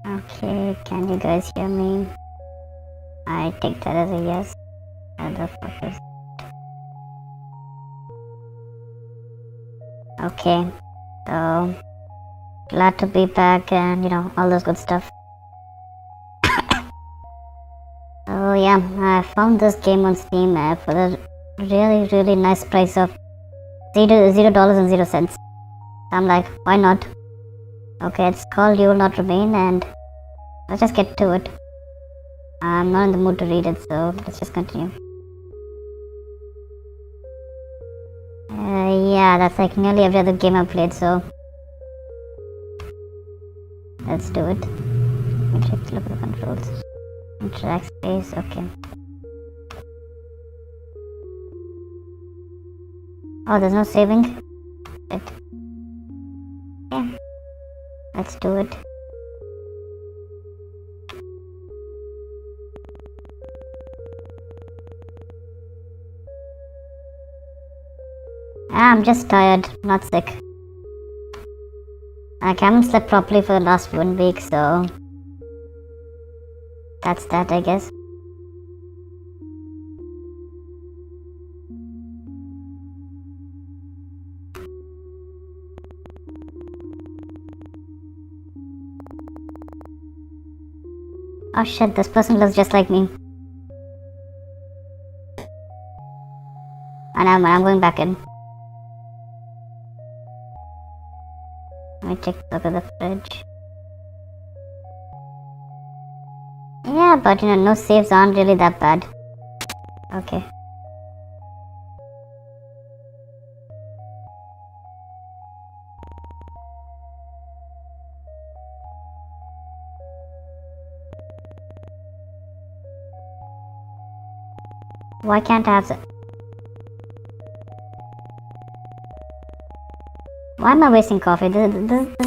Okay, can you guys hear me? I take that as a yes. The fuck is... Okay, so glad to be back and all those good stuff. So yeah, I found this game on Steam for a really nice price of $0.00. I'm like, why not? Okay, it's called You Will Not Remain, and let's just get to it. I'm not in the mood to read it, so let's just continue. Yeah, that's like nearly every other game I've played, so let's do it. Let me check, look at the controls. Interact space, okay. Oh, there's no saving? Right. Yeah, let's do it. I'm just tired, not sick. I haven't slept properly for the last 1 week, so that's that, I guess. Oh shit, this person looks just like me. And I'm going back in. Let me take a look at the fridge. Yeah, but no saves aren't really that bad. Okay. Why can't I have it? Why am I wasting coffee? This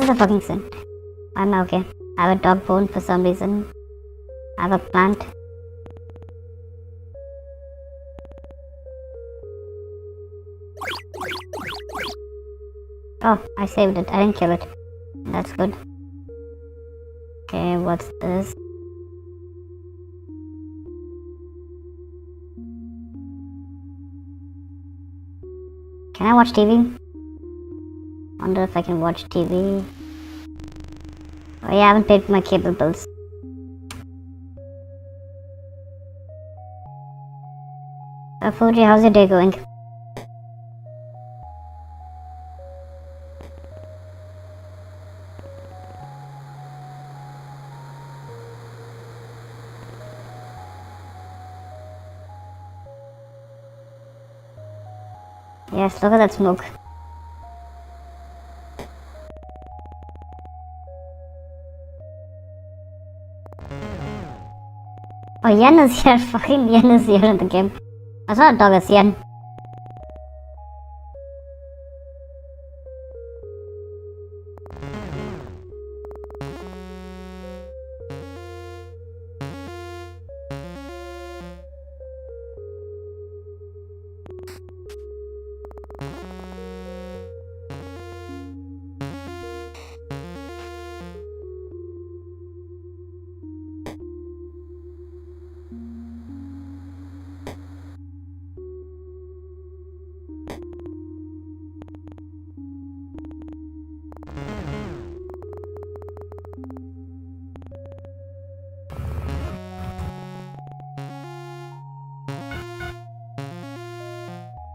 is a fucking sin. Why am I okay? I have a dog bone for some reason. I have a plant. Oh, I saved it. I didn't kill it. That's good. Okay, what's this? Can I watch TV? Wonder if I can watch TV. Oh yeah, I haven't paid for my cable bills. Fuji, how's your day going? Yes, look at that smoke. Oh, Yen is here. Fucking Yen is here in the game. That's not a dog, it's Yen.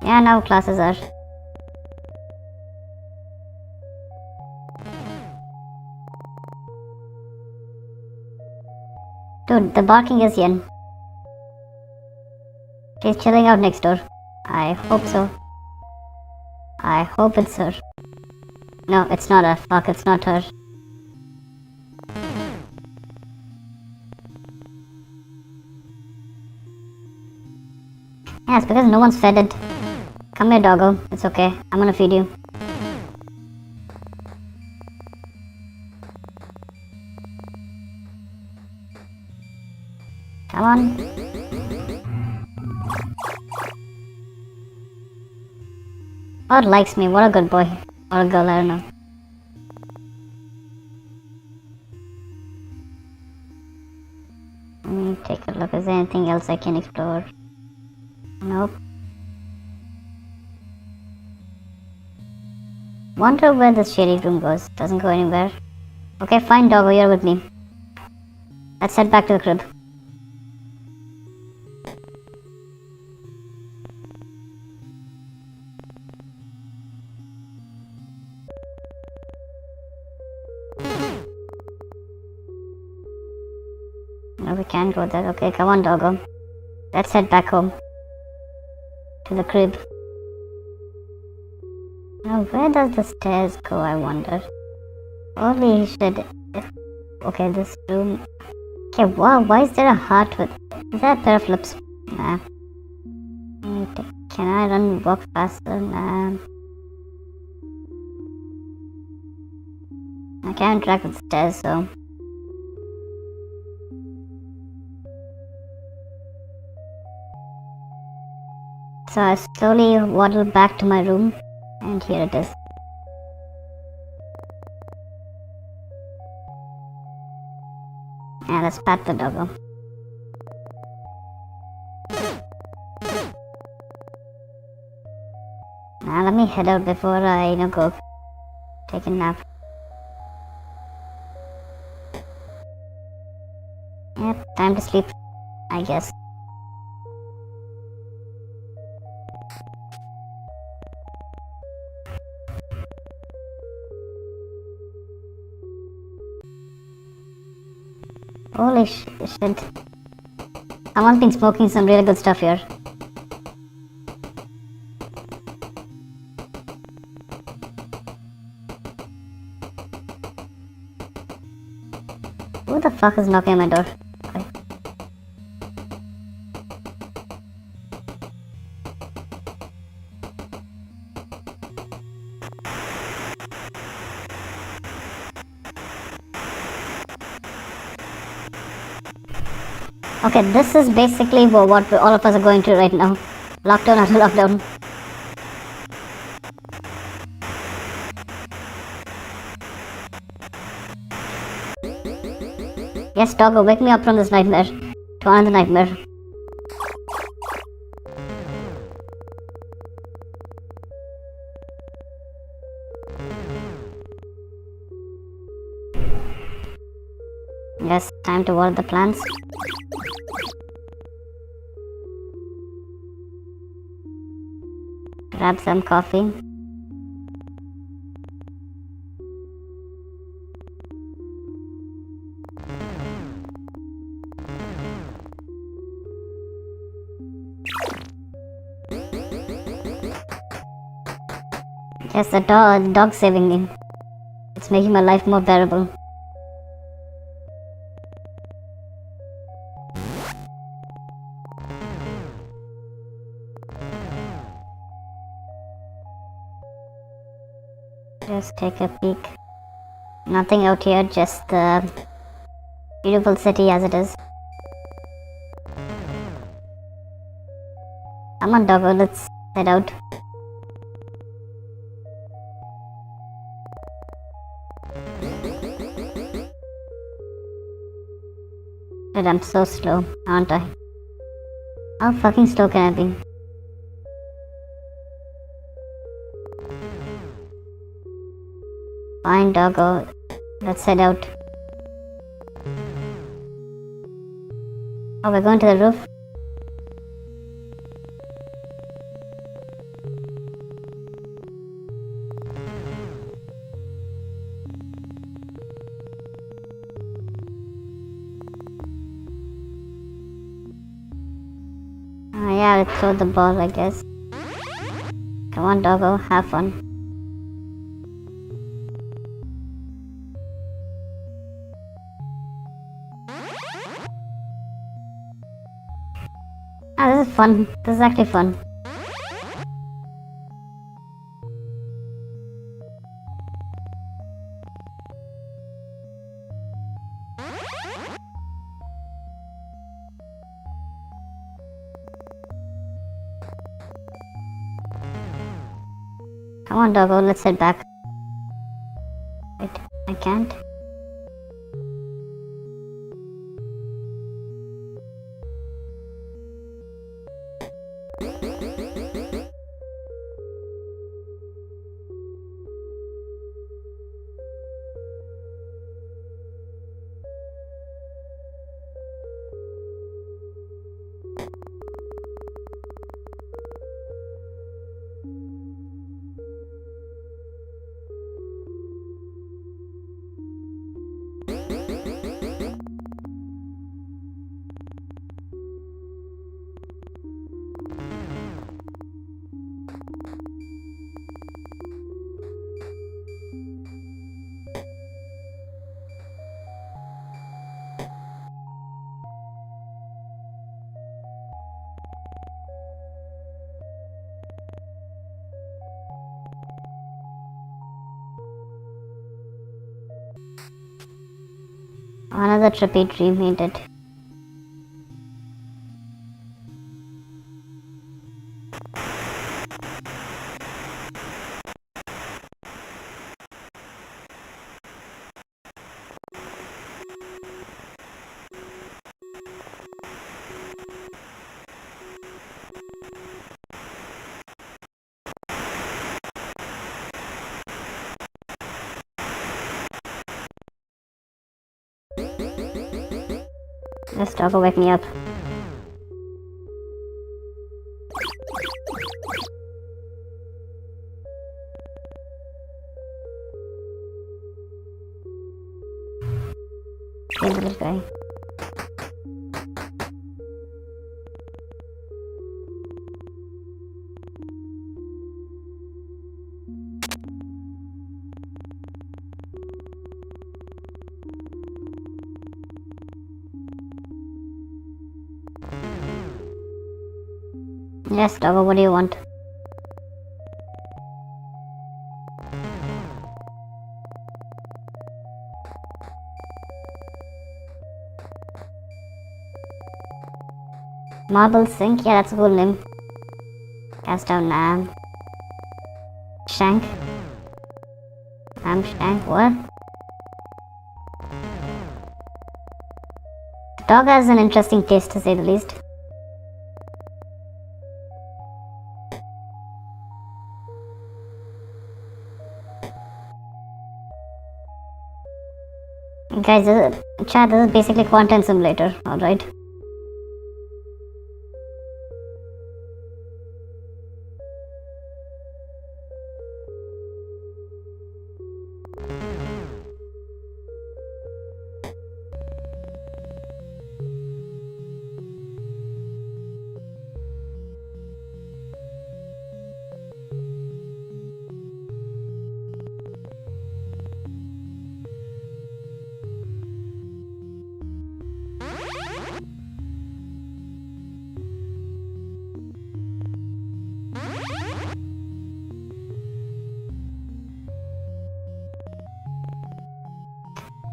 Yeah, now classes are. Dude, the barking is Yen. She's chilling out next door. I hope so. I hope it's her. No, it's not her. Fuck, it's not her. Yeah, it's because no one's fed it. Come here, doggo. It's okay. I'm gonna feed you. Come on. God likes me. What a good boy. Or a girl, I don't know. Let me take a look. Is there anything else I can explore? Nope. Wonder where this shady room goes. Doesn't go anywhere. Okay, fine, doggo, you're with me. Let's head back to the crib. No, we can't go there. Okay, come on, doggo. Let's head back home. To the crib. Now, where does the stairs go, I wonder? Holy shit. Okay, this room. Okay, wow, why is there a heart with... Is that a pair of lips? Nah. Can I walk faster? Nah. I can't interact with stairs, so... So I slowly waddle back to my room, and here it is. And let's pat the doggo. Now let me head out before I go take a nap. Yep, Time to sleep, I guess. Holy shit. Someone's been smoking some really good stuff here. Who the fuck is knocking on my door? Okay. Okay, this is basically what all of us are going through right now. Lockdown after lockdown. Yes, doggo, wake me up from this nightmare. To another nightmare. Yes, time to water the plants. Grab some coffee. Yes, the dog's saving me. It's making my life more bearable. Just take a peek. Nothing out here, just the beautiful city as it is. Come on, doggo, let's head out. Dude, I'm so slow, aren't I? How fucking slow can I be? Fine, doggo. Let's head out. Oh, we're going to the roof? Yeah, let's throw the ball, I guess. Come on, doggo, have fun. Ah, this is fun. This is actually fun. Come on, doggo, let's head back. Wait, I can't. Another trippy dream, ain't it? This dog will wake me up. Hey, little guy. Yes, doggo, what do you want? Marble Sink? Yeah, that's a cool name. Cast down Lamb. Shank. Lamb Shank, what? The dog has an interesting taste, to say the least. Guys, chat, this is basically content simulator, alright?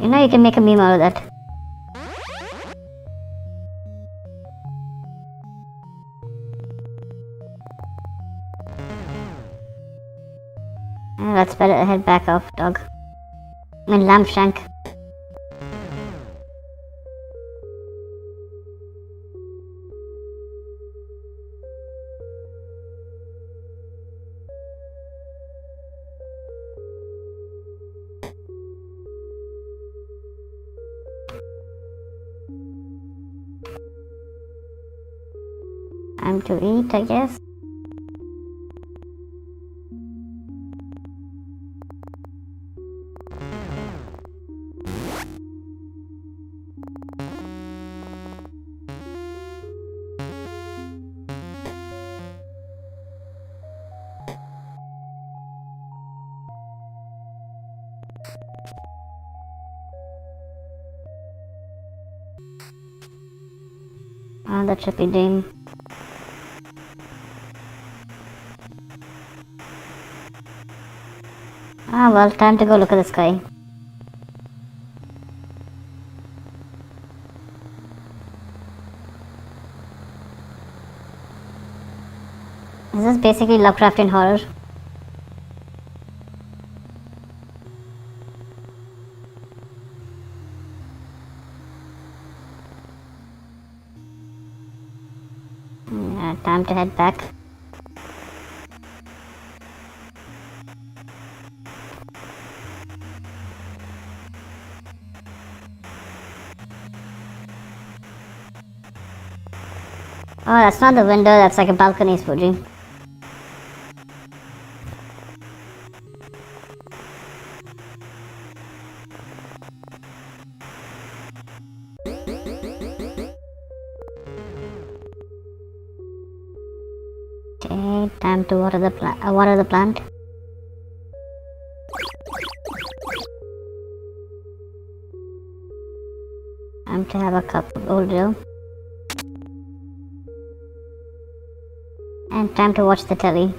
You know, you can make a meme out of that. Let's better head back off, dog. I mean, Lamb Shank. Time to eat, I guess. Oh, that should be dim. Ah, well, time to go look at the sky. This is basically Lovecraftian horror. Yeah, time to head back. Oh, that's not the window, that's like a balcony, Spoogie. Okay, time to water the plant. Time to have a cup of old ale. And time to watch the telly.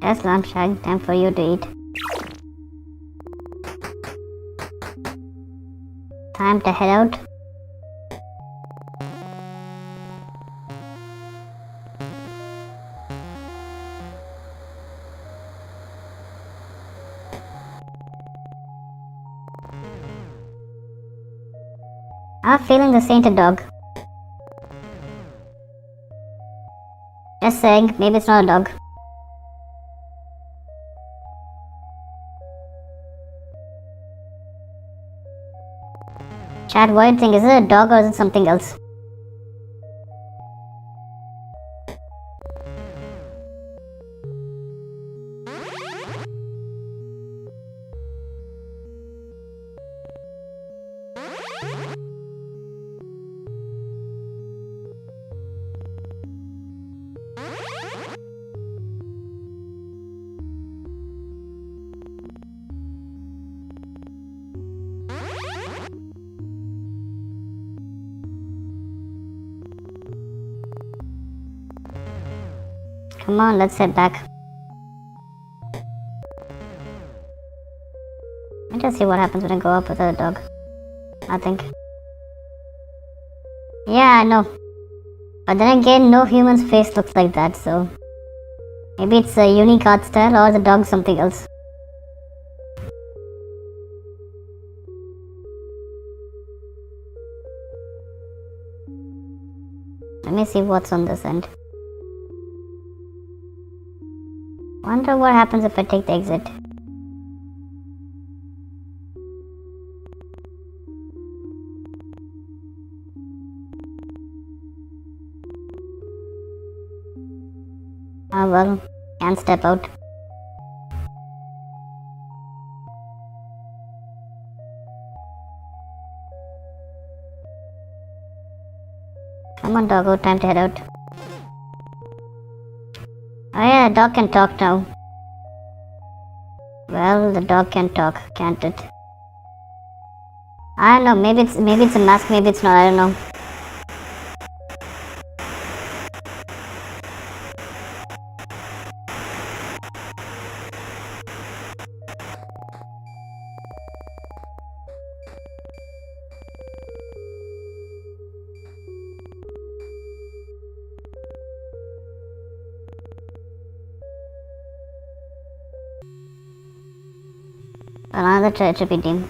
Yes, lunchtime, time for you to eat. Time to head out. I'm feeling the sainted dog. Just saying, maybe it's not a dog. Chat, what do you think? Is it a dog or is it something else? Come on, let's head back. Let us see what happens when I go up with a dog. I think. Yeah, I know. But then again, no human's face looks like that, so maybe it's a unique art style or the dog something else. Let me see what's on this end. Wonder what happens if I take the exit. Ah well, can't step out. Come on, doggo, time to head out. Oh yeah, the dog can talk now. Well, the dog can talk, can't it? I don't know, maybe it's a mask, maybe it's not, I don't know. Another treachery team.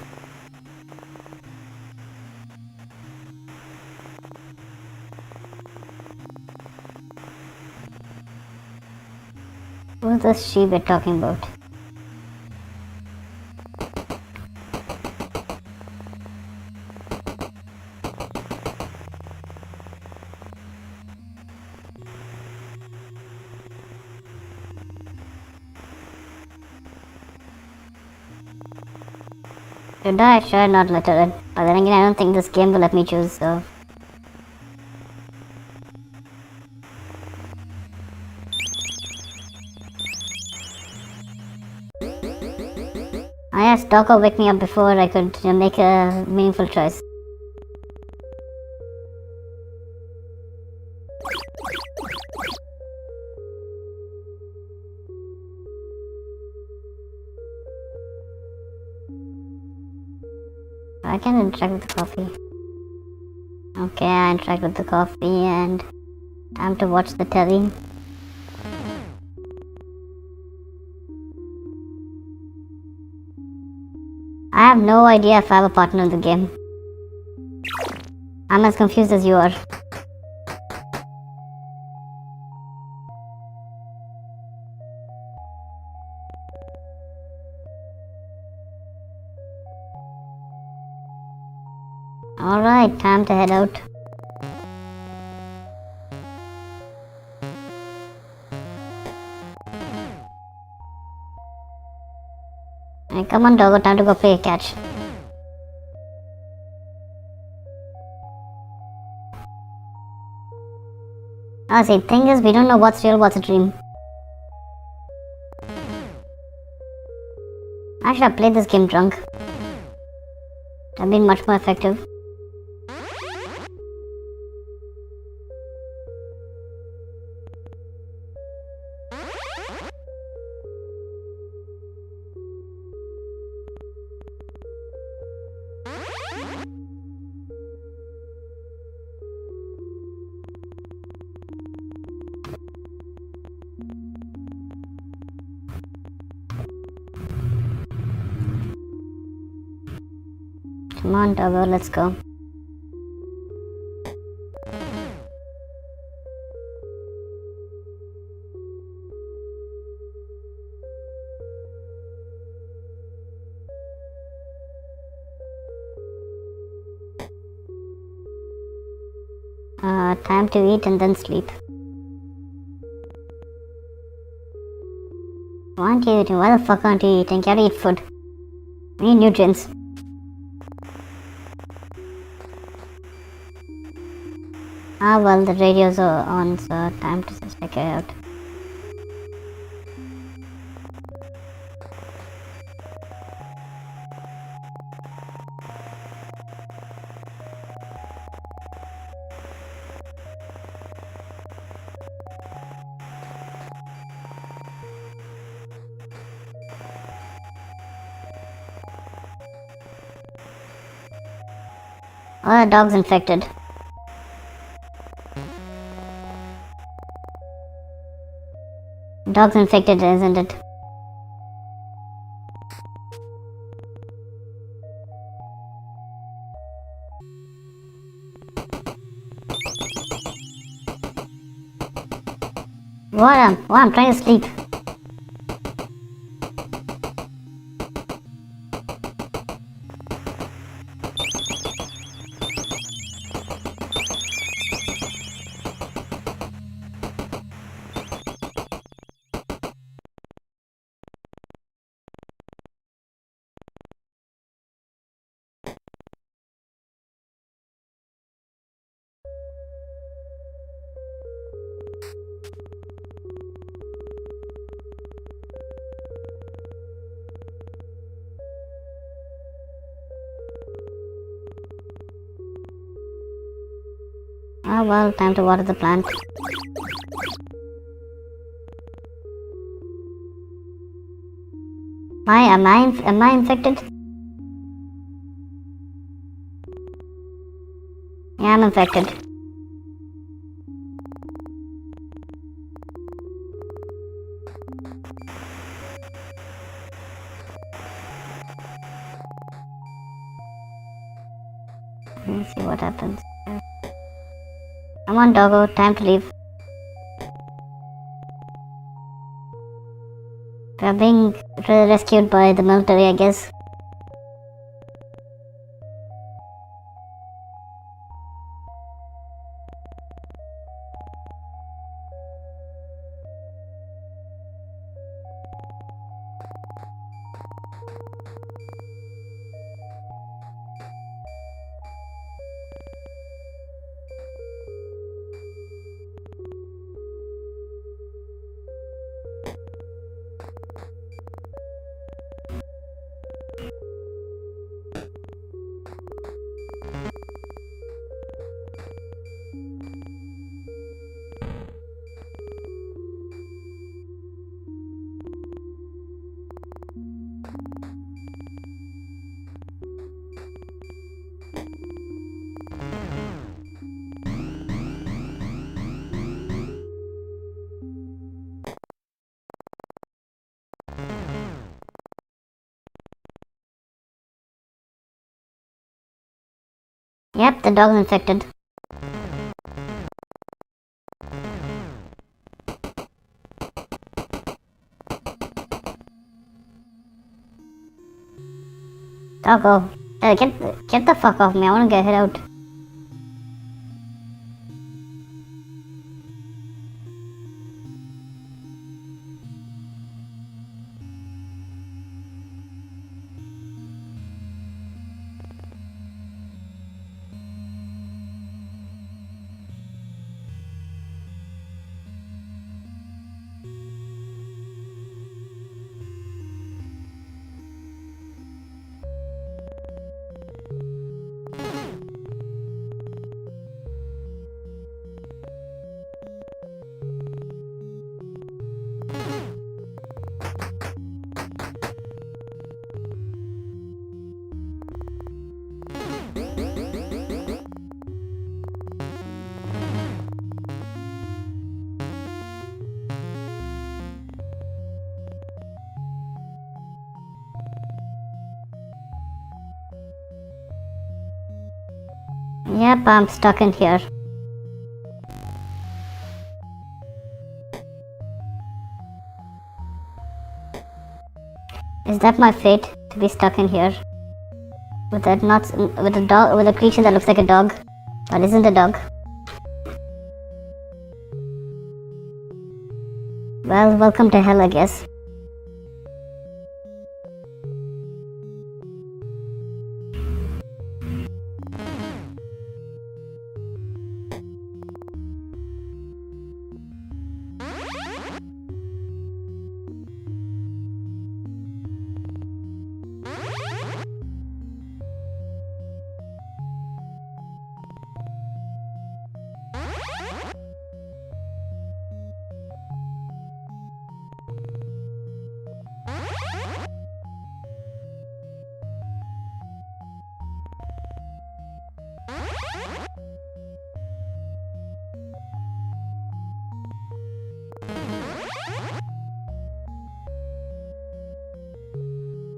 Who's this sheep we're talking about? Should I? Should I not let her in? But then again, I don't think this game will let me choose, so. Ah yes, doggo wake me up before I could make a meaningful choice. I can interact with the coffee. Okay, I interact with the coffee and time to watch the telly. I have no idea if I have a partner in the game. I'm as confused as you are. Alright, time to head out. Hey, come on, doggo, time to go play catch. Ah, see, thing is, we don't know what's real, what's a dream. I should have played this game drunk. I've been much more effective. Come on, doggo, let's go. Time to eat and then sleep. Why aren't you eating? Why the fuck aren't you eating? You gotta eat food. We need nutrients. Ah well, the radios are on, so time to just check it out. Oh, the dog's infected. Dog's infected, isn't it? What? I'm trying to sleep. Ah well, time to water the plant. Am I infected? Yeah, I'm infected. Let's see what happens. Come on, doggo, time to leave. We're being rescued by the military, I guess. Yep, the dog's infected. Doggo, get the fuck off me. I wanna get hit out. Yep, I'm stuck in here. Is that my fate, to be stuck in here? With a creature that looks like a dog, but isn't a dog? Well, welcome to hell, I guess.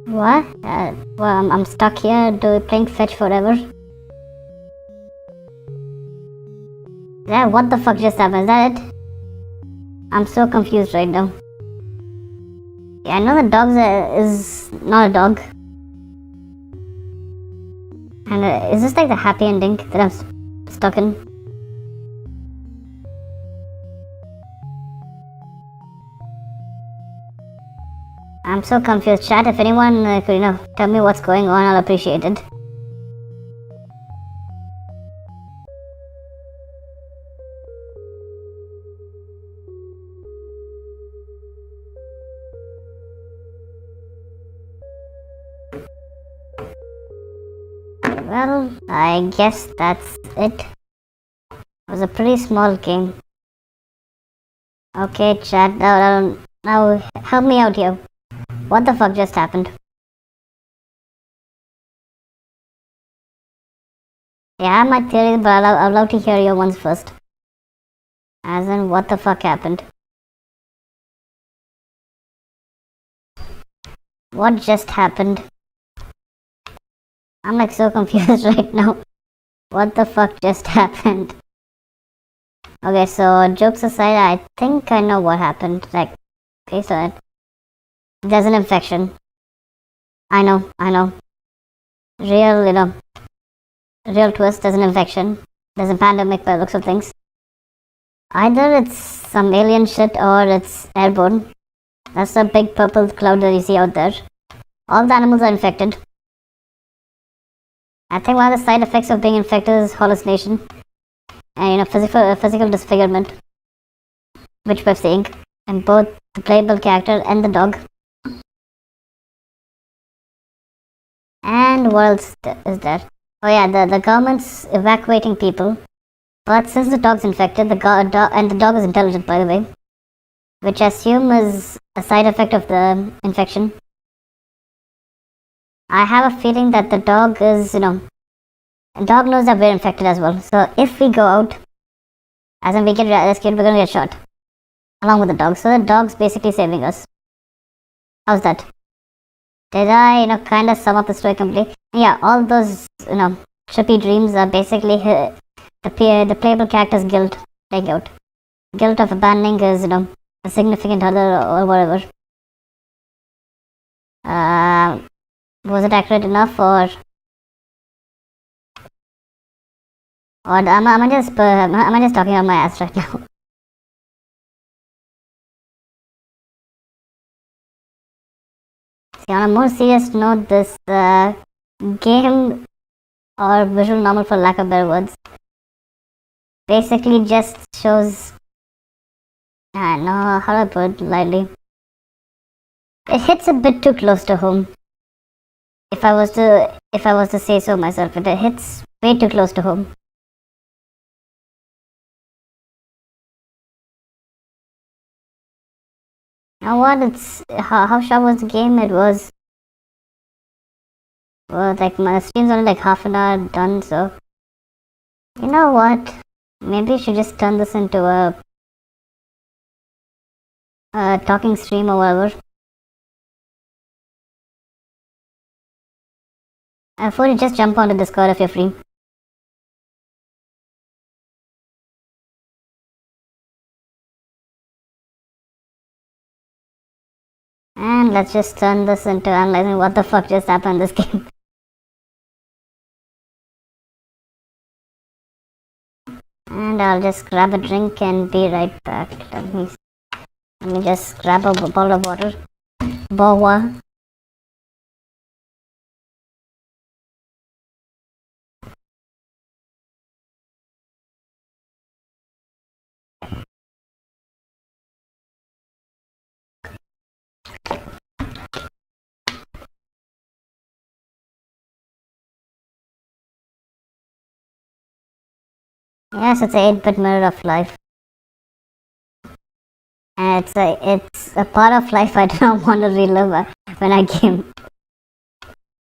What? Well, I'm stuck here playing fetch forever. Yeah, what the fuck just happened? Is that it? I'm so confused right now. Yeah, I know the dog is not a dog. And is this like the happy ending that I'm stuck in? I'm so confused. Chat, if anyone could, tell me what's going on, I'll appreciate it. Well, I guess that's it. It was a pretty small game. Okay, chat, now help me out here. What the fuck just happened? Yeah, I have my theories, but I'd love to hear your ones first. As in, what the fuck happened? What just happened? I'm like so confused right now. What the fuck just happened? Okay, so jokes aside, I think I know what happened. Like, okay, so there's an infection. I know. Real, real twist, there's an infection. There's a pandemic by the looks of things. Either it's some alien shit or it's airborne. That's a big purple cloud that you see out there. All the animals are infected. I think one of the side effects of being infected is hallucination and physical disfigurement, which we're seeing in both the playable character and the dog. And what else is there? Oh yeah, the government's evacuating people, but since the dog's infected, the dog is intelligent, by the way, which I assume is a side effect of the infection. I have a feeling that the dog is, the dog knows that we're infected as well. So if we go out, as in we get rescued, we're gonna get shot. Along with the dog. So the dog's basically saving us. How's that? Did I, kind of sum up the story completely? Yeah, all those, trippy dreams are basically the playable character's guilt playing out. Guilt of abandoning his, a significant other or whatever. Was it accurate enough, or am I just talking on my ass right now? See, on a more serious note, this game, or visual novel for lack of better words, basically just shows, I don't know how do I put it lightly, it hits a bit too close to home. If I was to say so myself, it hits way too close to home. Now what? It's how short was the game? It was, well, like my stream's only like half an hour done. So you know what? Maybe I should just turn this into a talking stream or whatever. Before you just jump onto Discord if you're free. And let's just turn this into analyzing what the fuck just happened in this game. And I'll just grab a drink and be right back. Let me Let me just grab a bottle of water. Bowa. Yes, it's a 8-bit mirror of life. And it's a part of life I do not want to relive when I game.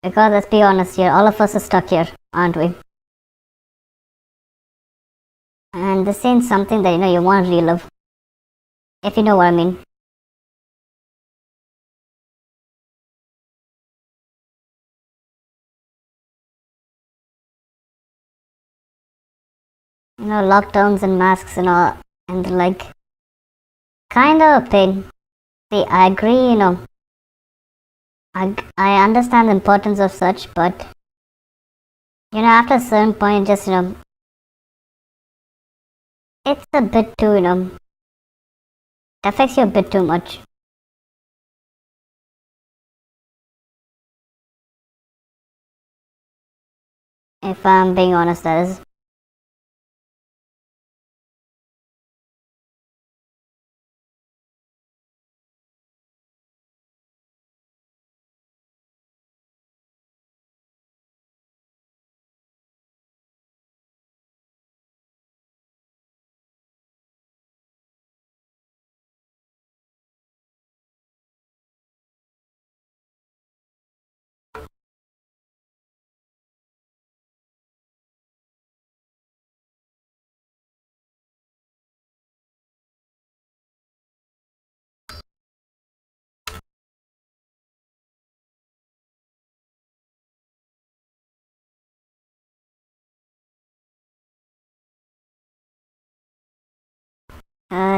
Because let's be honest here, all of us are stuck here, aren't we? And this ain't something that you want to relive. If you know what I mean. Lockdowns and masks and all, and like, kind of a pain. See, I agree, I understand the importance of such, but, after a certain point, just, it's a bit too, it affects you a bit too much. If I'm being honest, that is.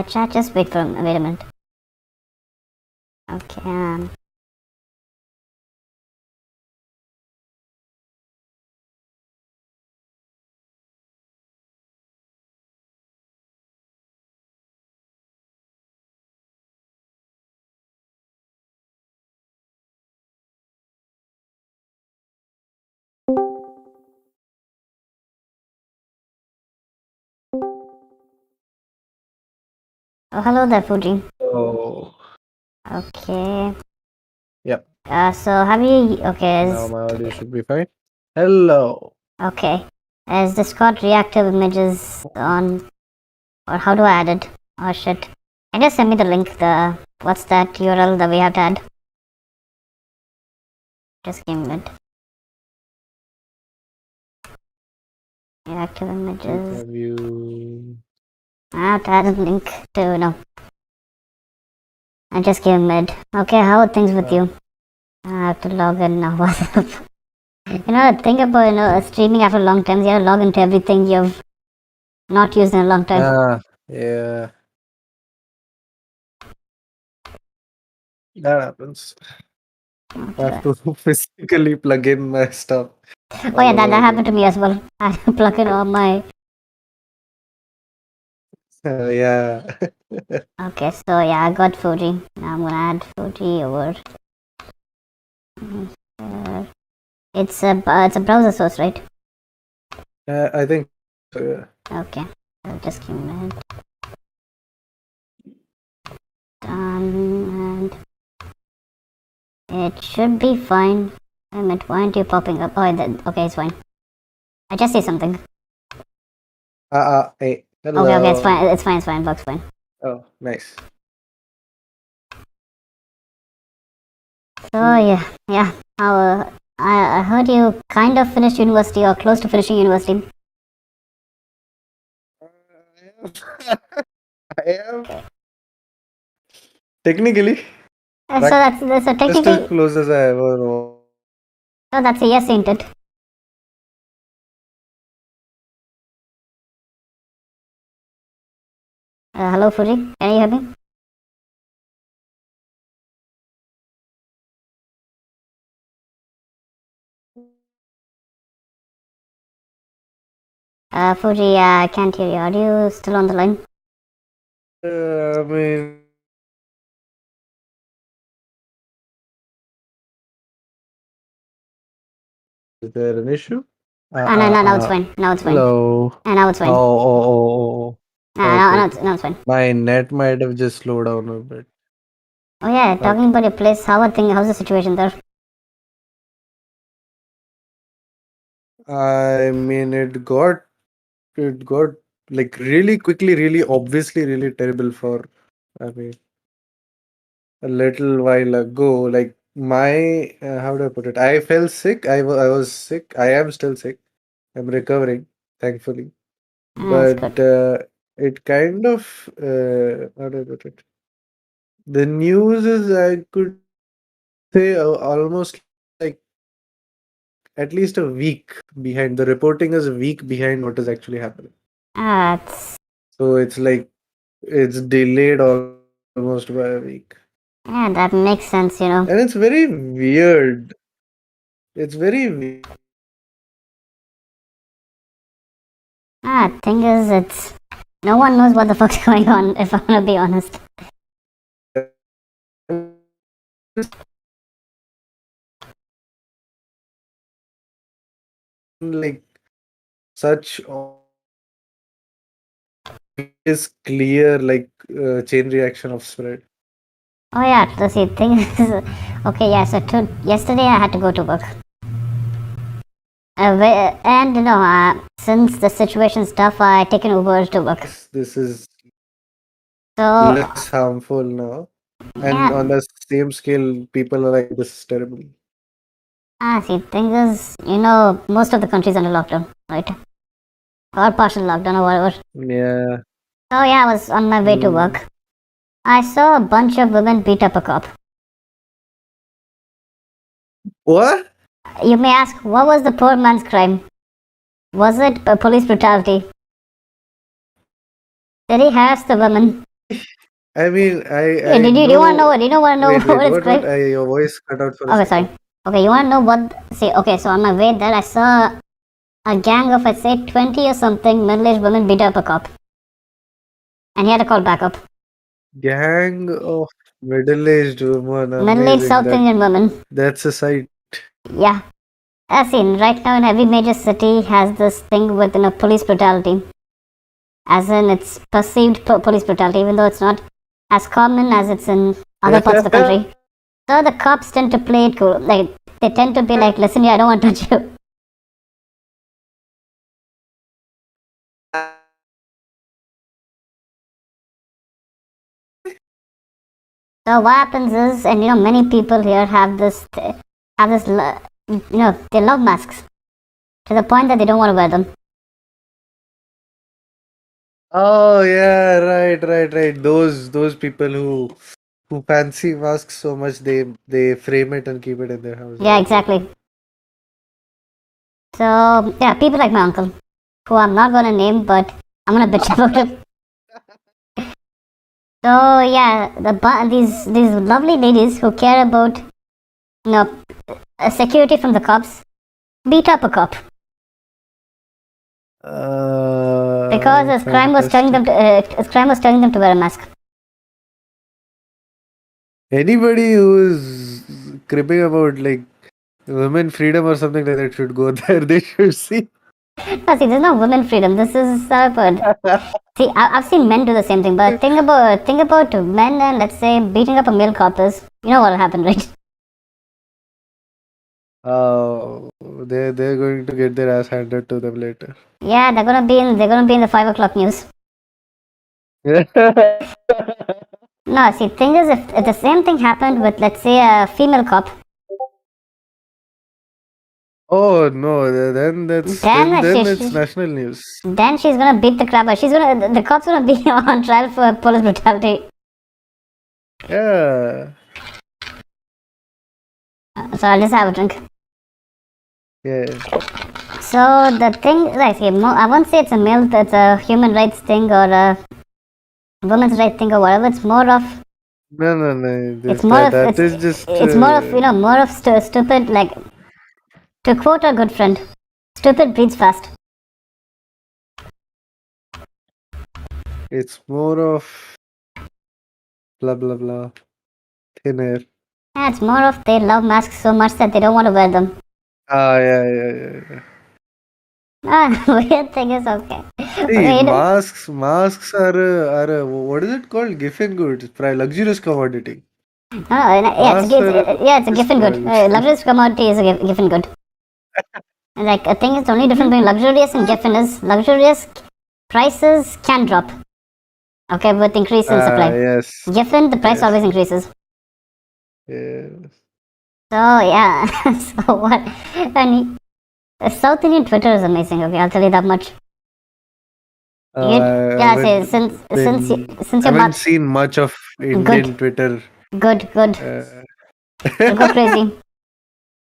Chat, just wait a minute. Okay, Oh, hello there, Fuji. Oh, Okay. yep. So have you, okay, Now my audio should be fine. Hello. okay. Is Discord reactive images on, or how do I add it? Oh shit. Can you send me the link, what's that URL that we have to add? Just give me a minute. Reactive images. Have you? I have to add a link to, I just gave mid. Okay, how are things with you? I have to log in now. Think about, streaming after a long time. You have to log into everything you've not used in a long time. Yeah. That happens. I have to physically plug in my stuff. Oh yeah, that happened to me as well. I had to plug in all my... Yeah. Okay, so yeah, I got Fuji. Now I'm gonna add Fuji over. It's a browser source, right? I think so, yeah. Okay, so just give me a minute. Done, and it should be fine. Wait a minute, why aren't you popping up? Oh, okay, it's fine. I just say something. Hey. Hello. Okay, it's fine. It's fine. Bugs fine. Oh, nice. So yeah. I heard you kind of finished university or close to finishing university. I am. Technically. So that's so Just as technically. close as I ever was. So that's a yes, ain't it? Hello, Fuji. Can you hear me? Fuji, I can't hear you. Are you still on the line? I mean, Is there an issue? No, now it's fine. Now it's fine. Hello. Now it's fine. Oh. Now it's fine. My net might have just slowed down a bit. Oh yeah, talking about your place, how's the situation there? I mean, it got like really quickly, really obviously, really terrible for. I mean, a little while ago, like my how do I put it? I fell sick. I was sick. I am still sick. I'm recovering, thankfully. That's But good. it kind of how do I put it? The news is I could say almost like at least a week behind. The reporting is a week behind what is actually happening. It's So it's like it's delayed almost by a week. yeah, that makes sense, you know. And it's very weird. It's very weird. Thing is, it's no one knows what the fuck's going on. If I'm gonna be honest. Like such is clear like chain reaction of spread. Oh yeah, the thing is, okay, yeah. So yesterday I had to go to work, and you know, since the situation's tough, I taken Uber to work. This is So less harmful now. And yeah, on the same scale, people are like, this is terrible. thing is, you know, most of the country's under lockdown, right? Or partial lockdown or whatever. Yeah. So yeah, I was on my way to work. I saw a bunch of women beat up a cop. What? You may ask, what was the poor man's crime? Was it police brutality? Did he harass the women? I mean, Hey, do you want to know? Do you want to know Wait, what it's what? crime? Your voice cut out for a Okay, second. sorry. Okay, you want to know what? See, okay, so on my way there, I saw a gang of, I'd say, 20 or something middle-aged women beat up a cop. And he had to call backup. Gang of middle-aged women. Middle-aged South Indian women. That's a sight. Yeah. I've seen, right now in every major city has this thing with, you know, police brutality. As in, it's perceived police brutality, even though it's not as common as it's in other parts of the country. So the cops tend to play it cool. Like, they tend to be like, listen, I don't want to touch you. So what happens is, and you know, many people here have this, you know, they love masks to the point that they don't want to wear them. Oh yeah, right. Those people who fancy masks so much they frame it and keep it in their house. Yeah, exactly. So yeah, people like my uncle, who I'm not gonna name, but I'm gonna bitch about him. So yeah, these lovely ladies who care about, you know, security from the cops beat up a cop because his crime was telling them to wear a mask. Anybody who is cribbing about like women freedom or something like that should go there. They should see. No, see, there's no women freedom. This is see, I've seen men do the same thing, but think about men and let's say beating up a male cop is, you know what'll happen, right? They're going to get their ass handed to them later. Yeah, they're gonna be in the 5 o'clock news. No, see, thing is, if the same thing happened with, let's say, a female cop. Oh no, then it's national news. Then she's gonna beat the crap out. The cop's gonna be on trial for police brutality. Yeah. So I'll just have a drink. Yeah. So the thing, like, I won't say it's a human rights thing or a women's rights thing or whatever. It's more of. No. It's more of, you know, more of stupid, like, to quote a good friend, stupid breeds fast. It's more of blah blah blah. Thin air. Yeah, it's more of they love masks so much that they don't want to wear them. Yeah. Weird thing is okay. See, Wait, masks what is it called? Giffen goods, luxurious commodity. yeah, Masks are a yeah, it's a luxurious giffen good. commodity. Luxurious commodity is a giffen good. Like I think it's only difference between luxurious and giffen is luxurious prices can drop. Okay, with increase in supply. Yes, Giffen, the price yes, always increases. yes. So yeah, so what? And South Indian Twitter is amazing. Okay, I'll tell you that much. I Yeah, say since you're haven't back, seen much of good, Indian Twitter. good. Uh, You go crazy.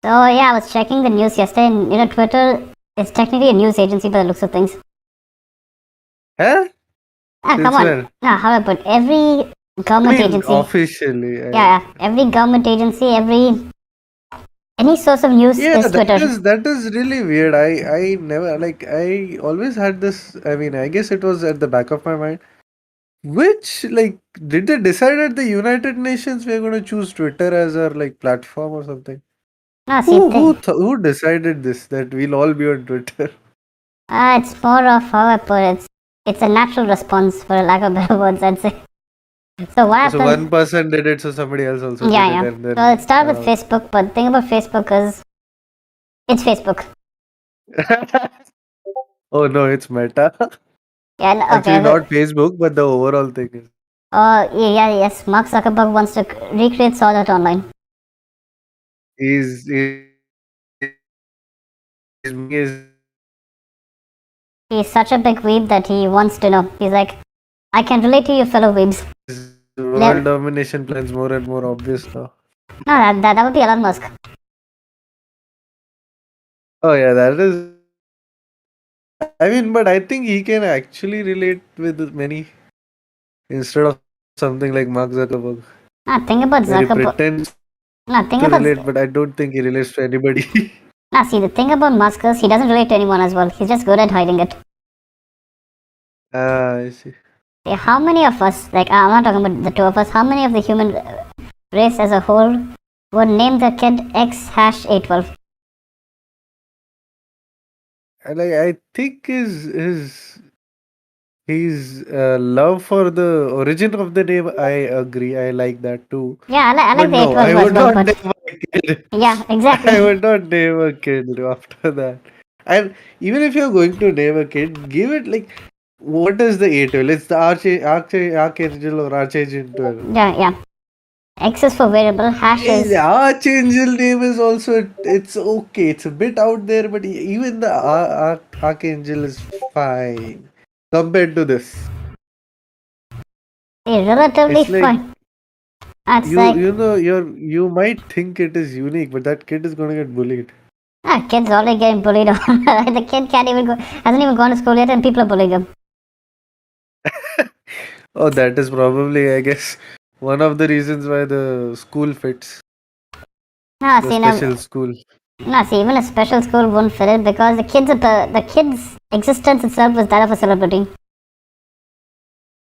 So yeah, I was checking the news yesterday, and Twitter is technically a news agency by the looks of things. huh? Ah, come Since on. when? Nah, how about every I government mean, agency? officially. Yeah, every government agency, any source of news Yeah, is Twitter. that is really weird. I never like I always had this. I mean, I guess it was at the back of my mind. Which like did they decide at the United Nations we're going to choose Twitter as our like platform or something? No, see, Who decided this that we'll all be on Twitter? it's more of how I put it. It's a natural response, for lack of better words, I'd say. So what So happens? one person did it, so somebody else also Yeah, did it, yeah. and So it then started with Facebook, but the thing about Facebook is it's Facebook. oh no, it's Meta. Yeah, Actually, okay. not Facebook, but the overall thing is. Yes. Mark Zuckerberg wants to recreate Sword Art Online. He's making his He's such a big weeb that he wants to know. He's like, I can relate to you, fellow weebs. world domination plans more and more obvious now. No, that would be Elon Musk. Oh yeah, that is. I mean, but I think he can actually relate with many instead of something like Mark Zuckerberg, Think about where he Zuckerberg. pretends Think to about. relate, but I don't think he relates to anybody. See, the thing about Musk is he doesn't relate to anyone as well. He's just good at hiding it. I see. How many of us, like, I'm not talking about the two of us, how many of the human race as a whole would name the kid X hash 812? And I think his love for the origin of the name, I agree. I like that too. Yeah, I like But the no, 812 I as would well, not but name a kid. yeah, I exactly. would not name a kid after that. And even if you're going to name a kid, give it like what is the 812? It's the Archangel or Archangel 12. Yeah. X is for variable, hash is. The Archangel name is also it's okay. It's a bit out there, but even the Archangel is fine compared to this. Relatively It's like fine. It's like, you might think it is unique, but that kid is gonna get bullied. kid's already getting bullied on. The kid can't even go, hasn't even gone to school yet, and people are bullying him. Oh, that is probably, I guess, one of the reasons why the school fits. Nah, The see, now, special school. even a special school won't fit it because the kid's existence itself was that of a celebrity.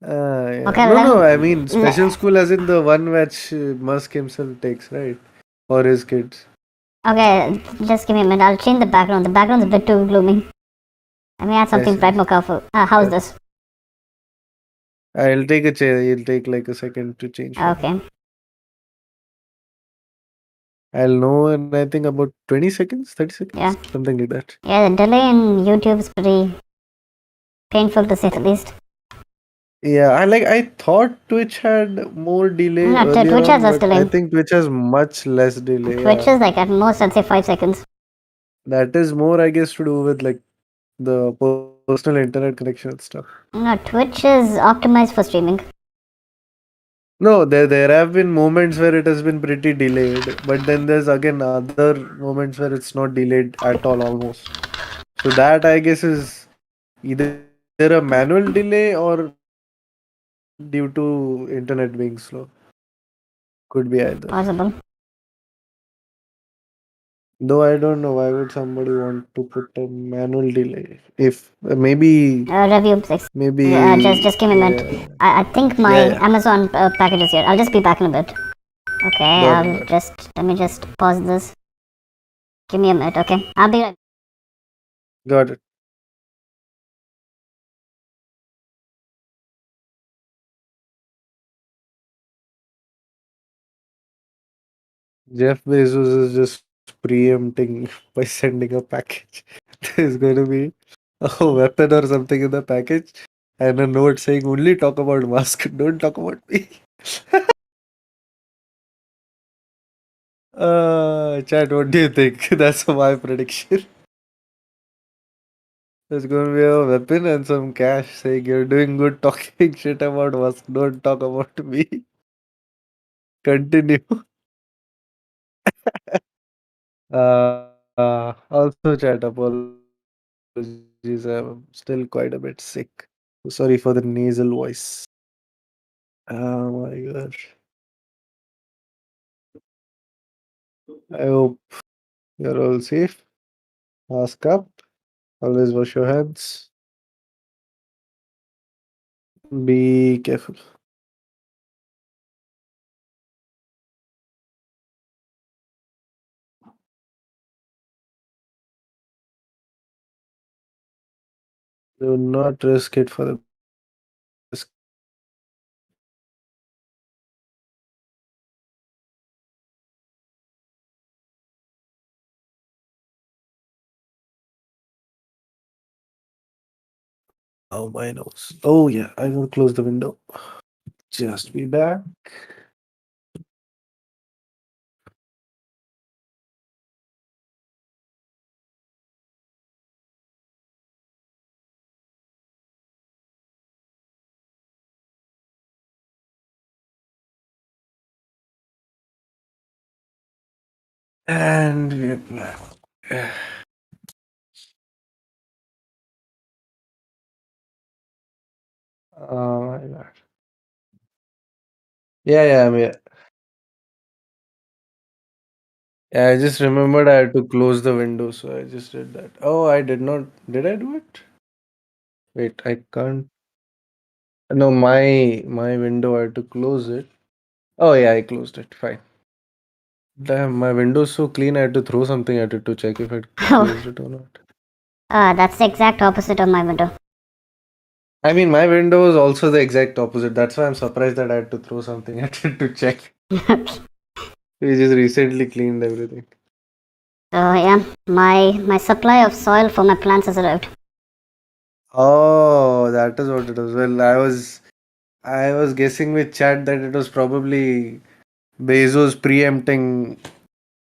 Yeah. Okay, No, I mean special le- school as in the one which Musk himself takes, right? For his kids. okay, just give me a minute. I'll change the background. The background's a bit too gloomy. Let me add Yes, something bright, yes. more colorful. How's this? I'll take a chair. You'll take like a second to change for me. Okay. I'll know in I think about 20 seconds, 30 Yeah. seconds, something like that. Yeah, the delay in YouTube's pretty painful to say the least. Yeah, I thought Twitch had more delay No, earlier Twitch has on, less but I delay. think Twitch has much less delay. Twitch Yeah. is like at most, I'd say 5 seconds. That is more, I guess, to do with like the personal internet connection and stuff. No, Twitch is optimized for streaming. No, there have been moments where it has been pretty delayed, but then there's again other moments where it's not delayed at all almost. So that I guess is either a manual delay or due to internet being slow. Could be either. Possible. Though I don't know why would somebody want to put a manual delay. If maybe Review 6. maybe Just give me a minute. yeah, I think my yeah. Amazon package is here. I'll just be back in a bit. Okay, Got it. let me just pause this. Give me a minute, okay? I'll be right. Got it. Jeff Bezos is just preempting by sending a package. There's going to be a weapon or something in the package and a note saying only talk about Musk, don't talk about me. Chat, what do you think? That's my prediction. There's going to be a weapon and some cash saying you're doing good talking shit about Musk, don't talk about me. Continue. Also, chat, apologies. I'm still quite a bit sick. Sorry for the nasal voice. Oh my gosh. I hope you're all safe. Mask up. Always wash your hands. Be careful. Do not risk it for the risk. Oh, my nose. Oh, yeah. I will close the window. Just be back. And we're back. Oh my god. Yeah, I'm here. Yeah, I just remembered I had to close the window, so I just did that. Oh, I did not. Did I do it? Wait, I can't. No, my window, I had to close it. Oh yeah, I closed it. Fine. Damn, my window's so clean. I had to throw something at it to check if it Oh, closed it or not. that's the exact opposite of my window. I mean, my window is also the exact opposite. That's why I'm surprised that I had to throw something at it to check. We just recently cleaned everything. So yeah, my supply of soil for my plants has arrived. Oh, that is what it was. Well, I was guessing with chat that it was probably Bezos preempting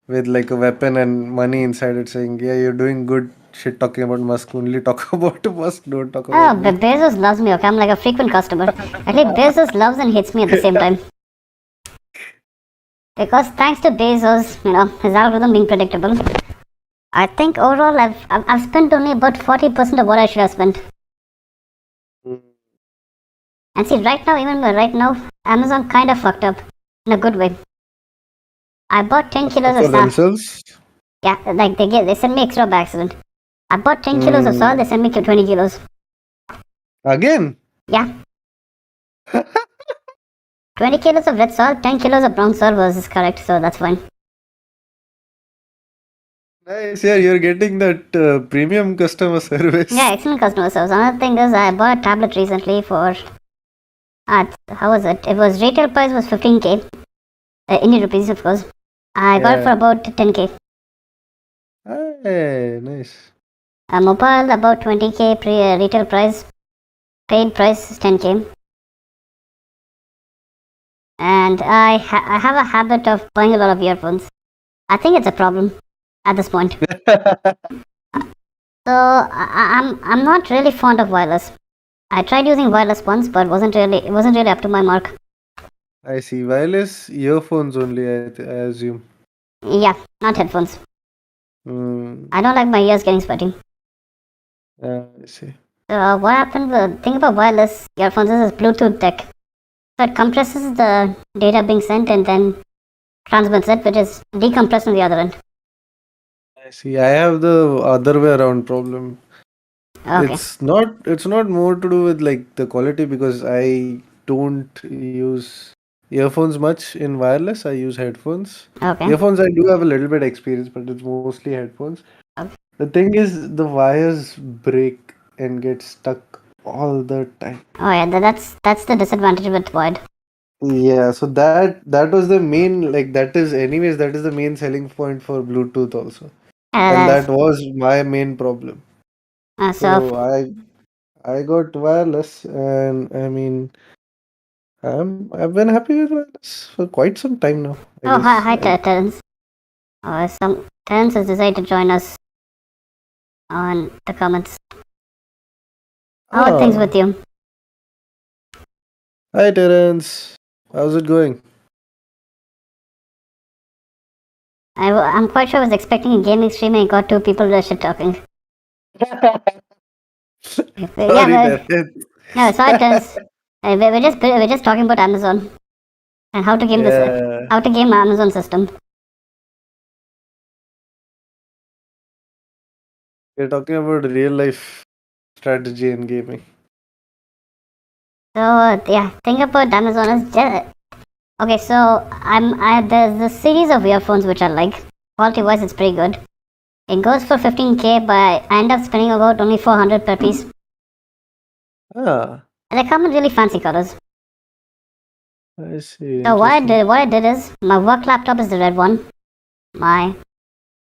with like a weapon and money inside it, saying, "Yeah, you're doing good shit talking about Musk. Only talk about Musk. Don't talk Oh, about me." but Bezos loves me, okay? I'm like a frequent customer. At least Bezos loves and hates me at the same time. Because thanks to Bezos, his algorithm being predictable, I think overall I've spent only about 40% of what I should have spent. And see, even right now, Amazon kind of fucked up in a good way. I bought 10 kilos of For soil. themselves. Yeah, like they sent me extra by accident. I bought 10 kilos of soil, Hmm. they sent me 20 kilos. Again. Yeah, 20 kilos of red soil, 10 kilos of brown soil was correct, so that's fine. Nice. Yeah, you're getting that premium customer service. Yeah, excellent customer service. Another thing is, I bought a tablet recently for, how was it? It was retail price was 15k, Indian rupees, of course. I got it for Yeah. about 10k. Hey, nice. A mobile about 20k retail price, paid price is 10k. And I have a habit of buying a lot of earphones. I think it's a problem at this point. So I'm not really fond of wireless. I tried using wireless once, but it wasn't really up to my mark. I see. Wireless earphones only, I assume. Yeah, not headphones. Hmm. I don't like my ears getting sweaty. I see. So what happened? The thing about wireless earphones is it's Bluetooth tech. So it compresses the data being sent and then transmits it, which is decompressed on the other end. I see. I have the other way around problem. Okay. It's not more to do with like the quality because I don't use earphones much in wireless. I use headphones. Okay. Earphones, I do have a little bit experience, but it's mostly headphones. Okay. The thing is, the wires break and get stuck all the time. Oh yeah, that's the disadvantage with wired. Yeah, so that was the main, like, that is anyways, that is the main selling point for Bluetooth also. And That's that was my main problem. so. So I got wireless, and I mean, I've been happy with wireless for quite some time now, I Oh hi, guess. hi Terence. Some Terence has decided to join us on the comments. How are things with Ah, you? hi Terence. How's it going? I'm quite sure I was expecting a gaming stream and got two people that shit talking. Yeah, Sorry, but Terence. no, sorry, Terence. We're just talking about Amazon and how to game this, Yeah, how to game Amazon system. we're talking about real life strategy in gaming. So yeah, thing about Amazon is just okay. So there's the series of earphones which I like. Quality wise, it's pretty good. It goes for 15K, but I end up spending about only 400 per piece. Ah, And they come in really fancy colors. I see. So Interesting. what I did is my work laptop is the red one. My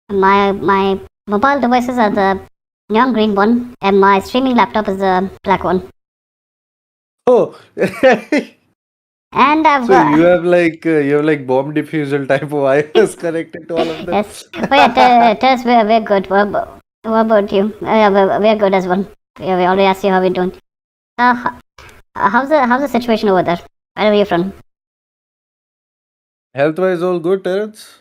my mobile devices are the neon green one, and my streaming laptop is the black one. Oh, And I've so got you have like bomb diffusal type of wires connected to all of them. yes. Oh yeah, Tess, we're good. What about you? Yeah, we're good as well. Yeah, we already asked you how we're doing. How's the situation over there? Where are you from? Health wise, all good, Terence.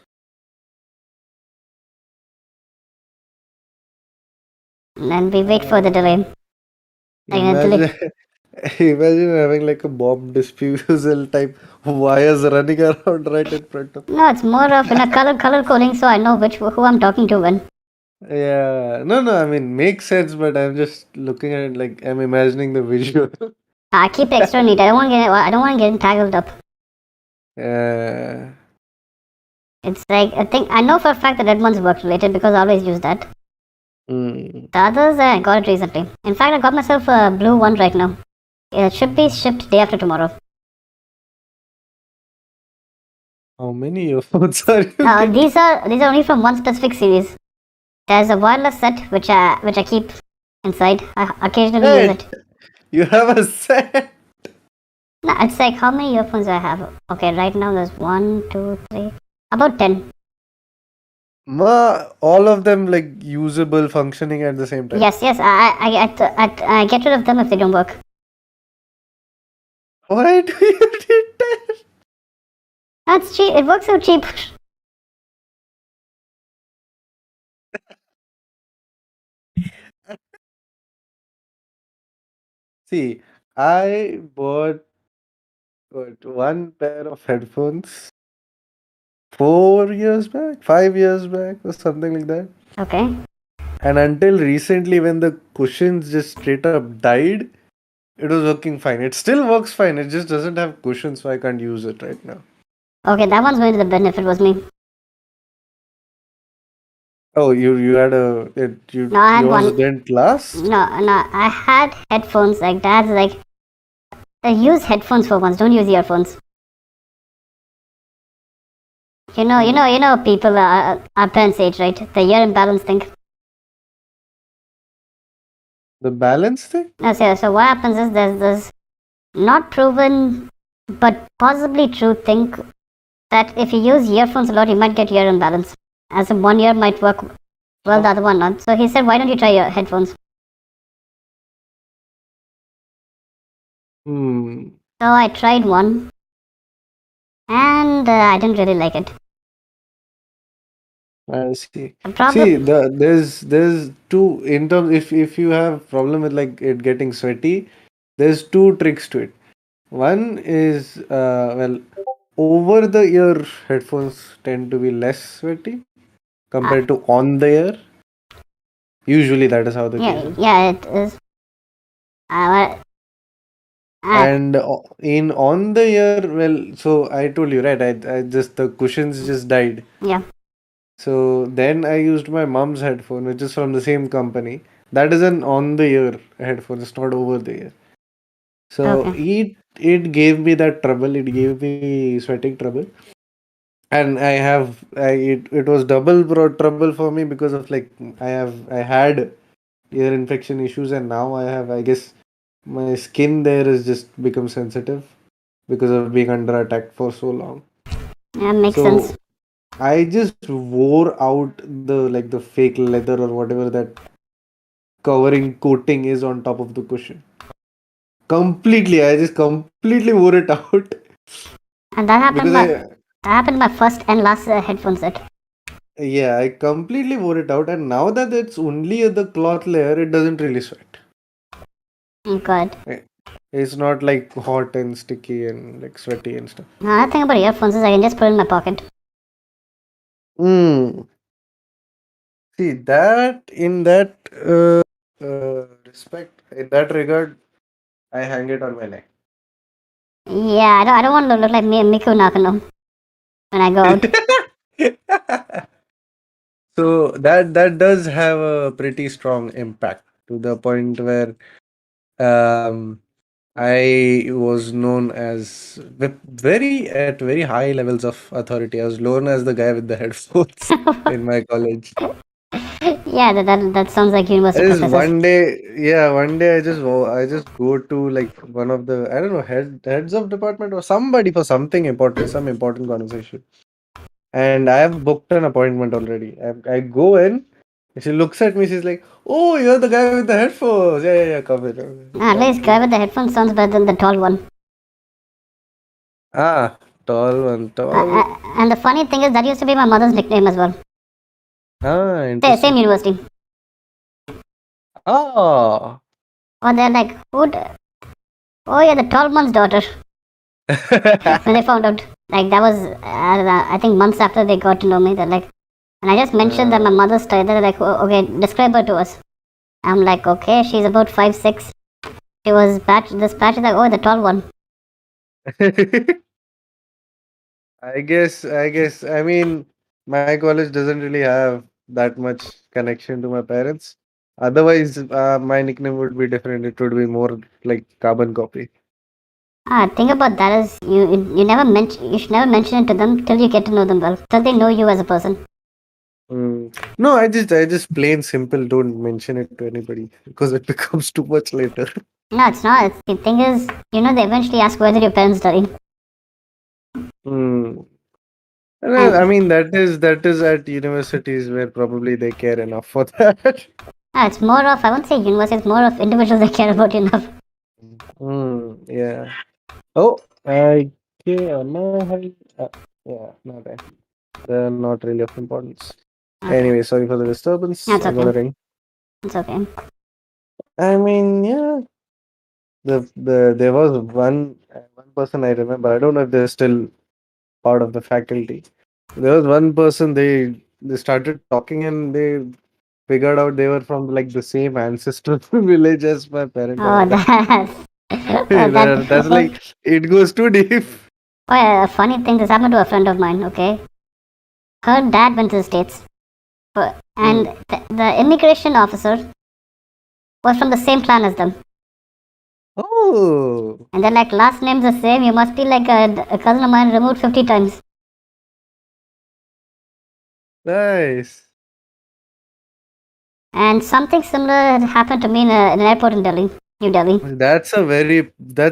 And we wait for the Uh, delay. imagine, imagine having like a bomb diffusal type wires running around right in front of. No, it's more of in a color coding, so I know who I'm talking to when. Yeah, no, no. I mean, makes sense, but I'm just looking at it like I'm imagining the visual. I keep it extra neat. I don't want to get tangled up. Yeah. It's like I think I know for a fact that red one's work related because I always use that. Mm. The others I got it recently. In fact, I got myself a blue one right now. It should be shipped day after tomorrow. How many earphones are you getting? These are only from one specific series. There's a wireless set which I keep inside. I occasionally use Hey, it. you have a set. No, it's like how many earphones do I have? Okay, right now there's one, two, three, about 10. All of them like usable, functioning at the same time. Yes, I get rid of them if they don't work. Why do you need that? That's cheap. It works so cheap. See, I bought one pair of headphones 4 years back, 5 years back, or something like that. Okay. And until recently, when the cushions just straight up died, it was working fine. It still works fine. It just doesn't have cushions, so I can't use it right now. Okay, that one's going to the bin if it was me. Oh, you had a No, I had yours one. didn't last. No, I had headphones like dad's like use headphones for once. Don't use earphones. You know people our parents' age, right? The ear imbalance thing. The balance thing. No, so what happens is there's this not proven but possibly true thing that if you use earphones a lot, you might get ear imbalance. As in one ear might work well, the other one not. So he said, why don't you try your headphones? Hmm. So I tried one, and I didn't really like it. I see. The See, problem, there's two in terms, if you have problem with like it getting sweaty, there's two tricks to it. One is well, over the ear headphones tend to be less sweaty uh, compared to on the ear. Usually that is how the case yeah, is. yeah, it is. Uh, Ah, And in on the year, well, so I told you, right? I just the cushions just died. yeah. So then I used my mom's headphone, which is from the same company. That is an on the ear headphone. It's not over the ear. So Okay. it gave me that trouble. It gave me sweating trouble, and it was double trouble for me because of like I had ear infection issues, and now I have, I guess, my skin there has just become sensitive because of being under attack for so long. Yeah, makes sense. So I just wore out the fake leather or whatever that covering coating is on top of the cushion. Completely, I just completely wore it out And that happened because my that happened my first and last headphone set. yeah, I completely wore it out, and now that it's only the cloth layer, it doesn't really sweat. Oh God. Eh, It's not like hot and sticky and like sweaty and stuff. Another thing about earphones is I can just put it in my pocket. Hmm. See that in that respect, in that regard, I hang it on my neck. Yeah, I don't want to look like me Miku Nakano when I go out. So that does have a pretty strong impact to the point where um, I was known as with very high levels of authority. I was known as the guy with the headphones in my college. Yeah, that sounds like I university just professors. one day, yeah, one day I just go to like one of the, I don't know, heads of department or somebody for something important, some important conversation. And I have booked an appointment already. I go in, and she looks at me, she's like, "Oh, you're the guy with the headphones. Yeah, yeah, yeah, come in. At Yeah, least guy with the headphones sounds better than the tall one. ah, tall one, tall. And the funny thing is that used to be my mother's nickname as well. Ah, Same interesting. university. Ah. Or they're like, oh, you're the tall one's daughter. When they found out, like that was I think months after they got to know me. They're like, and I just mentioned that my uh, mother's style. They're like, oh, okay, describe her to us. I'm like, okay, she's about 5'6". She was this patch is like, oh, the tall one. I mean, my college doesn't really have that much connection to my parents. Otherwise, my nickname would be different. It would be more like carbon copy. Think about that is you should never mention it to them till you get to know them well, till they know you as a person. No, I just plain simple don't mention it to anybody because it becomes too much later. No, it's not. The thing is, they eventually ask where did your parents study, Hmm. Well, I and mean that is at universities where probably they care enough for that. it's more of I won't say university. It's more of individuals that care about you enough. Yeah. Oh, I no, yeah, no, they're not really of importance. Okay, Anyway, sorry for the disturbance. that's I got okay. a ring. It's okay. I mean, yeah, there was one person I remember. I don't know if they're still part of the faculty. There was one person they started talking and they figured out they were from like the same ancestral village as my parent and Oh, all that. that's That's that. like it goes too deep. Oh, yeah, a funny thing. This happened to a friend of mine. Okay, her dad went to the states, and Hmm. the immigration officer was from the same clan as them. Oh, And they're like, last name's the same. You must be like a cousin of mine removed 50 times. nice. And something similar happened to me in an airport in Delhi, New Delhi. That's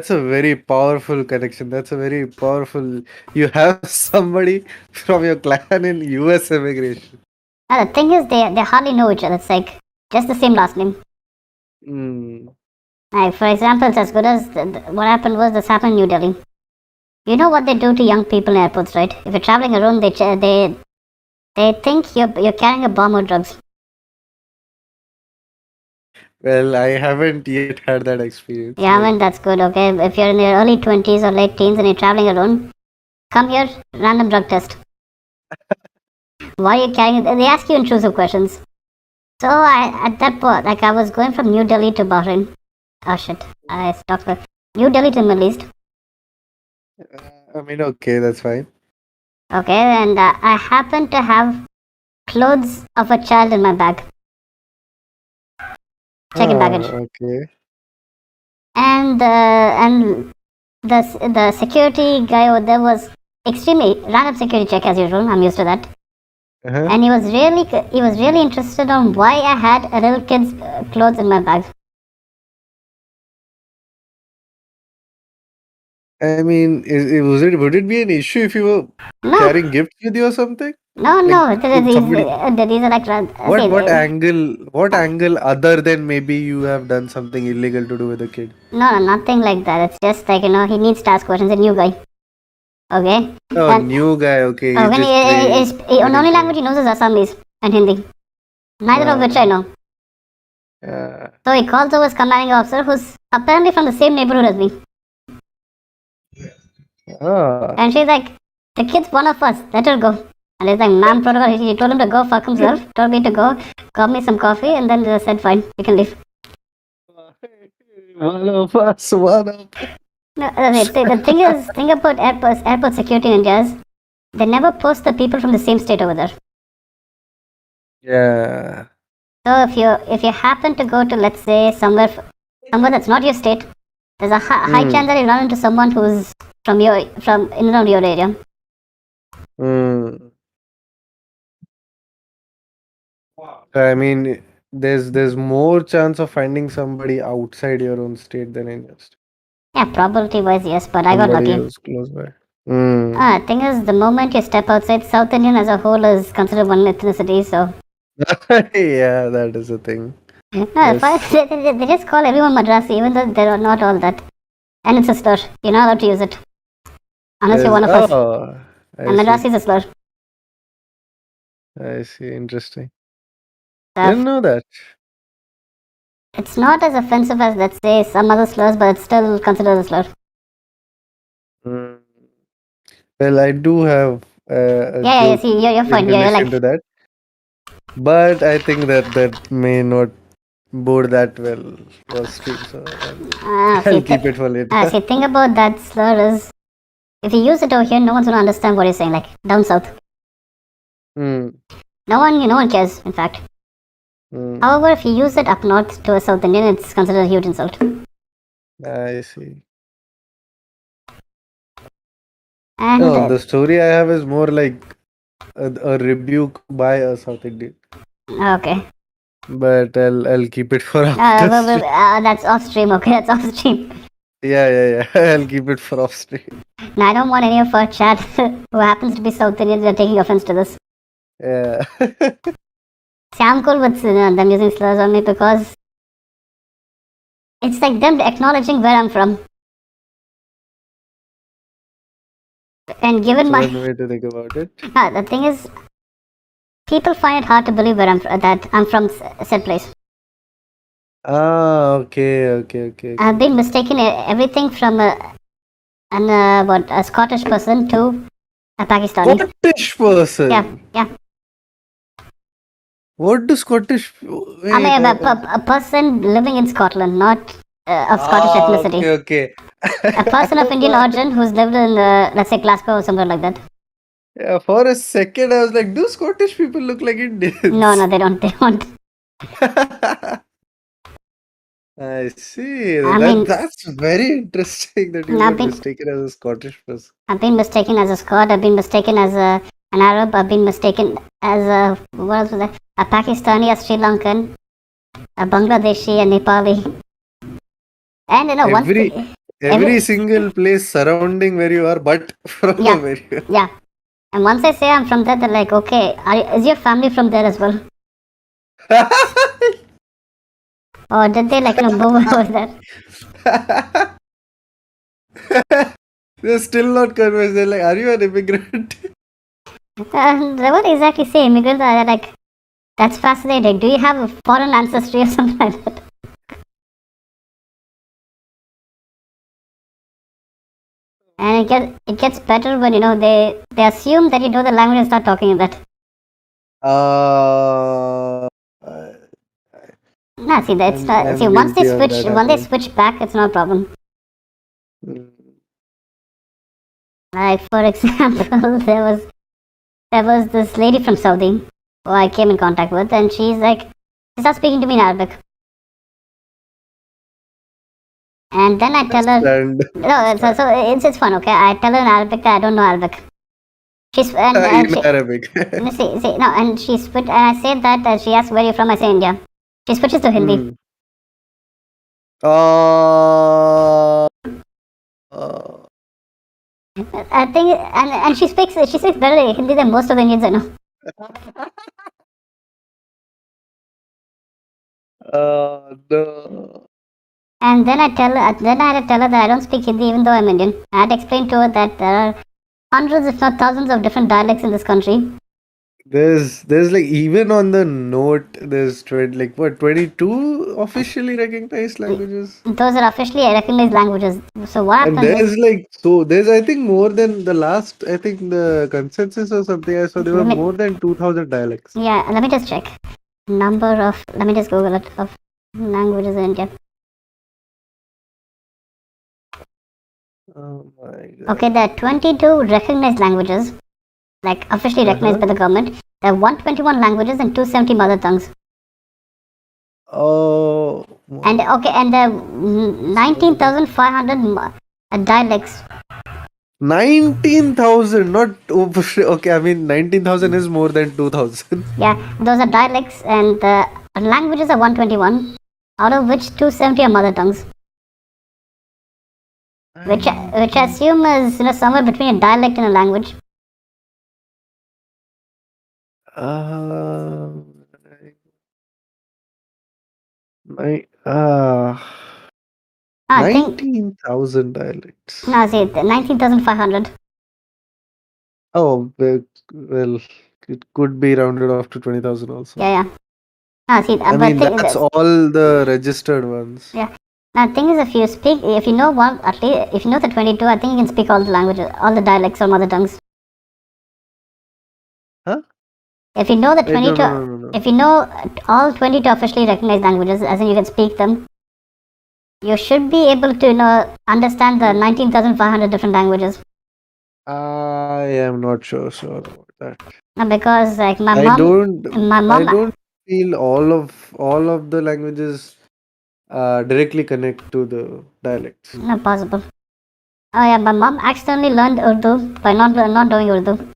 a very powerful connection. That's a very powerful. You have somebody from your clan in US immigration. Now, the thing is, they hardly know each other. It's like just the same last name. Mm. Like, for example, it's as good as what happened was this happened in New Delhi. You know what they do to young people in airports, right? If you're traveling alone, they think you're carrying a bomb or drugs. Well, I haven't yet had that experience, Yeah, I but mean, that's good, okay? If you're in your early 20s or late teens and you're traveling alone, come here, random drug test. Why are you carrying it? They ask you intrusive questions. So at that point, like I was going from New Delhi to Bahrain. Oh shit, I stopped. New Delhi to Middle East. I mean, okay, that's fine. Okay, and I happen to have clothes of a child in my bag. Check-in baggage. Okay. And the security guy over there was extremely random security check as usual. I'm used to that. Uh-huh. And he was really interested on why I had a little kid's clothes in my bag. I mean, would it be an issue if you were No, carrying gifts with you or something? no, Like, no. could somebody These are like what angle other than maybe you have done something illegal to do with a kid? no, nothing like that. It's just like he needs to ask questions. A new guy. Okay, Oh, and new guy. Okay, he's when just only getting language trained. he knows is Assamese and Hindi. Neither of which I know. Uh, So he calls over his commanding officer, who's apparently from the same neighborhood as me. ah. And she's like, the kid's one of us. Let her go. And he's like, ma'am, protocol. He told him to go fuck himself. Told me to go. Got me some coffee, and then said, fine, you can leave. One of us. One of. No, the thing about airport security in India is they never post the people from the same state over there. Yeah. So if you happen to go to, let's say, somewhere that's not your state, there's a high chance that you run into someone who's from in and around your area. Hmm. I mean, there's more chance of finding somebody outside your own state than in your state. Yeah, probability wise, yes, but I got Somebody lucky. who's close by. Hmm. Thing is, the moment you step outside, South Indian as a whole is considered one ethnicity, so. Yeah, that is a thing. No, Yes. they just call everyone Madrasi, even though they're not all that. And it's a slur. You're not allowed to use it. Unless Yes. you're one of us. Oh, I And see. Madrasi is a slur. I see. Interesting. So Didn't know that. it's not as offensive as, let's say, some other slurs, but it's still considered a slur. Hmm. Well, I do have a Yeah, joke see, you're in fine. You're relation like, to that, but I think that may not bode that well for stream, so I'll keep it for later. see, thing about that slur is, if you use it over here, no one's gonna understand what you're saying. Like down south, Hmm. no one cares. In fact, Hmm. however, if you use it up north to a South Indian, it's considered a huge insult. I see. And No, the story I have is more like a rebuke by a South Indian, okay, but I'll keep it for after stream. that's off stream. Okay, that's off stream. Yeah. I'll keep it for off stream. Now, I don't want any of our chat who happens to be South Indians are taking offense to this. Yeah. See, I'm cool with them using slurs on me because it's like them acknowledging where I'm from. And given That's my one way to think about it. the thing is, people find it hard to believe that I'm from said place. Ah, okay. I've been mistaken everything from a Scottish person to a Pakistani. Scottish person. Yeah. What do Scottish? I mean, a person living in Scotland, not of Scottish ethnicity. Okay. A person of Indian origin who's lived in, let's say, Glasgow or somewhere like that. Yeah, for a second I was like, do Scottish people look like Indians? No, they don't. They don't. I see. I mean, That's very interesting that you I've were been, mistaken as a Scottish person. I've been mistaken as a Scot. I've been mistaken as an Arab. I've been mistaken as what else was that? A Pakistani, a Sri Lankan, a Bangladeshi, a Nepali. And Every single place surrounding where you are, but from where you are. Yeah. And once I say I'm from there, they're like, okay, is your family from there as well? Or did they move over there? They're still not convinced. They're like, are you an immigrant? They won't exactly say immigrants. They're like, that's fascinating. Do you have a foreign ancestry or something like that? And it gets better when they assume that you know the language and start talking in that. See, once they switch back, it's no problem. Mm. Like for example, there was this lady from Saudi who I came in contact with, and she starts speaking to me in Arabic, and then I tell her, Understand. no, so it's fun, okay? I tell her in Arabic that I don't know Arabic. She's and In she Arabic. see no, and she switch, and I say that she asks where you're from. I say India. She switches to Hindi. Hmm. Uh, uh, I think, and she speaks better Hindi than most of the Indians I know. no. And then I had to tell her that I don't speak Hindi even though I'm Indian. I had to explain to her that there are hundreds, if not thousands, of different dialects in this country. There's like even on the note there's 20, like what 22 officially recognized languages. Those are officially recognized languages. So what And happens is, there's like so there's I think more than the last I think the consensus or something I saw there were let me, more than 2000 dialects. yeah, let me just check. Number of, let me just Google it, of languages in India. Oh my Okay, god. there are 22 recognized languages, like officially recognized Uh-huh. by the government. There are 121 languages and 270 mother tongues. Oh And my okay, and there are so many. 19,500 dialects. 19,000 not okay I mean 19,000 is more than 2,000. Yeah, those are dialects, and the languages are 121, out of which 270 are mother tongues, which I 19 assume is somewhere between a dialect and a language. uh, uh I think 19,000 dialects. no, see 19,500. Oh, well, it could be rounded off to 20,000 also. Yeah, yeah. See, I but mean, that's all the registered ones. yeah. Now, the thing is, if you know one, at least if you know the 22, I think you can speak all the languages, all the dialects or mother tongues. Huh? If you know the Wait, no, 22, no, no, no, no. if you know all 22 officially recognized languages, as in you can speak them, you should be able to understand the 19,500 different languages. I am not sure about that. Because like I don't, my I mom, don't feel all of the languages directly connect to the dialects. not possible. Oh yeah, my mom accidentally learned Urdu by not knowing Urdu.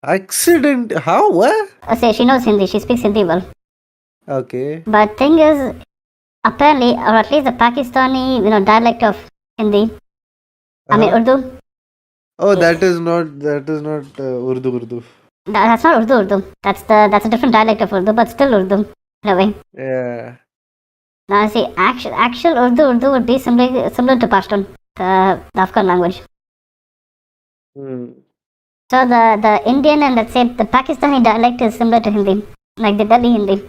Accident? How? What? Say she knows Hindi, she speaks Hindi well. Okay. But thing is, apparently, or at least the Pakistani, dialect of Hindi. I mean Uh-huh. Urdu. Oh, eh, that is not Urdu. That's not Urdu. That's a different dialect of Urdu, but still Urdu in a way. Yeah. Now see, actual Urdu would be similar to Pashtun, the Afghan language. Hmm. So the Indian and let's say the Pakistani dialect is similar to Hindi, like the Delhi Hindi.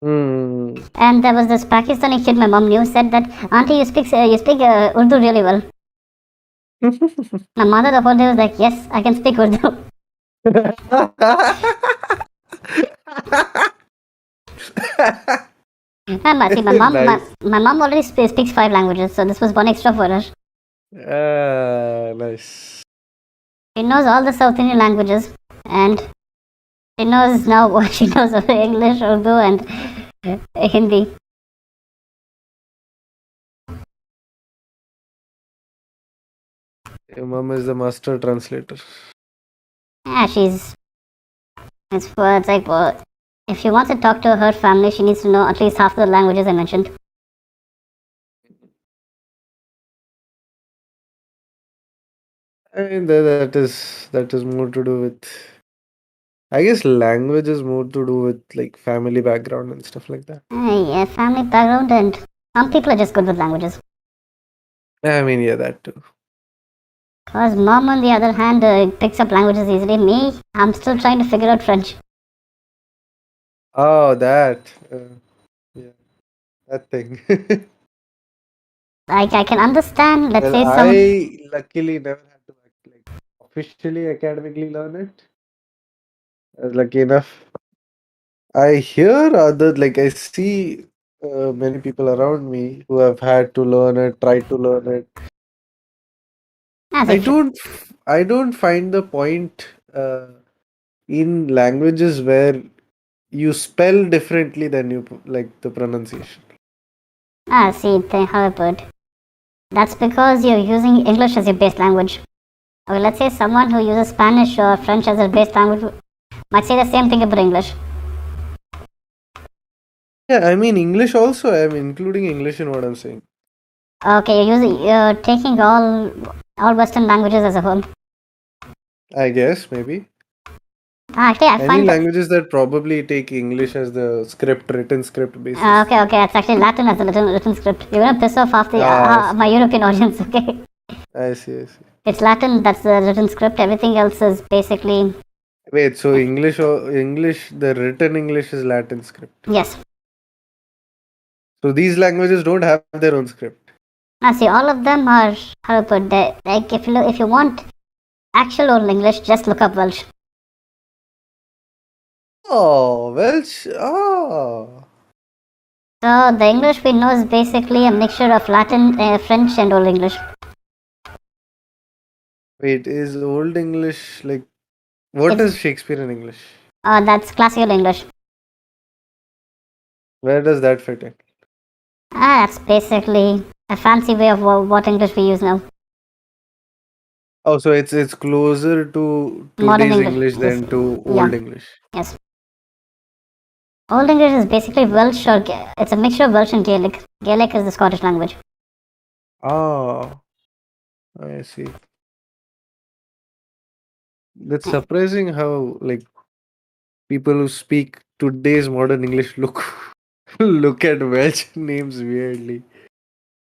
Hmm. And there was this Pakistani kid my mom knew said that, Auntie, you speak Urdu really well. My mother the whole day was like, yes, I can speak Urdu. And see, Nice. my mom already speaks 5 languages, so this was one extra for her. Nice. She knows all the South Indian languages, and she knows now what she knows of English, Urdu, and Hindi. Your mom is the master translator. Yeah, it's like, well, if she wants to talk to her family, she needs to know at least half the languages I mentioned. I mean that is more to do with. I guess language is more to do with like family background and stuff like that. Yeah, family background, and some people are just good with languages. I mean, yeah, that too. Because mom, on the other hand, picks up languages easily. Me, I'm still trying to figure out French. Oh, that. Yeah, that thing. Like, I can understand, let's Well, say, some. I luckily never had to like officially academically learn it. I was lucky enough. I hear other like I see many people around me who have had to learn it, tried to learn it. As I if don't, I don't find the point in languages where you spell differently than like the pronunciation. see, how I put. That's because you're using English as your base language. Okay, let's say someone who uses Spanish or French as their base language might say the same thing about English. Yeah, I mean English also. I'm including English in what I'm saying. Okay, you're taking all Western languages as a whole. I guess maybe Actually, I any find that. languages that probably take English as the script, written script basis. Okay, it's actually Latin as a written script. You're gonna piss off half the Ah, I my see. European audience. Okay, I see. I see. it's Latin. That's the written script. Everything else is basically Wait, so English or English, the written English is Latin script. yes. So these languages don't have their own script. Now see, all of them are how to put that. Like if you want actual old English, just look up Welsh. Oh, Welsh. Oh. So the English we know is basically a mixture of Latin, French, and Old English. Wait, is Old English like what It's is Shakespeare in English? that's classical English. Where does that fit in? That's basically a fancy way of what English we use now. Oh, so it's closer to Modern today's English. English Yes. than to Yeah. Old English. Yes. Old English is basically Welsh or it's a mixture of Welsh and Gaelic. Gaelic is the Scottish language. Oh, I see. That's surprising how like people who speak today's modern English look look at Welsh names weirdly.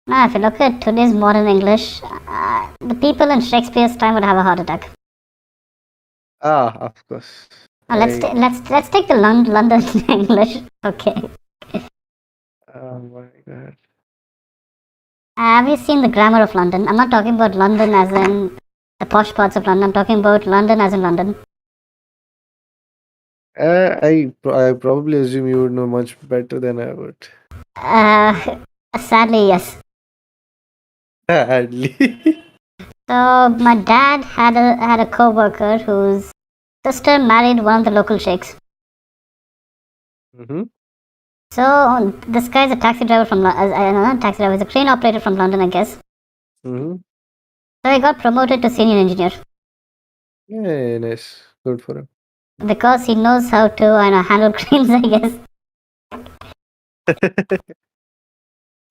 Now, if you look at today's modern English, the people in Shakespeare's time would have a heart attack. Ah, of course. Now, let's take the London English. Okay. Oh my god. Have you seen the grammar of London? I'm not talking about London as in the posh parts of London. I'm talking about London as in London. I probably assume you would know much better than I would. Sadly, yes. Sadly. So my dad had a co-worker whose sister married one of the local sheikhs. Mm-hmm. So this guy's a taxi driver from not a taxi driver, he's a crane operator from London, I guess. Mm-hmm. So he got promoted to senior engineer Yeah, nice. Good for him. because he knows how to handle cranes, I guess.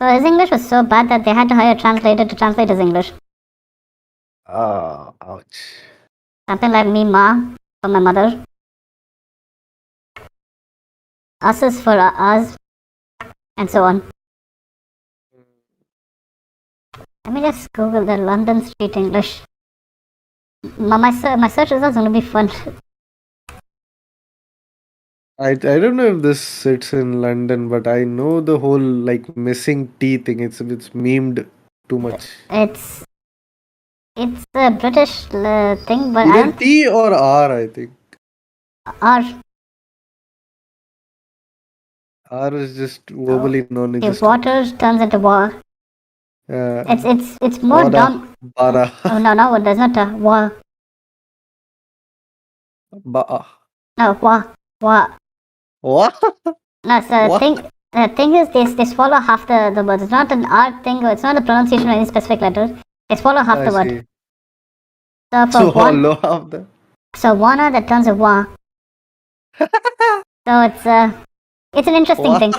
So his English was so bad that they had to hire a translator to translate his English. Ah, ouch. Something like me, ma, for my mother. Us is for us, and so on. Let me just Google the London street English. My search results are going to be fun. I don't know if this sits in London, but I know the whole like missing T thing. It's memed too much. It's a British thing, but Either T or R, I think. R. R is just verbally If non-existent. water turns into war, it's more dumb. Bara. Oh no, there's not a war. Ba. No, war. What? No, so What? the thing is they swallow half the words. It's not an R thing, or it's not a pronunciation of any specific letter. They swallow half the word. See. So for So one, hollow of the. so wana that turns a wa. So it's an interesting What? thing.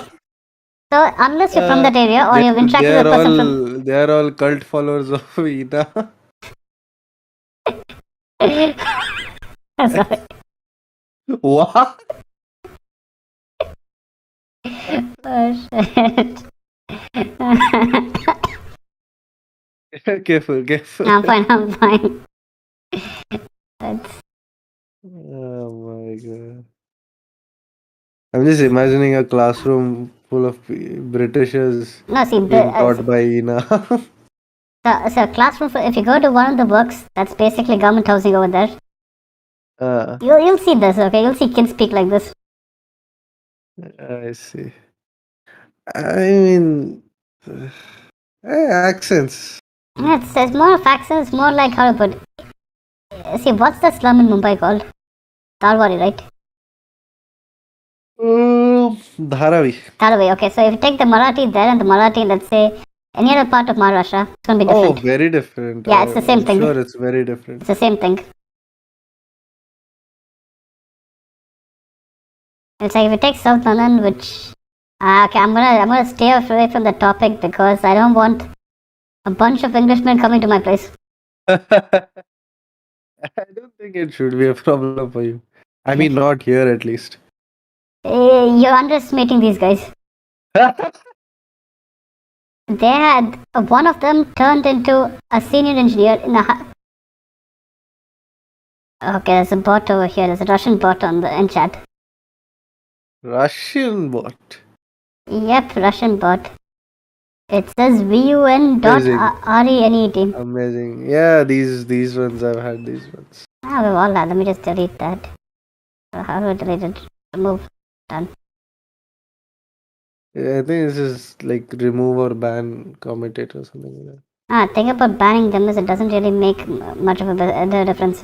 So unless you're from that area or you've interacted with a person from They are all cult followers of Ina. sorry. What? Oh shit. Careful. I'm fine. It's, Oh my god. I'm just imagining a classroom full of Britishers no, see, being taught by Ina. so classroom. If you go to one of the works, that's basically government housing over there. You'll see this. Okay, you'll see kids speak like this. I see. I mean, accents. Yeah, it's more of accents, more like how to put. See, what's the slum in Mumbai called? Talwari, right? Dharavi. Talwari. Okay, so if you take the Marathi there and the Marathi, let's say, any other part of Maharashtra, it's gonna be Oh, different. very different. Yeah, it's the same I'm thing. sure it's very different. It's the same thing. It's like if you take South London, which okay, I'm gonna stay away from the topic because I don't want a bunch of Englishmen coming to my place. I don't think it should be a problem for you. I mean, not here at least. You're underestimating these guys. They had one of them turned into a senior engineer in a. Okay, there's a bot over here. There's a Russian bot in chat. Russian bot. Yep, Russian bot. It says VUN dot Amazing. RENET. Amazing. Yeah, these ones I've had these ones. Ah, we've all had. Let me just delete that. How do I delete it? Remove. Done. I think this is like remove or ban commentator or something like that. Thing about banning them is it doesn't really make much of a difference.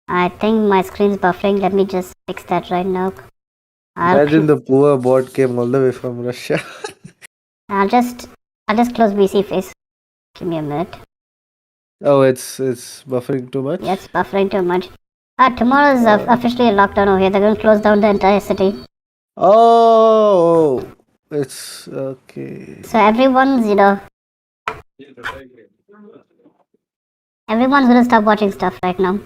I think my screen's buffering. Let me just fix that right now. Imagine the poor bot came all the way from Russia. I'll just close VC face. Give me a minute. Oh, it's buffering too much. Yeah, it's buffering too much. Tomorrow is officially a lockdown over here. They're going to close down the entire city. Oh, it's okay. So everyone's everyone's going to stop watching stuff right now.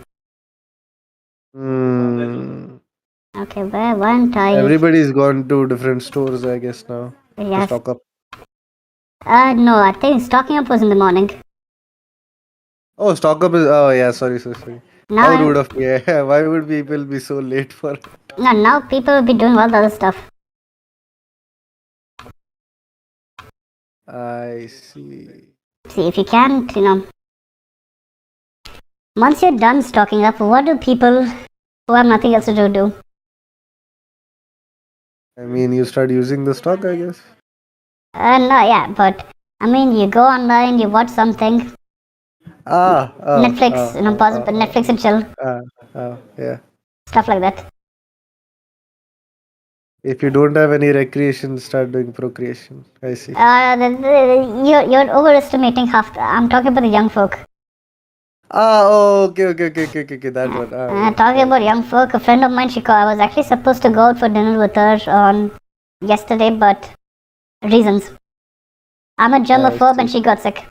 Okay, where weren't I? Everybody's gone to different stores, I guess now. Yes. To stock up. No, I think stocking up was in the morning. Oh, stock up is. Oh, yeah. Sorry. Now, How rude of me. Yeah, why would people be so late for it? no, now people will be doing all the other stuff. I see. See, if you can't, once you're done stocking up, what do people who have nothing else to do? I mean, you start using the stock, I guess. No, yeah, but I mean, you go online, you watch something. Netflix, pause Netflix and chill. Yeah. Stuff like that. If you don't have any recreation, start doing procreation. I see. You're overestimating half. I'm talking about the young folk. Okay. That one. Talking about young folk, a friend of mine, I was actually supposed to go out for dinner with her on yesterday, but reasons. I'm a germaphobe and she got sick.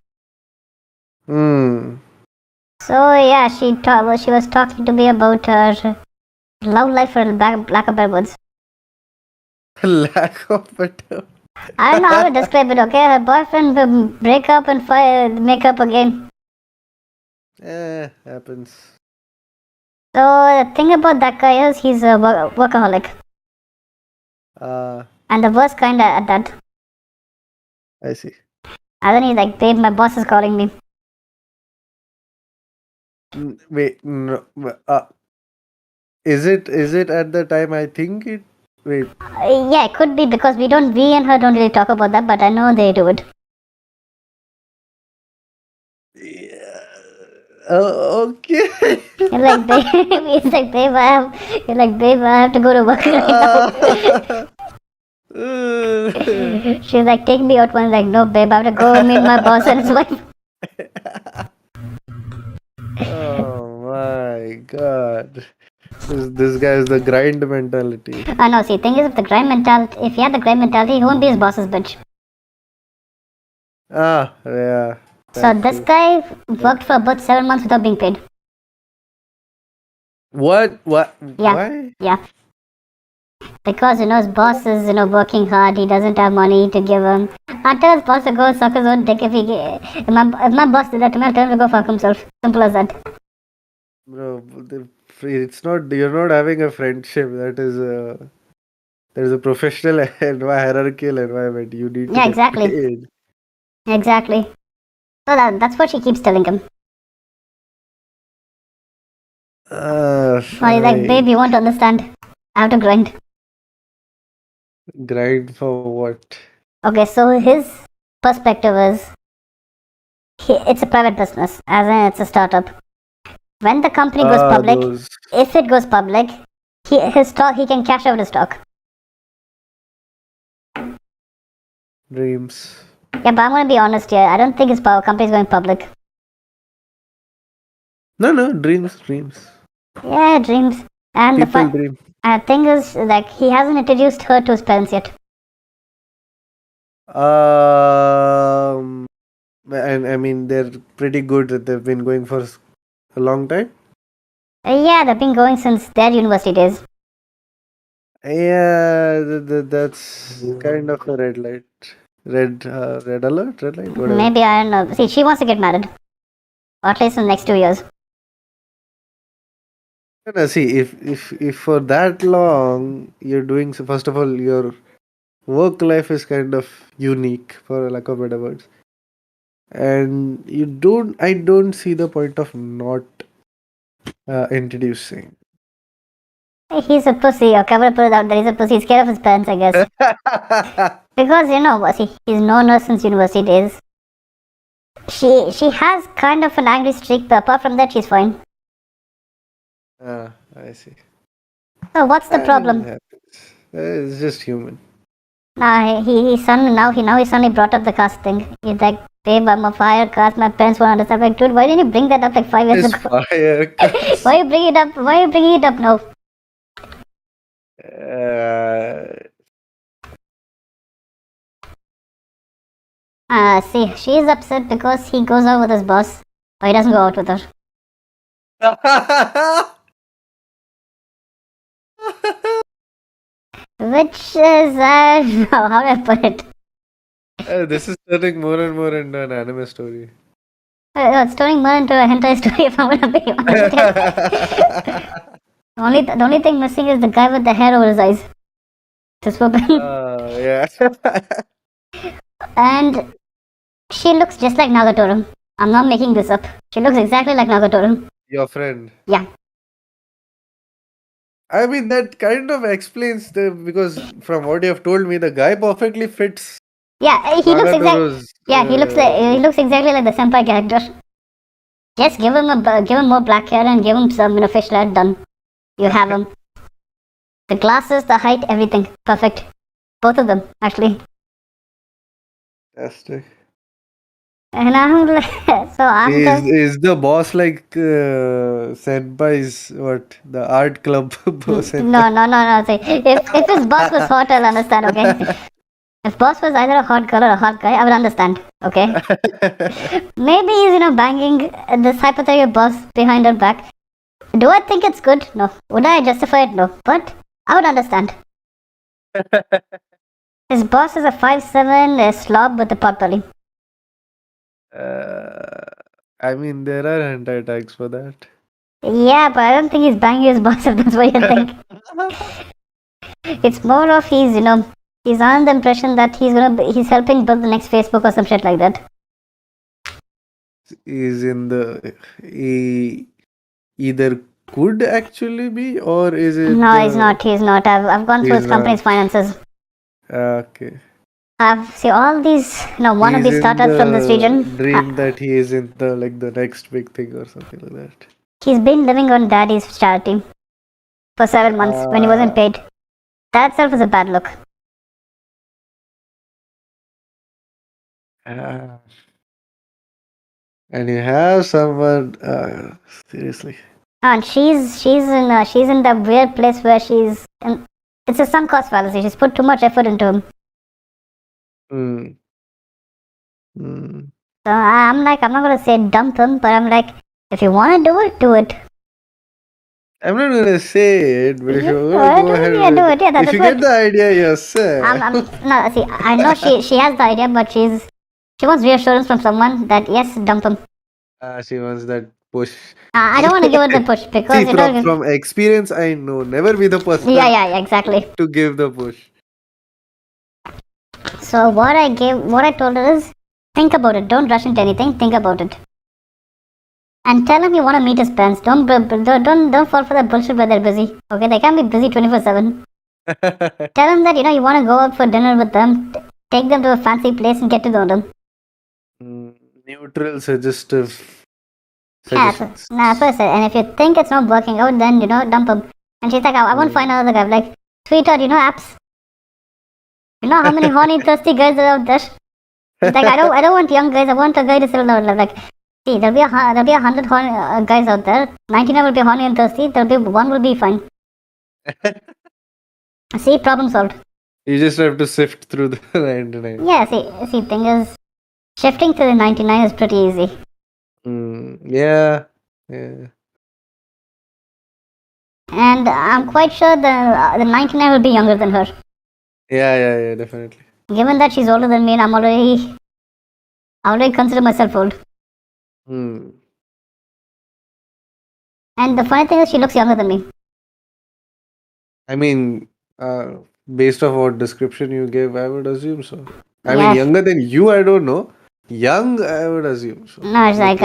So yeah, she was talking to me about her love life for lack of better words. Lack of better. I don't know how to describe it. Okay, her boyfriend will break up and make up again. Happens. So the thing about that guy is he's a workaholic. And the worst kind at that. I see. And then he's like, babe, my boss is calling me. Wait, no. Is it at the time? I think it. Wait. Yeah, it could be because we and her don't really talk about that, but I know they do it. Yeah. Okay. You're like, babe, he's like, babe, I have to go to work right now. She's like, take me out one. Like, no, babe, I have to go meet my boss and his wife. Oh my god. This guy is the grind mentality. No, see, thing is, if he had the grind mentality, he won't be his boss's bitch. Yeah. So this guy worked for about 7 months without being paid. What? Yeah. Why? Yeah. Because, his boss is, working hard, he doesn't have money to give him. I tell his boss to go suck his own dick if my boss did that to me, I'll tell him to go fuck himself. Simple as that. Bro, it's not, you're not having a friendship. That is there's a professional hierarchical environment. You need to Yeah, get exactly. paid. Exactly. So that's what she keeps telling him. He's like, babe, you won't understand. I have to grind. Grind for what? Okay, so his perspective is it's a private business, as in it's a startup. When the company goes Ah, public, those if it goes public, his stock, he can cash out his stock. dreams. Yeah, but I'm gonna be honest here. I don't think his power company is going public. No, no, dreams. Yeah, dreams. And the People dream. thing is, like, he hasn't introduced her to his parents yet. Um, and I mean, they're pretty good. They've been going for a long time. Yeah, they've been going since their university days. Yeah, that's kind of a red light. Red alert, red light, whatever. Maybe, I don't know. See, she wants to get married. Or at least in the next 2 years. No, see, if for that long you're doing, so first of all, your work life is kind of unique, for lack of better words, and I don't see the point of not introducing. He's a pussy, okay, I'm gonna put it out there. He's a pussy. He's scared of his parents, I guess. Because, see, he's known her since university days. She has kind of an angry streak, but apart from that, she's fine. I see. So what's the I mean, problem? it happens. It's just human. Now he suddenly brought up the caste thing. He's like, babe, I'm a fire caste. My parents won't understand. I'm like, dude, why didn't you bring that up like 5 years It's ago? fire. Why you bring it up? Why are you bringing it up now? See, she's upset because he goes out with his boss, but he doesn't go out with her. Which is, how do I put it? This is turning more and more into an anime story. It's turning more into a hentai story if I'm gonna be honest. The only thing missing is the guy with the hair over his eyes. Just for Yeah. And she looks just like Nagatoro. I'm not making this up. She looks exactly like Nagatoro. Your friend. Yeah. I mean, that kind of explains because from what you have told me, the guy perfectly fits. Yeah, he looks exactly. Nagatoro's, Yeah, he looks exactly like the senpai character. Just give him more black hair and give him some fish hair. Done. You have him. The glasses, the height, everything perfect. Both of them actually. Fantastic. And I'm like, so I'm Is the boss like senpai's what the art club boss? No. See, if his boss was hot, I'll understand. Okay. If boss was either a hot girl or a hot guy, I would understand. Okay. Maybe he's banging this hypothetical boss behind her back. Do I think it's good? No. Would I justify it? No. But I would understand. His boss is a 5'7" slob with a pot belly. I mean, there are hentai tags for that. Yeah, but I don't think he's banging his boss if that's what you think. It's more of he's on the impression that he's helping build the next Facebook or some shit like that. He either could actually be, or is it? No, he's not. I've gone through his company's finances. Okay. I've seen all these wannabe startups from this region. Dream that he is in the next big thing or something like that. He's been living on daddy's charity for 7 months when he wasn't paid. That itself is a bad look. And you have someone seriously. And she's in that weird place where it's a sunk cost fallacy. She's put too much effort into him. So I'm not gonna say dump him, but I'm like, if you wanna do it, do it. I'm not gonna say it, but if you do go ahead, do it. Yeah, that's if you what. get the idea yourself. No, see, I know she has the idea, but she wants reassurance from someone that yes, dump him. She wants that push. I don't want to give her the push because See, from experience, I know never be the person. Yeah, exactly. To give the push. So what I told her is, think about it. Don't rush into anything. Think about it. And tell him you want to meet his parents. Don't fall for that bullshit where they're busy. Okay, they can't be busy 24/7. Tell them that, you want to go out for dinner with them. Take them to a fancy place and get to know them. Neutral suggestive Yeah, suggestions. that's what I said. And if you think it's not working out, then, dump them. And she's like, I want to find another guy. I'm like, sweetheart, apps. You know how many horny, thirsty guys are out there? She's like, I don't want young guys. I want a guy to settle down. I'm like, see, there'll be 100 horny guys out there. 99 will be horny and thirsty. One will be fine. See, problem solved. You just have to sift through the 99. Yeah, see, thing is, shifting to the 99 is pretty easy. Yeah. And I'm quite sure the 99 will be younger than her. Yeah, definitely. Given that she's older than me, and I already consider myself old. And the funny thing is, she looks younger than me. I mean, based off what description you gave, I would assume so. I mean, younger than you, I don't know. Young, I would assume so. No, it's like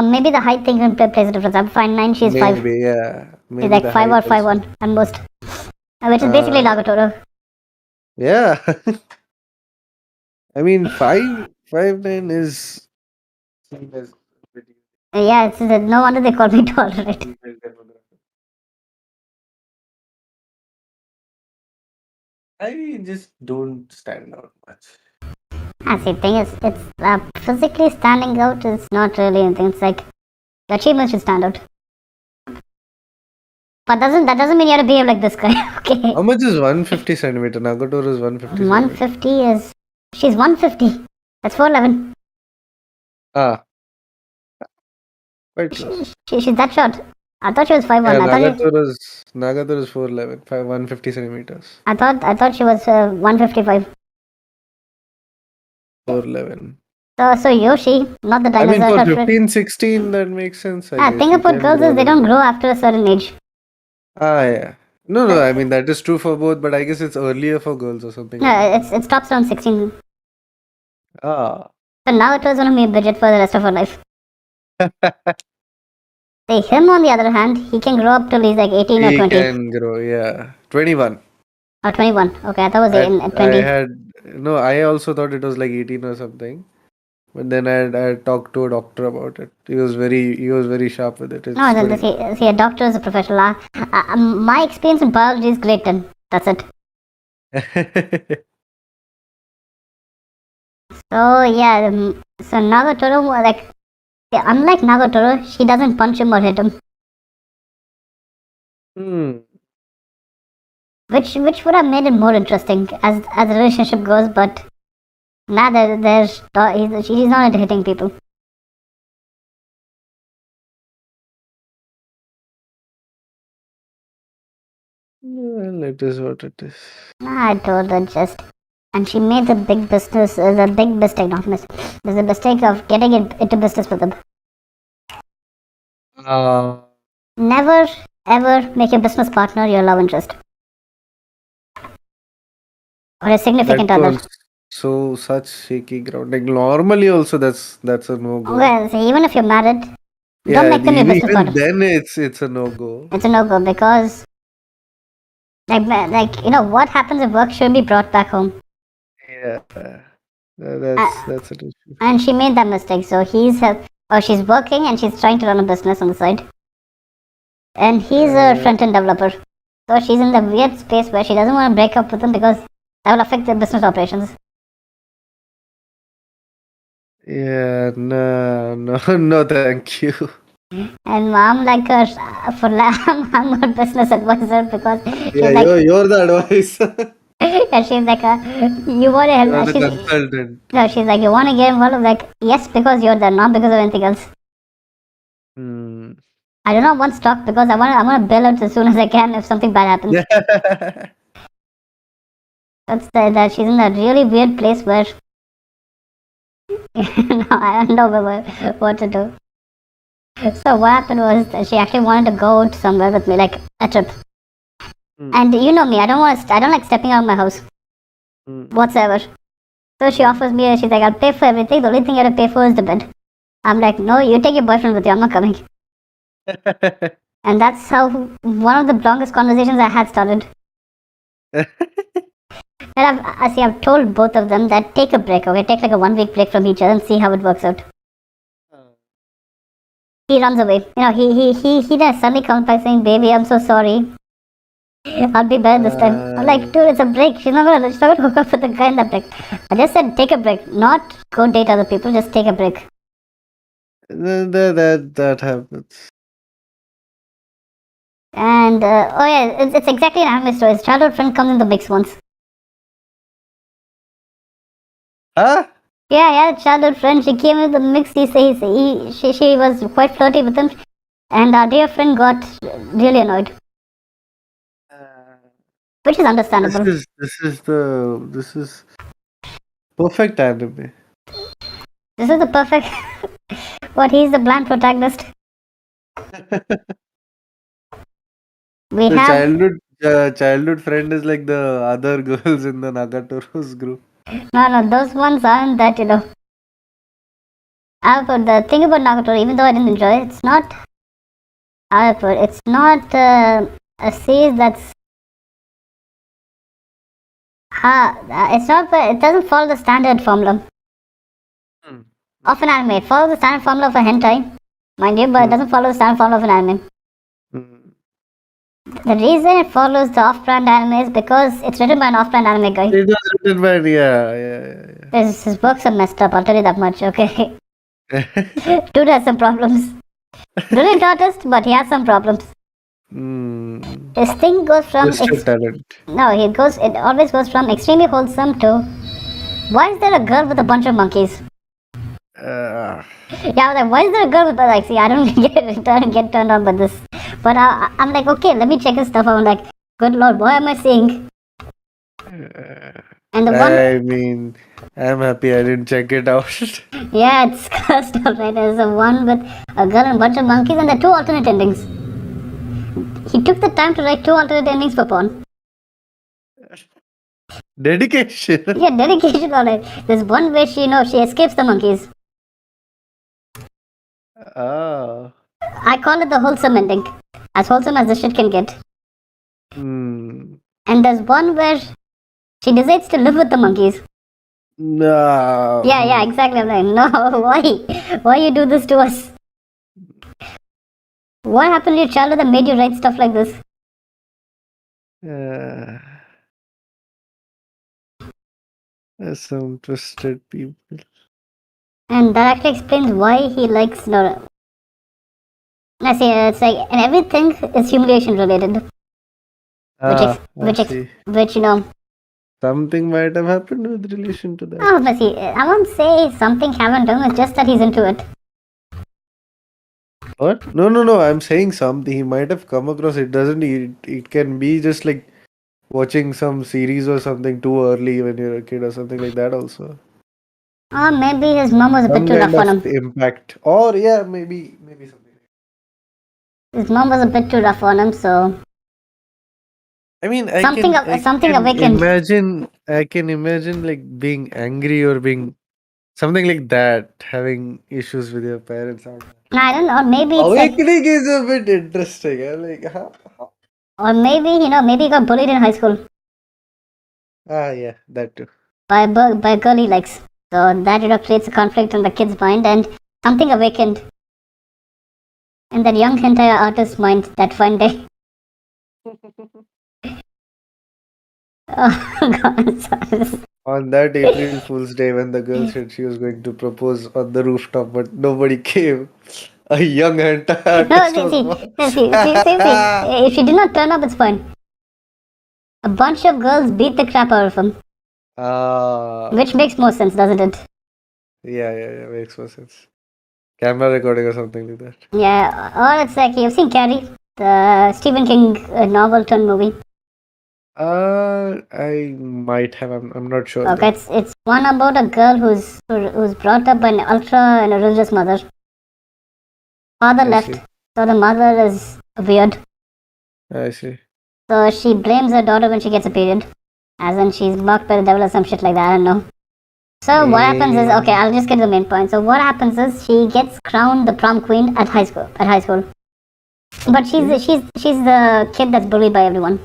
maybe the height thing plays a difference. I'm 5'9", she's 5. Maybe, yeah. She's like 5 or 5'1" at most, which is basically Nagatoro. Yeah. I mean, 5'9" is. Yeah, it's no wonder they call me tall, right? I just don't stand out much. The thing is, it's physically standing out is not really anything. It's like the achievement should stand out. But that doesn't mean you have to behave like this guy, okay? How much is 150 centimeter? Nagatoro is 150. 150 is. She's 150. That's 4'11". Quite close. She's that short. I thought she was 5'1". Yeah, Nagatoro is 4'11", 150 centimeters. I thought she was 155. 4'11". So Yoshi, not the dinosaur. I mean, for 15, 16, that makes sense. The thing about girls is they don't grow after a certain age. Yeah. No, I mean, that is true for both, but I guess it's earlier for girls or something. No, it stops around 16. So now it was going to be a budget for the rest of her life. See, him on the other hand, he can grow up till he's like 18 or 20. He can grow, yeah. 21. Oh, 21. Okay, I thought it was 20. I also thought it was like 18 or something. But then I talked to a doctor about it. He was very sharp with it. See, a doctor is a professional. My experience in biology is grade 10. That's it. So yeah, so Nagatoro, like, unlike Nagatoro, she doesn't punch him or hit him. Which would have made it more interesting as the relationship goes, but nah, she's not into hitting people. Well, it is what it is. Nah, I told her just, and she made the big mistake. There's a mistake of getting into business with him. Never ever make your business partner your love interest or a significant other. So such shaky ground. Like normally, also that's a no go. Well, see, even if you're married, don't make them your business partner. Then it's a no go. It's a no go because, like what happens if work should be brought back home. Yeah, that's an issue. And she made that mistake. So she's working and she's trying to run a business on the side. And he's a front-end developer. So she's in the weird space where she doesn't want to break up with him because that will affect the business operations. Yeah, no, thank you. And I'm like I'm her business advisor because you're the advice. And she's like, you want to help? You're the consultant. No, she's like, you want to get involved? I'm like, yes, because you're there, not because of anything else. I do not want stock because I want to bail out as soon as I can if something bad happens. That's that she's in a really weird place where I don't know what to do. So what happened was that she actually wanted to go out somewhere with me, like a trip. And you know me, I don't like stepping out of my house whatsoever. So she offers me, she's like, I'll pay for everything. The only thing you have to pay for is the bed. I'm like, no, you take your boyfriend with you. I'm not coming. And that's how one of the longest conversations I had started. And I've told both of them that take a break, okay? Take like a 1 week break from each other and see how it works out. He runs away. He then suddenly comes back saying, "Baby, I'm so sorry. I'll be better this time." I'm like, dude, it's a break. She's not gonna hook up with the guy in that break. I just said take a break, not go date other people. Just take a break. That happens. And oh yeah, it's exactly an anime story. His childhood friend comes in the mix once. Huh? Yeah, childhood friend. She came in the mix. She was quite flirty with him, and our dear friend got really annoyed, which is understandable. This is perfect anime. This is the perfect. What, he's the bland protagonist. We The have childhood friend is like the other girls in the Nagato's group. no, those ones aren't that, But the thing about Nagatoro, even though I didn't enjoy it, it's not. It's not a series that's. It's not. It doesn't follow the standard formula of an anime. It follows the standard formula of a hentai, mind you, but it doesn't follow the standard formula of an anime. The reason it follows the off-brand anime is because it's written by an off-brand anime guy. It was written by yeah. His works are messed up. I'll tell you that much. Okay. Dude has some problems. Brilliant artist, but he has some problems. His thing goes from talent. No, it always goes from extremely wholesome to why is there a girl with a bunch of monkeys? Yeah, I was like, why is there a girl with see, I don't get turned on by this. But I'm like, okay, let me check this stuff out. I'm like, good lord, what am I seeing? And the one, I mean, I'm happy I didn't check it out. yeah, it's cursed alright. There's a one with a girl and a bunch of monkeys, and there are 2 alternate endings. He took the time to write 2 alternate endings for porn. Dedication. Yeah, dedication alright. There's one where she escapes the monkeys. I call it the wholesome ending. As wholesome as the shit can get. And there's one where she decides to live with the monkeys. No. Yeah, exactly. I'm like, no, why? Why you do this to us? What happened to your childhood that made you write stuff like this? There's some twisted people. And that actually explains why he likes Nora. I see, it's like, and everything is humiliation related. Which something might have happened with relation to that. Oh, but see, I won't say something haven't done, it's just that he's into it. What? No. I'm saying something. He might have come across it. It can be just like watching some series or something too early when you're a kid or something like that also. Or maybe his mom was a bit too rough on him. Impact. Or yeah, maybe something. His mom was a bit too rough on him, so. I mean, something awakened. I can imagine like being angry or being something like that, having issues with your parents. I don't know. Maybe it's awakening is a bit interesting. Or maybe maybe he got bullied in high school. Yeah, that too. By a girl he likes. So that creates a conflict in the kid's mind, and something awakened in that young hentai artist's mind that fine day. Oh God! On that April Fool's Day, when the girl said she was going to propose on the rooftop, but nobody came, a young hentai artist see. If she did not turn up, it's fine. A bunch of girls beat the crap out of him. Which makes more sense, doesn't it? Yeah, makes more sense. Camera recording or something like that. Yeah, or it's like you've seen Carrie, the Stephen King novel turned movie. I might have. I'm not sure. Okay, it's one about a girl who's brought up by an ultra and a religious mother. Father left, so the mother is weird. I see. So she blames her daughter when she gets a period, as in she's marked by the devil or some shit like that. I don't know. So what happens is, okay, I'll just get to the main point. So what happens is she gets crowned the prom queen at high school. But she's the kid that's bullied by everyone.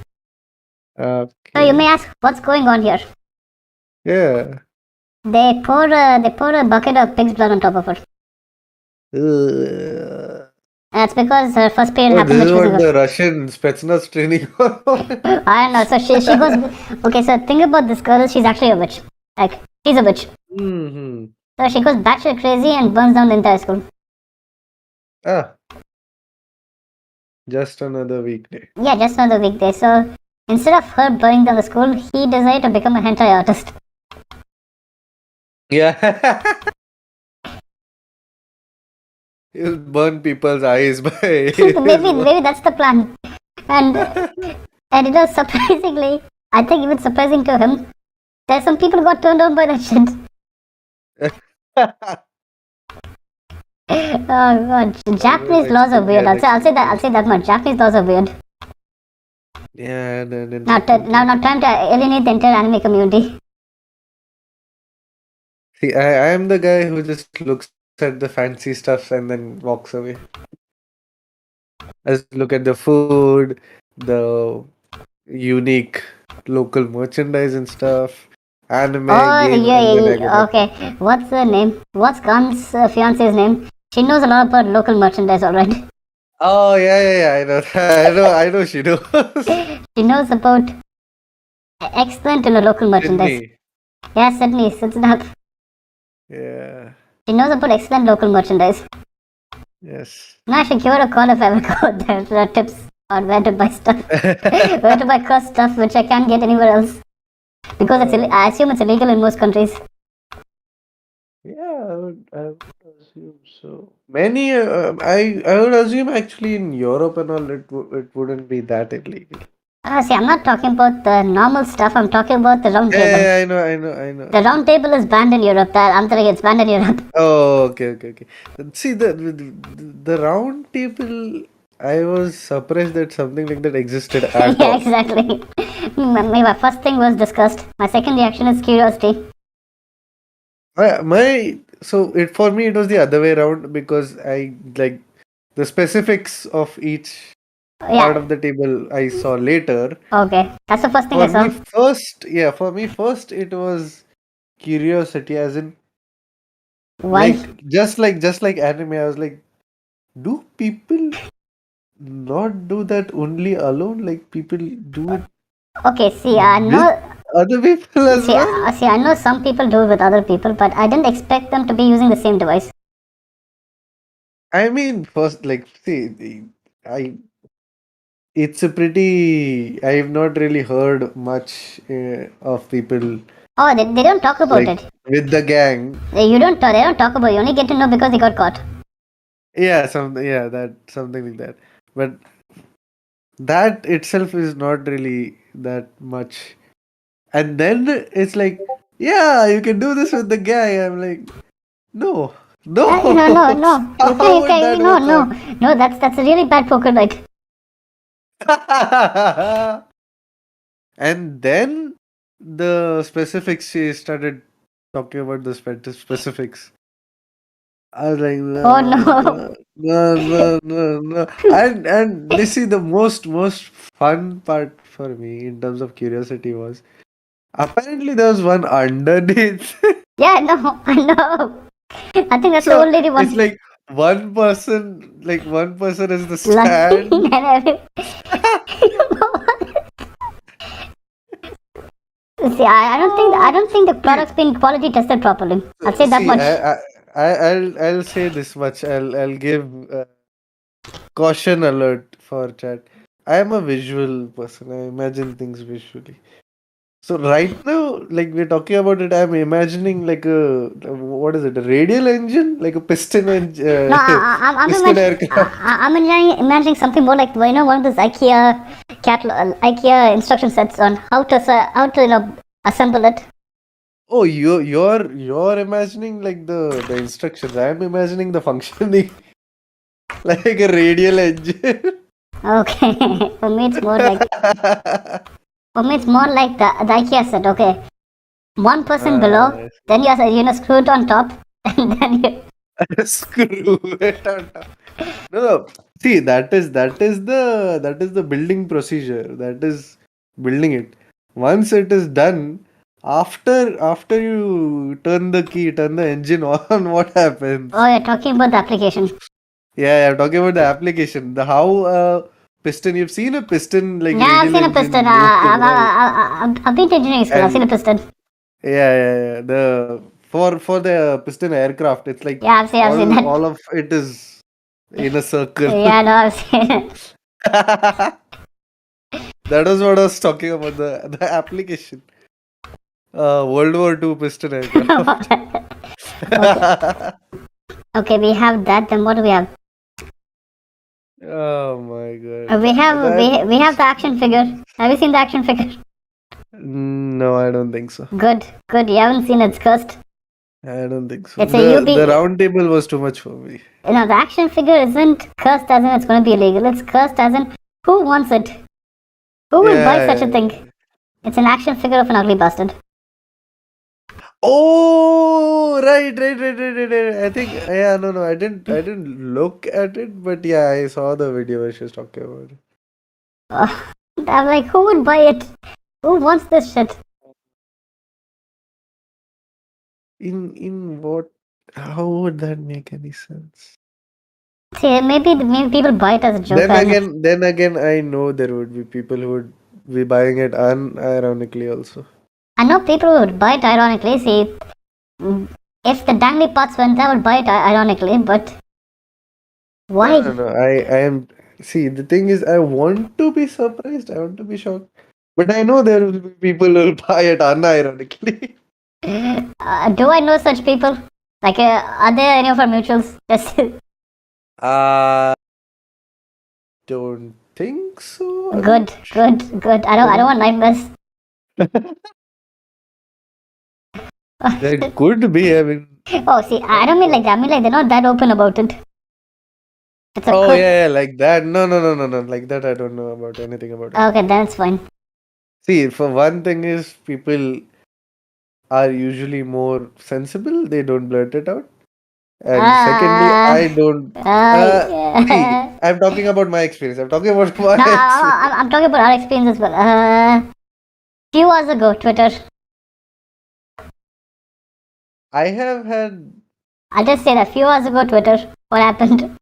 So you may Okay. ask, what's going on here? Yeah. They pour a bucket of pig's blood on top of her. Uh, That's because her first period oh, happened this when is she was what a the Russian Spetsnaz training was. I don't know. So she goes. Okay, so think about this girl. She's actually a witch. Like she's a witch. Hmm. So she goes batshit crazy and burns down the entire school. Ah, just another weekday. Yeah, just on the weekday. So instead of her burning down the school, he decided to become a hentai artist. Yeah. He'll burn people's eyes by his work. Maybe that's the plan. And and it was surprisingly, I think even surprising to him, there's some people got turned on by that shit. Oh god, I was Japanese laws are weird. I'll say that. I'll expecting. say that much. Japanese laws are weird. Yeah, and then Now time to alienate the entire anime community. see, I am the guy who just looks at the fancy stuff and then walks away. I just look at the food, the unique local merchandise and stuff, anime, Oh, game, and then I go back. okay. What's the name? What's Khan's fiance's name? She knows a lot about local merchandise, alright. Oh yeah, I know that. I know she knows. She knows about excellent in the local merchandise. Sydney. Yeah, Sydney, Sydney. Yeah. She knows about excellent local merchandise. Yes. Now I should give her a call if I ever go there for tips on where to buy stuff, where to buy cost stuff which I can't get anywhere else because I assume it's illegal in most countries. Yeah, I would assume so. Many, I would assume actually in Europe and all, it wouldn't be that illegal. See, I'm not talking about the normal stuff. I'm talking about the round table. Yeah, I know. The round table is banned in Europe. I'm telling you, it's banned in Europe. Oh, okay. See, the round table, I was surprised that something like that existed at Yeah, all. exactly. My first thing was disgust. My second reaction is curiosity. So it for me it was the other way around because I like the specifics of each part Yeah. of the table I saw later. Okay. That's the first thing I saw. For me first it was curiosity, as in Why? just like anime. I was like, do people not do that only alone? Like people do it Okay. See, with other people as well? See, I know some people do it with other people, but I didn't expect them to be using the same device. I mean, first, like, see, I it's a pretty. I've not really heard much of people Oh, they don't talk about like it. with the gang. They don't talk about it. You only get to know because they got caught. Yeah, that something like that. But that itself is not really that much. And then it's like, yeah, you can do this with the gang. I'm like, no, No. how would that work No. That's a really bad poker night. out? And then the specifics, she started talking about the specifics. I was like, Oh no. no. And this is the most fun part for me in terms of curiosity was apparently there was one underneath. Yeah, no, I know. I think that's the So old lady it's one. like one person is the Lying stand. and every. See, I don't think the See, product's been quality tested properly. I'll say that see, much. I'll say this much. I'll give caution alert for chat. I am a visual person. I imagine things visually. So right now, like we're talking about it, I'm imagining like a what is it? A radial engine, like a piston engine, No, I'm piston aircraft. I'm imagining something more like one of those IKEA instruction sets on how to assemble it. Oh, you're imagining like the instructions. I'm imagining the functioning like a radial engine. Okay, for me it's more like the IKEA set. Okay, one person below, Yes. then screw it on top, and then you. Screw it on top. No. See, that is the building procedure. That is building it. Once it is done, after you turn the engine on, what happens? Oh, you're talking about the application. Yeah, I'm talking about the application. The how piston. You've seen a piston like Yeah, I've radial seen a piston. engine move, right? I've been to engineering school. I've seen a And piston. yeah. The for the piston aircraft, it's like Yeah, I've seen that. all of it is in a circle. Yeah, no, I've seen it. That was what I was talking about, the application. World War II piston aircraft. Okay. Okay, we have that. Then what do we have? Oh my god. We have the action figure. Have you seen the action figure? No, I don't think so. Good, good. You haven't seen it. It's cursed. I don't think so. It's a UB. The round table was too much for me. No, the action figure isn't cursed as in it's going to be illegal. It's cursed as in who wants it? Who will buy such a thing? It's an action figure of an ugly bastard. Oh, right. I think no. I didn't look at it, but yeah, I saw the video where she's talking about it. I'm like, who would buy it? Who wants this shit? In what? How would that make any sense? See, maybe people buy it as a joke. Then again, I know there would be people who would be buying it unironically also. I know people would buy it ironically. See, if the dangly parts went, I would buy it ironically. But why? No. I am. See, the thing is, I want to be surprised. I want to be shocked. But I know there will be people who will buy it unironically. Do I know such people? Like, are there any of our mutuals? Just Don't think so. good. I don't want nightmares. There could be. I mean. Oh, see, I don't mean like that. I mean like they're not that open about it. It's a Oh yeah, like that. No. Like that, I don't know about anything about it. Okay, then it's fine. See, for one thing is people are usually more sensible. They don't blurt it out. And secondly, I don't. See, I'm talking about my experience. I'm talking about my No, experience. I'm talking about our experience as well. Few hours ago, Twitter. I have had. I'll just say that few hours ago, Twitter. What happened?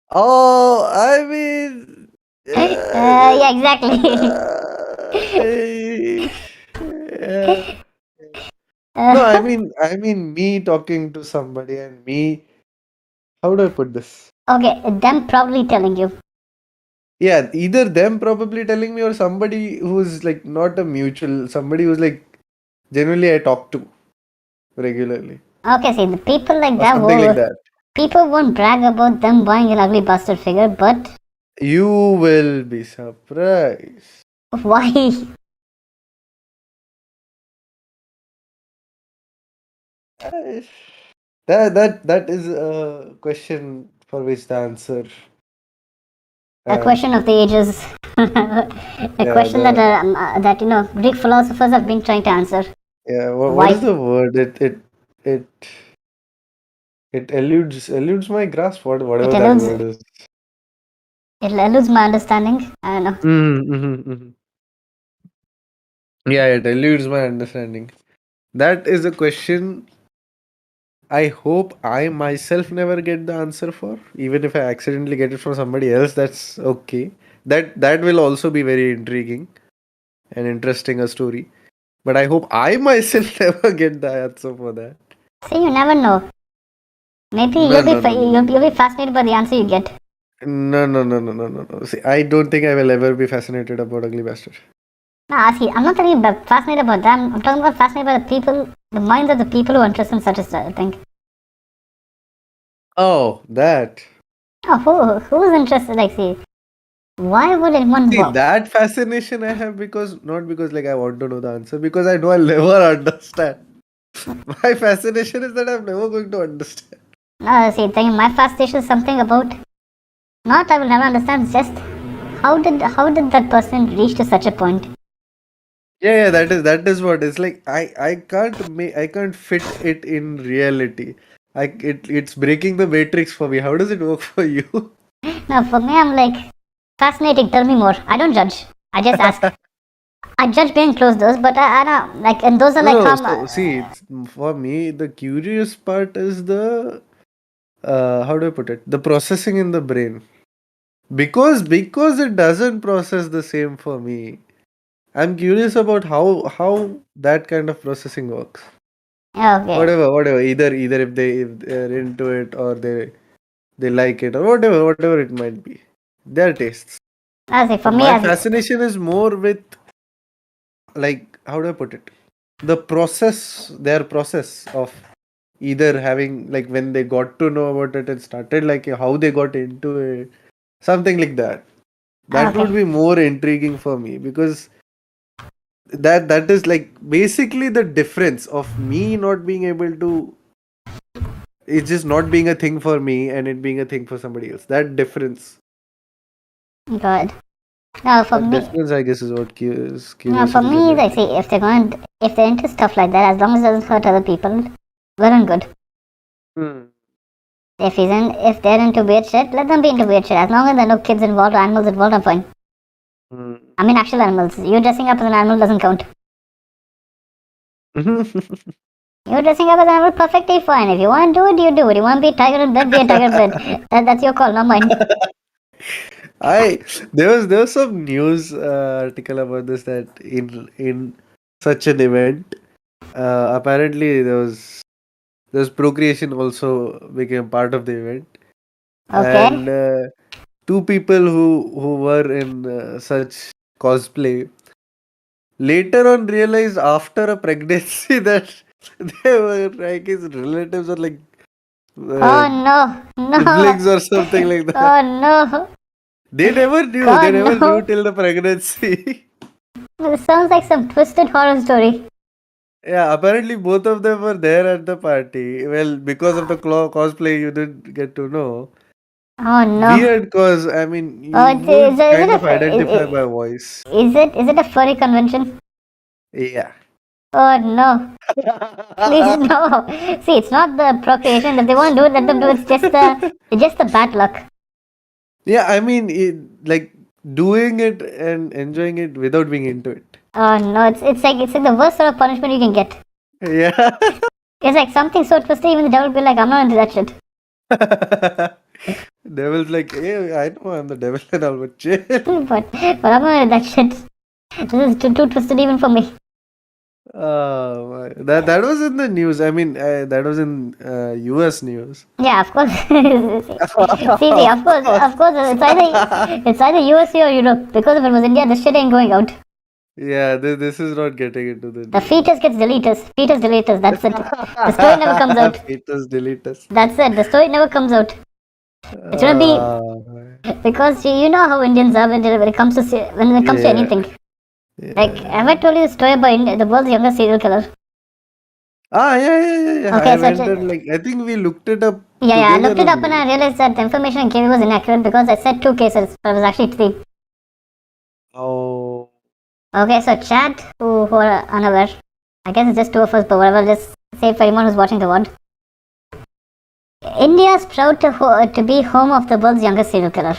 Oh, I mean. Yeah, exactly. Yeah. No, I mean me talking to somebody and me. How do I put this? Okay, them probably telling you. Yeah, either them probably telling me or somebody who's like not a mutual, somebody who's like genuinely I talk to regularly. Okay, see, the people like Or that, something like that. people won't brag about them buying an ugly bastard figure, but You will be surprised. why? That is a question for which the answer. A question of the ages. A question that you know Greek philosophers have been trying to answer. Yeah, Why? what is the word? It eludes my grasp. Whatever that word is. It eludes my understanding. I don't know. Yeah, it eludes my understanding. That is a question I hope I myself never get the answer for. Even if I accidentally get it from somebody else, that's okay. That will also be very intriguing and interesting a story. But I hope I myself never get the answer for that. See, you never know. Maybe you'll be fascinated by the answer you get. No. See, I don't think I will ever be fascinated about Ugly Bastard. Nah, see, I'm not talking about fascinated about them. I'm talking about fascinated by the people, the minds of the people who are interested in such a thing. Oh, that. Oh, who's interested? Like, see, why would anyone? See, that fascination I have not because like I want to know the answer, because I know I'll never understand. My fascination is that I'm never going to understand. No, see, my fascination is something about. Not I will never understand. It's just how did that person reach to such a point? Yeah, that is what it's like. I can't fit it in reality. It's breaking the matrix for me. How does it work for you? No, for me, I'm like fascinating. Tell me more. I don't judge. I just ask. I judge being closed doors, but I don't like, and those are like No, how. so see, for me, the curious part is the how do I put it? The processing in the brain. Because it doesn't process the same for me. I'm curious about how that kind of processing works. Okay. Whatever. Either if they're into it or they like it or whatever it might be. Their tastes. I see. For But me, my as fascination is more with, like, how do I put it? Their process of either having, like, when they got to know about it and started, like how they got into it, something like that. That would okay. be more intriguing for me, because that is like basically the difference of me not being able to, it's just not being a thing for me and it being a thing for somebody else. Good. No, for That me, difference, I guess, is what no, for curiosity me, like, generates. see, if they're into stuff like that, as long as it doesn't hurt other people, well and good. Hmm. If they're into weird shit, let them be into weird shit. As long as there are no kids involved or animals involved, I'm fine. Hmm. I mean, actual animals. You dressing up as an animal doesn't count. You dressing up as an animal, perfectly fine. If you want to do it, you do it. You want to be a tiger in bed, be a tiger in bed. That's your call, not mine. I there was some news article about this, that in such an event, apparently there's procreation also became part of the event, Okay. and two people who were in such cosplay later on realized after a pregnancy that they were like his relatives or like Oh uh, no, no. siblings or something like that. Oh no. They never knew. They God never knew no. till the pregnancy. This sounds like some twisted horror story. Yeah, apparently both of them were there at the party. Well, because of the cosplay, you didn't get to know. Oh no. Weird, cause I mean, Oh, you would is it kind a of identify by voice. is it a furry convention? Yeah. Oh no. Please no. See, it's not the procreation. If they want to do it, let them do it. It's just the bad luck. Yeah, I mean, like doing it and enjoying it without being into it. Oh no, it's like the worst sort of punishment you can get. Yeah. It's like something so twisted, even the devil will be like, I'm not into that shit. Devil's like, hey, I know I'm the devil and all, but chill. But I'm not into that shit. This is too twisted even for me. That was in the news. I mean, that was in US news. Yeah, of course. See, of course, it's either USA or Europe. Because if it was India, this shit ain't going out. Yeah, this is not getting into the The news. fetus gets deleted. Fetus deleted. That's it. The story never comes out. Fetus deletus. That's it. The story never comes out. It shouldn't be because you know how Indians are when it comes to Yeah, anything. Like, yeah. have I told you the story about the world's youngest serial killer? Yeah. Okay, I so went and, like, I think we looked it up yeah, I together looked it up and only. I realized that the information I gave you was inaccurate because I said 2 cases, but it was actually 3. Oh. Okay, so chat who are unaware, I guess it's just 2 of us, but whatever. Just say for anyone who's watching the world. India is proud to be home of the world's youngest serial killer.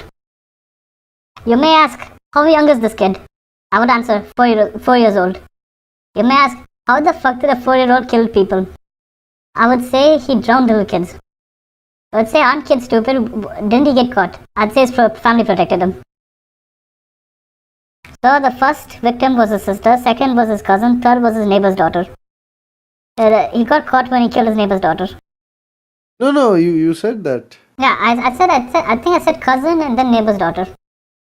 You may ask, how young is this kid? I would answer, 4 years old. You may ask, how the fuck did a 4-year-old kill people? I would say he drowned little kids. I would say, aren't kids stupid? Didn't he get caught? I'd say his family protected him. So the first victim was his sister, second was his cousin, third was his neighbor's daughter. He got caught when he killed his neighbor's daughter. No, you said that. Yeah, I think I said cousin and then neighbor's daughter.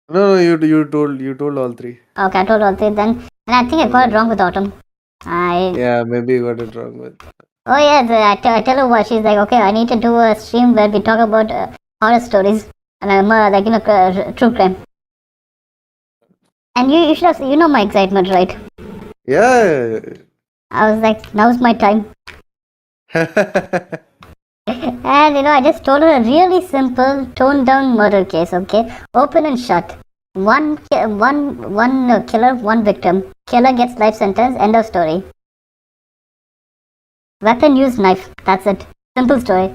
No, you told all three. Okay, I told all 3 then. And I think I got it wrong with Autumn. Yeah, maybe you got it wrong with. Oh yeah, I tell her what, she's like, okay, I need to do a stream where we talk about horror stories and true crime. And you should have, you know my excitement, right? Yeah. I was like, now's my time. And I just told her a really simple, toned down murder case, okay? Open and shut. One killer, one victim. Killer gets life sentence, end of story. Weapon used knife, that's it. Simple story.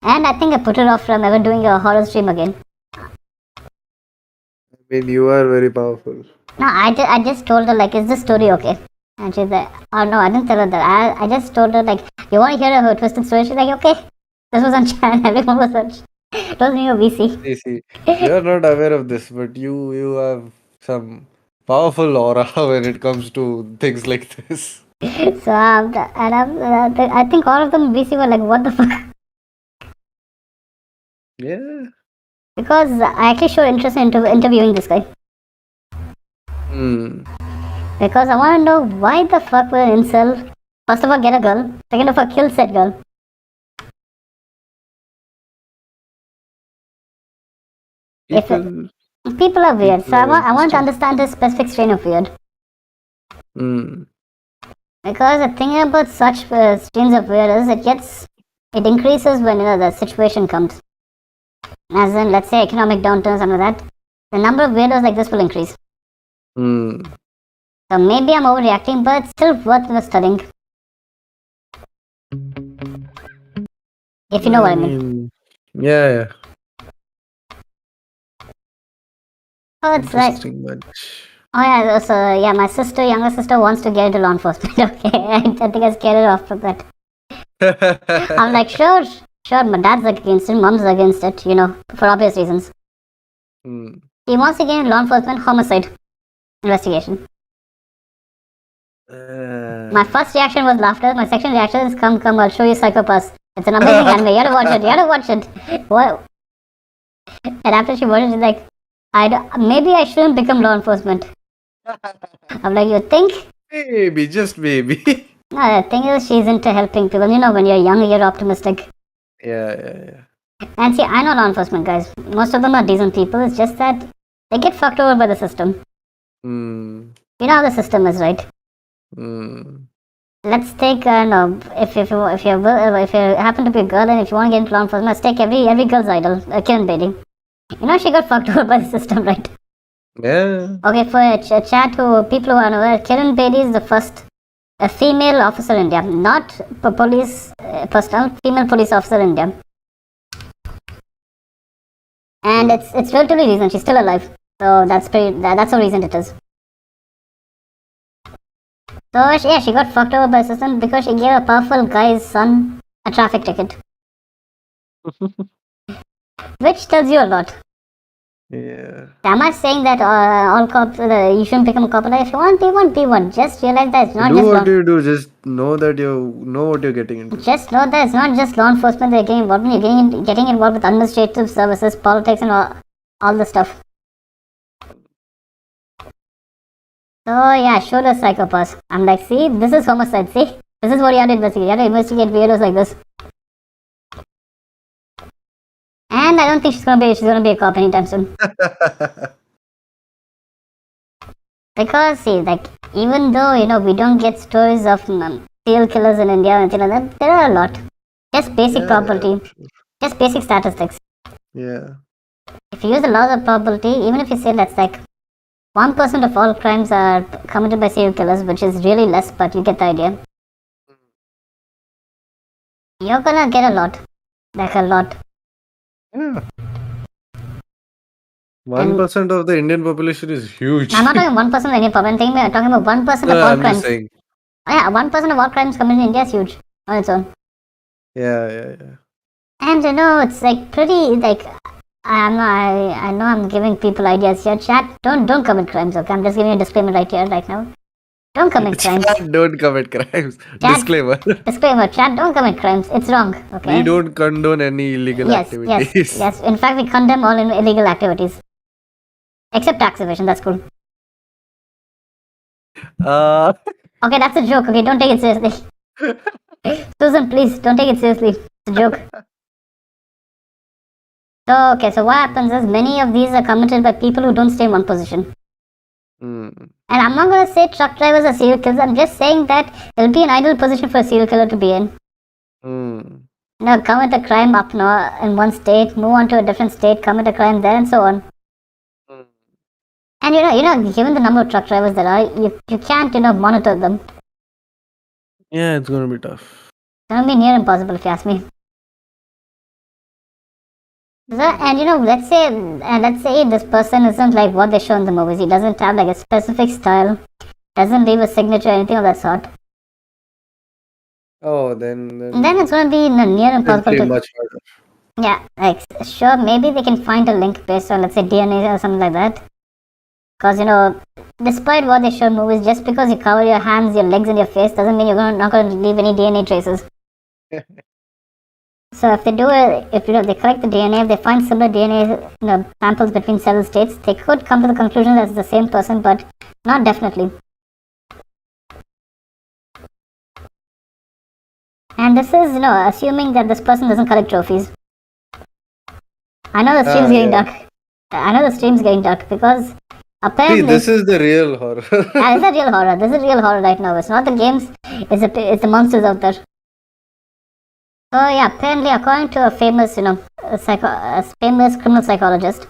And I think I put her off from ever doing a horror stream again. mean, you are very powerful. No, I just told her, like, is this story okay? And she's like, oh no, I didn't tell her that. I just told her, like, you want to hear a twisted story? She's like, okay. This was on channel. Everyone was on. It was me or VC. See, you're not aware of this, but you have some powerful aura when it comes to things like this. So, I think all of them VC were like, what the fuck? Yeah. Because I actually showed interest in interviewing this guy. Hmm. Because I want to know why the fuck will an incel, first of all, get a girl, second of all, kill said girl. If People. people are weird, so People are I want to interesting. understand this specific strain of weird. Hmm. Because the thing about such strains of weird is it increases when the situation comes. As in, let's say economic downturns and all that, the number of weirdos like this will increase. Hmm. So maybe I'm overreacting, but it's still worth studying. If you know what I mean. Yeah. Oh, it's like, Interesting bunch. oh yeah, so yeah, my younger sister wants to get into law enforcement. Okay, I think I scared her off from that. I'm like, sure, my dad's against it, mom's against it, for obvious reasons. Hmm. He wants to get into law enforcement homicide investigation. My first reaction was laughter. My second reaction is, come, I'll show you Psychopaths. It's an amazing anime. You gotta watch it. What? And after she watched it, she's like, maybe I shouldn't become law enforcement. I'm like, you think? Maybe, just maybe. No, the thing is, she's into helping people. When you're young, you're optimistic. Yeah. And see, I know law enforcement guys. Most of them are decent people. It's just that they get fucked over by the system. Hmm. You know how the system is, right? Hmm. Let's take no. If you happen to be a girl and if you want to get into law enforcement, let's take every girl's idol, Kiran Bedi. She got fucked over by the system, right? Yeah. Okay, for a chat to people who are unaware, Kiran Bedi is the first female officer in India, not police personnel, female police officer in India. And it's relatively recent. She's still alive, so that's how recent it is. So yeah, she got fucked over by the system because she gave a powerful guy's son a traffic ticket, which tells you a lot. Yeah. Am I saying that all cops, you shouldn't become a cop? Like, if you want, be one. Just realize that it's not Do just what you do. Just know that you know what you're getting into. Just know that it's not just law enforcement that you're getting involved in. You're getting involved with administrative services, politics, and all the stuff. So yeah, show the psychopaths. I'm like, see, this is homicide. See, this is what you have to investigate. You have to investigate weirdos like this. And I don't think she's gonna be a cop anytime soon. Because see, like, even though we don't get stories of serial killers in India and things like that, there are a lot. Just basic probability, just basic statistics. Yeah. If you use the laws of probability, even if you say that's like 1% of all crimes are committed by serial killers, which is really less, but you get the idea. You're gonna get a lot, like a lot. Yeah. 1% of the Indian population is huge. I'm not talking 1% of Indian population. I'm talking about 1% of all I'm crimes. just saying. Yeah, 1% of all crimes committed in India is huge on its own. Yeah. And it's like pretty like I know I'm giving people ideas here. Chat, don't commit crimes. Okay, I'm just giving you a disclaimer right now. Don't commit crimes. Chat, don't commit crimes. Chat, Disclaimer. Disclaimer. Chat, don't commit crimes. It's wrong. Okay. We don't condone any illegal activities. Yes. In fact, we condemn all illegal activities, except tax evasion. That's cool. Okay, that's a joke. Okay, don't take it seriously. Susan, please don't take it seriously. It's a joke. So what happens is many of these are committed by people who don't stay in one position. And I'm not going to say truck drivers are serial killers. I'm just saying that it'll be an ideal position for a serial killer to be in. Commit a crime up in one state, move on to a different state, commit a crime there, and so on. And given the number of truck drivers there are, you can't monitor them. Yeah, it's gonna be tough. It's gonna be near impossible if you ask me. And let's say this person isn't like what they show in the movies. He doesn't have like a specific style, doesn't leave a signature, anything of that sort. Oh, Then it's going to be near impossible pretty to. much harder. Yeah, like sure, maybe they can find a link based on let's say DNA or something like that. Because despite what they show in movies, just because you cover your hands, your legs, and your face doesn't mean you're not going to leave any DNA traces. So if they do it, if they collect the DNA, if they find similar DNA samples between several states, they could come to the conclusion that it's the same person, but not definitely. And this is assuming that this person doesn't collect trophies. I know the stream's getting dark. I know the stream's getting dark because apparently this is the real horror. It's a real horror. This is real horror right now. It's not the games. It's the monsters out there. So yeah, apparently, according to a famous, famous criminal psychologist,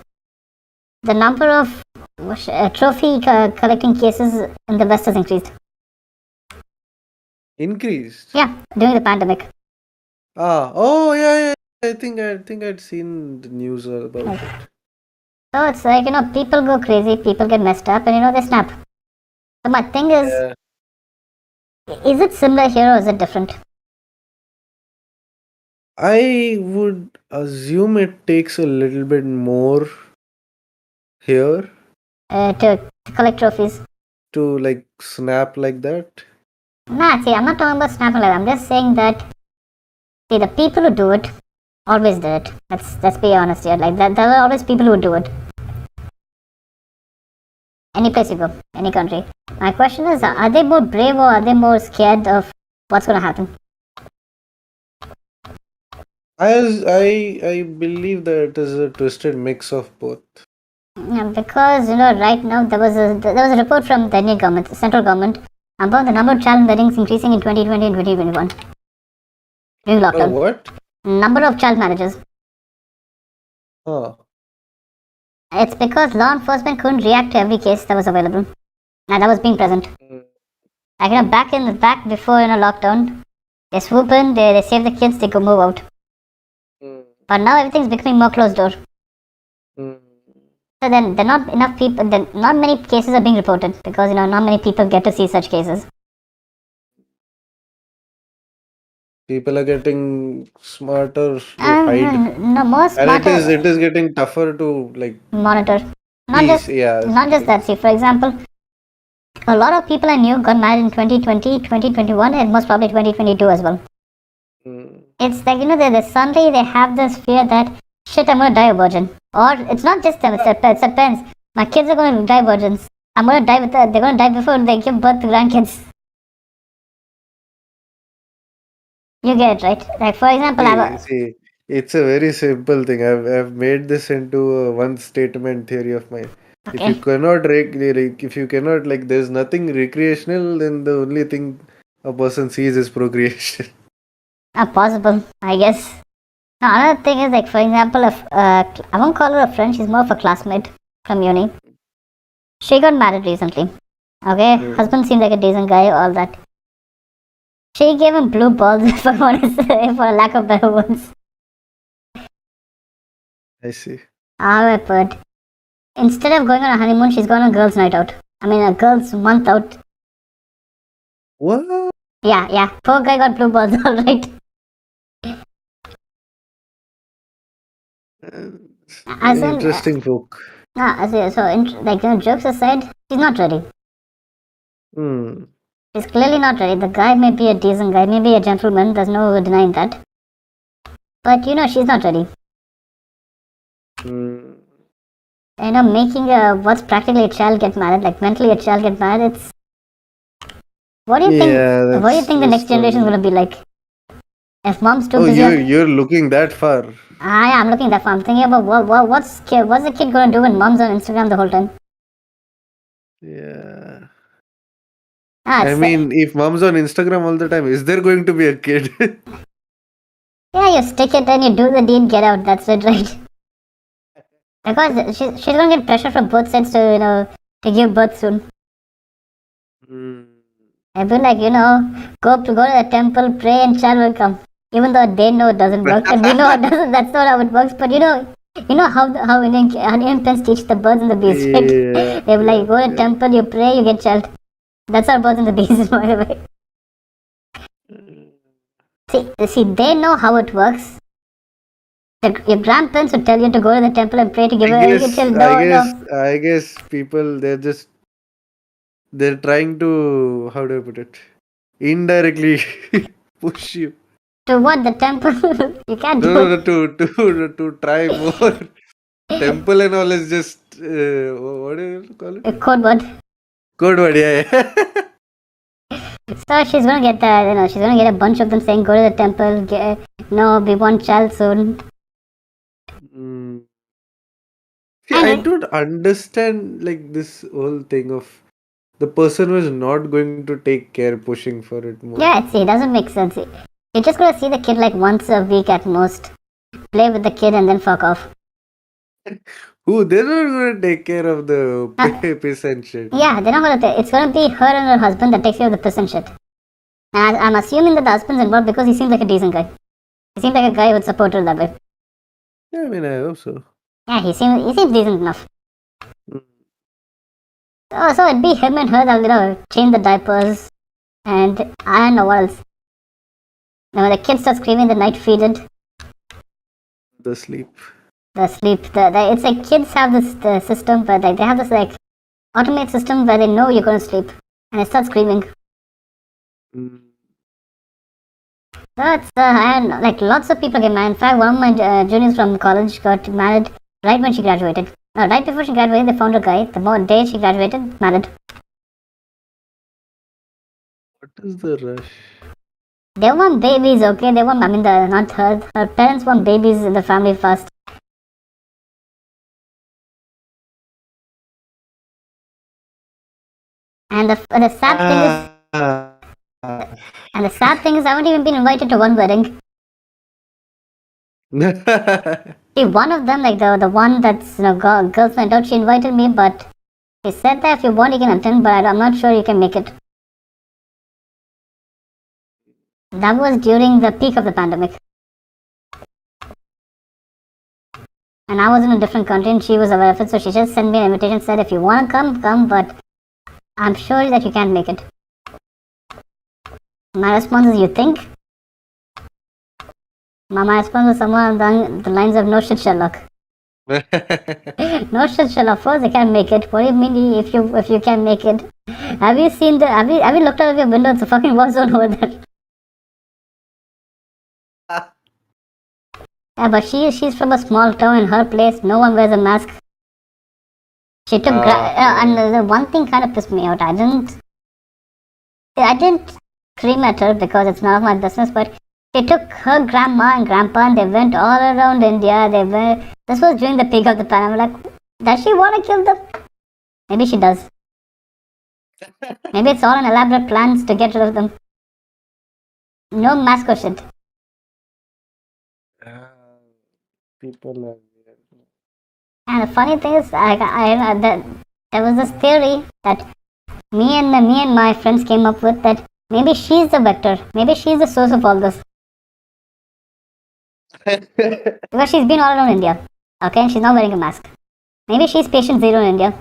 the number of trophy collecting cases in the West has increased. Increased? Yeah, during the pandemic. Oh yeah. I think I'd seen the news about it. So it's like people go crazy, people get messed up, and they snap. So my thing is, is it similar here or is it different? I would assume it takes a little bit more here To collect trophies. to like snap like that. Nah, see, I'm not talking about snapping like that. I'm just saying that, see, the people who do it always do it. Let's be honest here. Like that, there are always people who do it. Any place you go, any country. My question is, are they more brave or are they more scared of what's going to happen? I believe that it is a twisted mix of both. Yeah, because right now there was a report from the Indian government, the central government, about the number of child weddings increasing in 2020 and 2021 during lockdown. What? Number of child marriages. Oh. It's because law enforcement couldn't react to every case that was available and that was being present. Like back before lockdown, they swoop in, they save the kids, they go move out. But now everything's becoming more closed door. So then not enough people. Then not many cases are being reported because not many people get to see such cases. People are getting smarter to hide. No, more smarter. And it is getting tougher to like monitor. Not just that. See, for example, a lot of people I knew got married in 2020, 2021, and most probably 2022 as well. It's like they suddenly they have this fear that shit, I'm gonna die a virgin. Or it's not just them, it's their parents. My kids are gonna die virgins. I'm gonna die they're gonna die before they give birth to grandkids. You get it, right? Like for example, see, it's a very simple thing. I've made this into a one statement theory of mine. Okay. If you cannot like there's nothing recreational, then the only thing a person sees is procreation. Possible, I guess. Now, another thing is like for example, if I won't call her a friend, she's more of a classmate from uni. She got married recently. Okay, husband seemed like a decent guy, all that. She gave him blue balls, for lack of better words. I see. But instead of going on a honeymoon, she's gone on a girls' night out. I mean, a girls' month out. What? Yeah. Poor guy got blue balls, all right. Interesting book. Jokes aside, she's not ready. She's clearly not ready. The guy may be a decent guy, maybe a gentleman, there's no denying that. But she's not ready. Making what's practically a child get married, like mentally a child get married, it's... What do you think? What do you think the next generation is going to be like? If mom's too busy... you're looking that far. Yeah, I'm looking that far. I'm thinking about what's the kid going to do when mom's on Instagram the whole time? Yeah. I mean, if mom's on Instagram all the time, is there going to be a kid? Yeah, you stick it and you do the deed, get out. That's it, right? Because she's going to get pressure from both sides to give birth soon. I'd be like, go to the temple, pray, and child will come. Even though they know it doesn't work, and we know it doesn't. That's not how it works. But You know how Indian parents teach the birds and the bees, right? Yeah, They will like go to yeah. temple, you pray, you get child. That's our birds and the bees, by the way. See, they know how it works. Your grandparents would tell you to go to the temple and pray to give I a get guess, child. I No, guess, no. I guess people they're trying to, how do I put it? Indirectly push you. To what? The temple? You can't No, do no, it. no, to try more. Temple and all is just what do you call it? A code word. Code word, yeah. So she's gonna get she's gonna get a bunch of them saying go to the temple. No, we want child soon. Mm. See, And I don't understand like this whole thing of the person who is not going to take care pushing for it more. yeah, see, it doesn't make sense. You're just gonna see the kid like once a week at most. Play with the kid and then fuck off. Who they're not going to take care of the Uh, piss and shit. yeah, they're not gonna. It's gonna be her and her husband that takes care of the piss and shit. And I'm assuming that the husband's involved because he seems like a decent guy. He seems like a guy who would support her that way. Yeah, I mean, I hope so. Yeah, he seems decent enough. Mm. So it'd be him and her that change the diapers, and I don't know what else. When the kids start screaming, the night feed it, The sleep. the sleep. It's like kids have this the system, but like they have this like automated system where they know you're gonna sleep, and they start screaming. Mm. So it's I don't know, like lots of people get married. In fact, one of my juniors from college got married right when she graduated. Right before she graduated, they found a guy. The day she graduated, married. What is the rush? They want babies, okay? They want, I mean, not her. Her parents want babies in the family first. And the sad thing is, and the sad thing is, I haven't even been invited to one wedding. See, one of them, like the one that's girls night out, she invited me, but she said that if you want, you can attend, but I'm not sure you can make it. That was during the peak of the pandemic. And I was in a different country and she was aware of it, so she just sent me an invitation, said if you want to come, come, but I'm sure that you can't make it. My response is, you think? My response was somewhere along the lines of, no shit, Sherlock. No shit, Sherlock. Of course I can't make it. What do you mean if you can't make it? Have you seen have you looked out of your window? It's a fucking war zone over there. Yeah, but she's from a small town. In her place, no one wears a mask. She took and the one thing kind of pissed me out. I didn't scream at her because it's none of my business. But she took her grandma and grandpa and they went all around India. This was during the peak of the pandemic. I'm like, does she want to kill them? Maybe she does. Maybe it's all an elaborate plans to get rid of them. No mask or shit. People are weird. And the funny thing is, there was this theory that me and my friends came up with that maybe she's the vector. Maybe she's the source of all this. Because she's been all around India. Okay, and she's not wearing a mask. Maybe she's patient zero in India.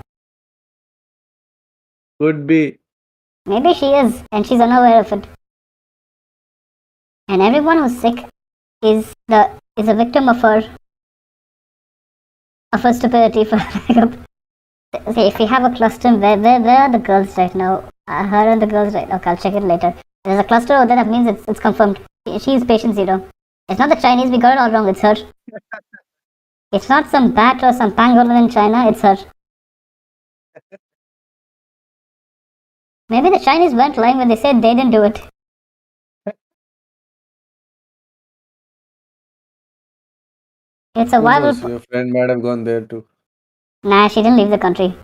Could be. Maybe she is, and she's unaware of it. And everyone who's sick is a victim of her stupidity. For okay, if we have a cluster, where are the girls right now? Her and the girls right now. Okay, I'll check it later. There's a cluster over there. That means it's confirmed. She's patient zero. It's not the Chinese. We got it all wrong. It's her. It's not some bat or some pangolin in China. It's her. Maybe the Chinese weren't lying when they said they didn't do it. It's a Who viral. knows? Your friend might have gone there too. Nah, she didn't leave the country.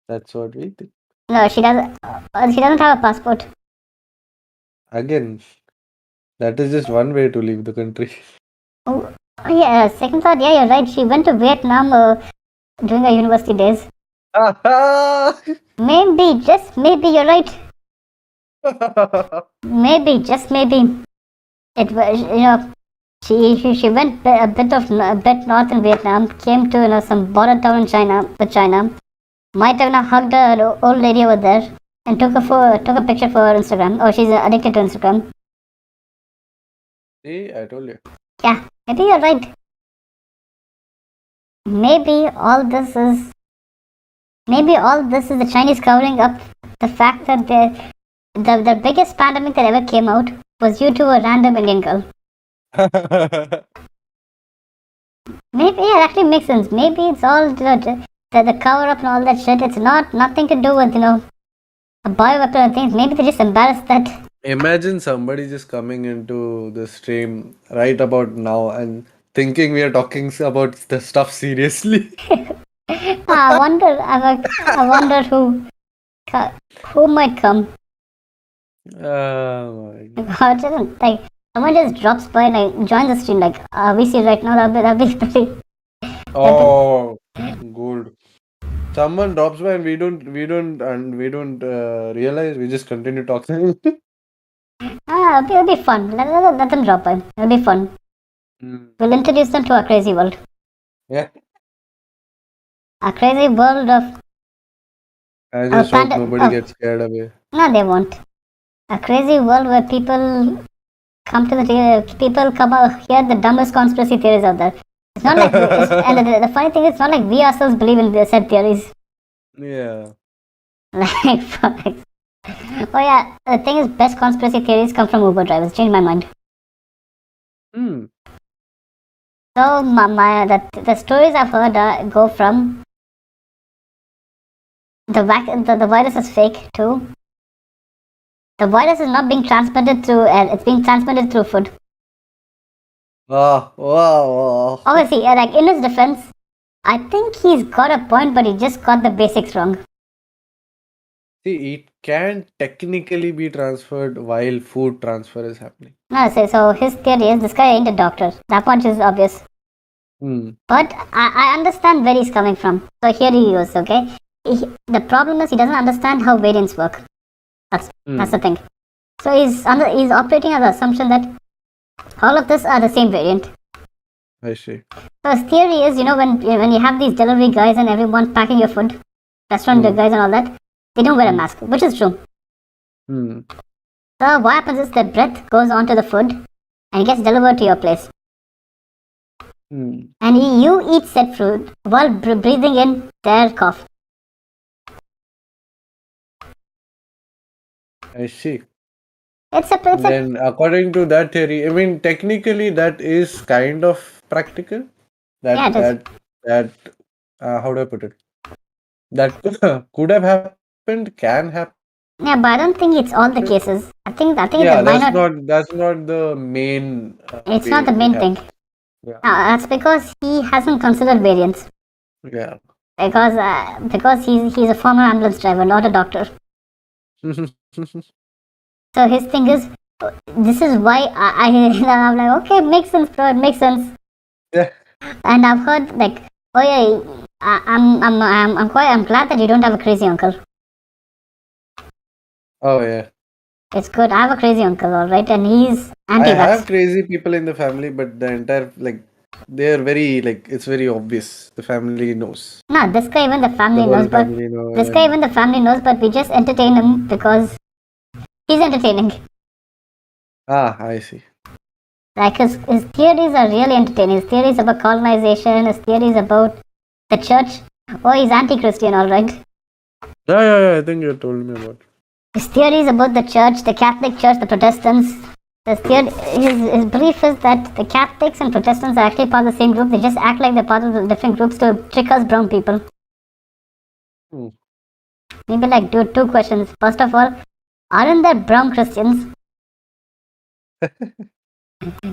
That's what we think. No, she doesn't. She doesn't have a passport. Again, that is just one way to leave the country. Oh, yeah. Second thought. Yeah, you're right. She went to Vietnam during her university days. Maybe, just maybe, you're right. Maybe, just maybe. It was, She went a bit north in Vietnam, came to some border town in China. Might have hugged an old lady over there and took a picture for her Instagram. Oh, she's addicted to Instagram. See, I told you. Yeah, I think you're right. Maybe all this is the Chinese covering up the fact that the biggest pandemic that ever came out was due to a random Indian girl. Maybe it actually makes sense. Maybe it's all the cover up and all that shit. It's nothing to do with a bioweapon and things. Maybe they just embarrassed that. Imagine somebody just coming into the stream right about now and thinking we are talking about the stuff seriously. I wonder who might come. Oh my God. God, like someone just drops by and like joins the stream. Like we see right now. That'd be pretty. Oh, good. Someone drops by and we don't realize. We just continue talking. It'll be fun. Let them drop by. It'll be fun. We'll introduce them to our crazy world. Yeah. A crazy world of I just hope nobody gets scared away. No, they won't. A crazy world where people come hear the dumbest conspiracy theories out there. It's not like and the funny thing is, it's not like we ourselves believe in the said theories. Yeah. Like, oh yeah, the thing is, best conspiracy theories come from Uber drivers. Change my mind. So the stories I've heard go from the virus is fake too. The virus is not being transmitted through air; it's being transmitted through food. Wow. Obviously, like in his defense, I think he's got a point, but he just got the basics wrong. See, it can technically be transferred while food transfer is happening. No, so his theory is this guy ain't a doctor. That much is obvious. But I understand where he's coming from. So here he goes, okay? The problem is he doesn't understand how variants work. That's the thing. So he's operating on the assumption that all of this are the same variant. I see. So his theory is, when you have these delivery guys and everyone packing your food, restaurant guys and all that, they don't wear a mask, which is true. So what happens is the breath goes onto the food and gets delivered to your place. And you eat said food while breathing in their cough. I see. Then according to that theory, I mean, technically that is kind of practical. How do I put it? That could have happened, can happen. Yeah, but I don't think it's all the cases. I think that's not the main. It's not the main thing. Yeah. That's because he hasn't considered variants. Yeah. Because he's a former ambulance driver, not a doctor. So his thing is, this is why I'm like, okay, makes sense, bro. It makes sense. Yeah. And I've heard like, oh yeah, I'm glad that you don't have a crazy uncle. Oh yeah. It's good. I have a crazy uncle, all right, and he's anti-vax. I have crazy people in the family, but the entire they're very it's very obvious. The family knows. No, this guy even the family knows, but this guy even the family knows, but we just entertain him because he's entertaining. I see. Like his theories are really entertaining. His theories about colonization, his theories about the church. Oh, he's anti-Christian, all right. Yeah. I think you told me about. His theories about the church, the Catholic Church, the Protestants. His belief is that the Catholics and Protestants are actually part of the same group. They just act like they're part of the different groups to trick us brown people. Maybe like, dude, 2 questions. First of all, aren't there brown Christians?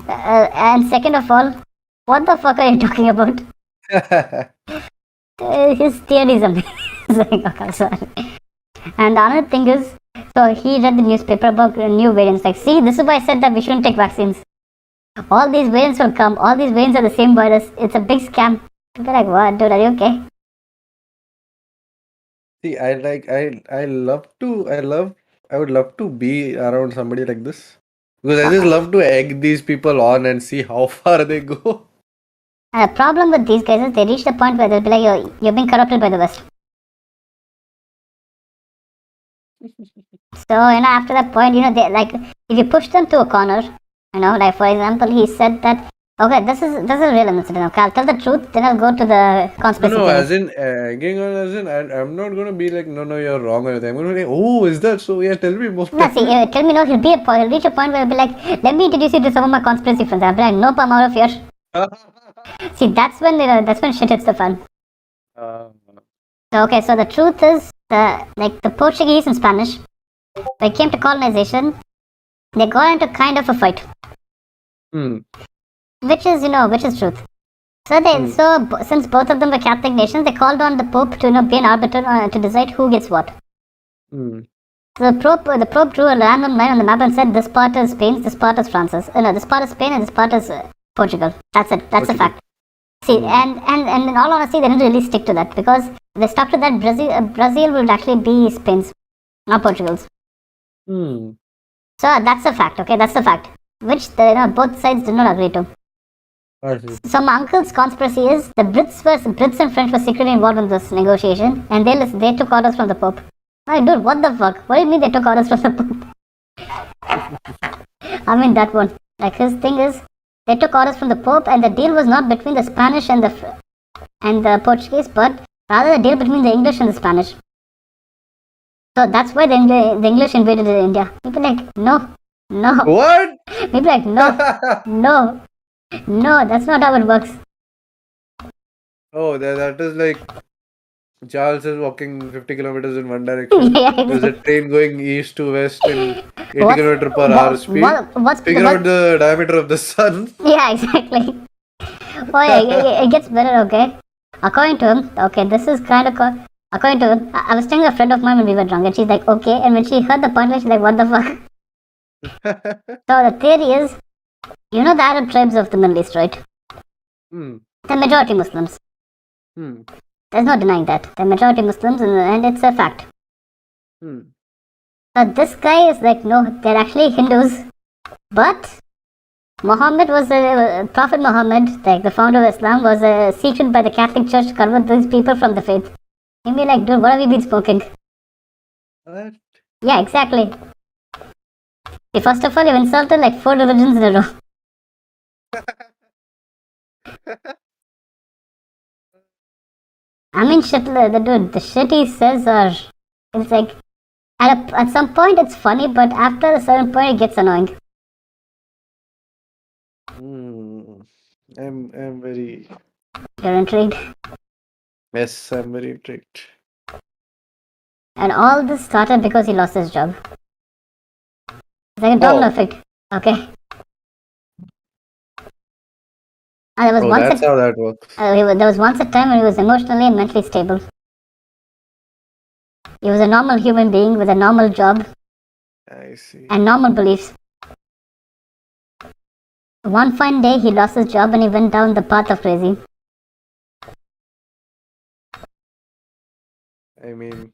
And second of all, what the fuck are you talking about? His theory is amazing. Okay, sorry. And another thing is, so he read the newspaper about new variants. Like, see, this is why I said that we shouldn't take vaccines. All these variants will come. All these variants are the same virus. It's a big scam. People are like, what, dude? Are you okay? See, I would love to be around somebody like this. Because I just love to egg these people on and see how far they go. And the problem with these guys is they reach the point where they'll be like, you're being corrupted by the West. So, after that point, they like, if you push them to a corner, like for example, he said that, okay, this is a real incident, okay, I'll tell the truth, then I'll go to the conspiracy No, theory. as in egging on, as in I'm not gonna be like, no, you're wrong or anything. I'm gonna be like, oh, is that so? Yeah, tell me more. No, see, tell me no, he'll reach a point where he'll be like, let me introduce you to some of my conspiracy friends. I'll be like, nope, I'm out of here. See, that's when shit hits the fan. Uh, So, okay, so the truth is, the Portuguese and Spanish, they came to colonization, they got into kind of a fight. Which is truth. So since both of them were Catholic nations, they called on the Pope to be an arbiter to decide who gets what. So the Pope drew a random line on the map and said, this part is Spain, this part is Francis. This part is Spain and this part is Portugal. That's it. That's a fact. See, and in all honesty, they didn't really stick to that, because if they stuck to that, Brazil would actually be Spain's, not Portugal's. So that's a fact. Okay, that's the fact, which both sides did not agree to. So my uncle's conspiracy is the Brits and French were secretly involved in this negotiation, and they took orders from the Pope. Like, dude, what the fuck? What do you mean they took orders from the Pope? I mean that one. Like, his thing is, they took orders from the Pope, and the deal was not between the Spanish and the Portuguese, but rather the deal between the English and the Spanish. So that's why the English invaded India. People like, no. What? People like, no, that's not how it works. Oh, that is like Charles is walking 50 kilometers in one direction. Yeah, exactly. There's a train going east to west in 80 km per hour speed. Figure out the diameter of the sun. Yeah, exactly. Oh yeah, it gets better, okay? According to him, okay, this is kind of... According to him, I was telling a friend of mine when we were drunk, and she's like, okay, and when she heard the punchline, she's like, what the fuck? So the theory is, the Arab tribes of the Middle East, right? They're majority Muslims. There's no denying that. They're majority Muslims, and it's a fact. So this guy is like, no, they're actually Hindus. But Prophet Muhammad, like the founder of Islam, was secret by the Catholic Church to convert these people from the faith. You'd be like, dude, what have you been smoking? What? Yeah, exactly. See, first of all, you've insulted like 4 religions in a row. I mean, shit, the shit he says it's like, at some point it's funny, but after a certain point it gets annoying. I'm very... You're intrigued? Yes, I'm very intrigued. And all this started because he lost his job. It's like a domino effect, okay? And that's how that works. There was once a time when he was emotionally and mentally stable. He was a normal human being with a normal job. I see. And normal beliefs. One fine day, he lost his job and he went down the path of crazy. I mean,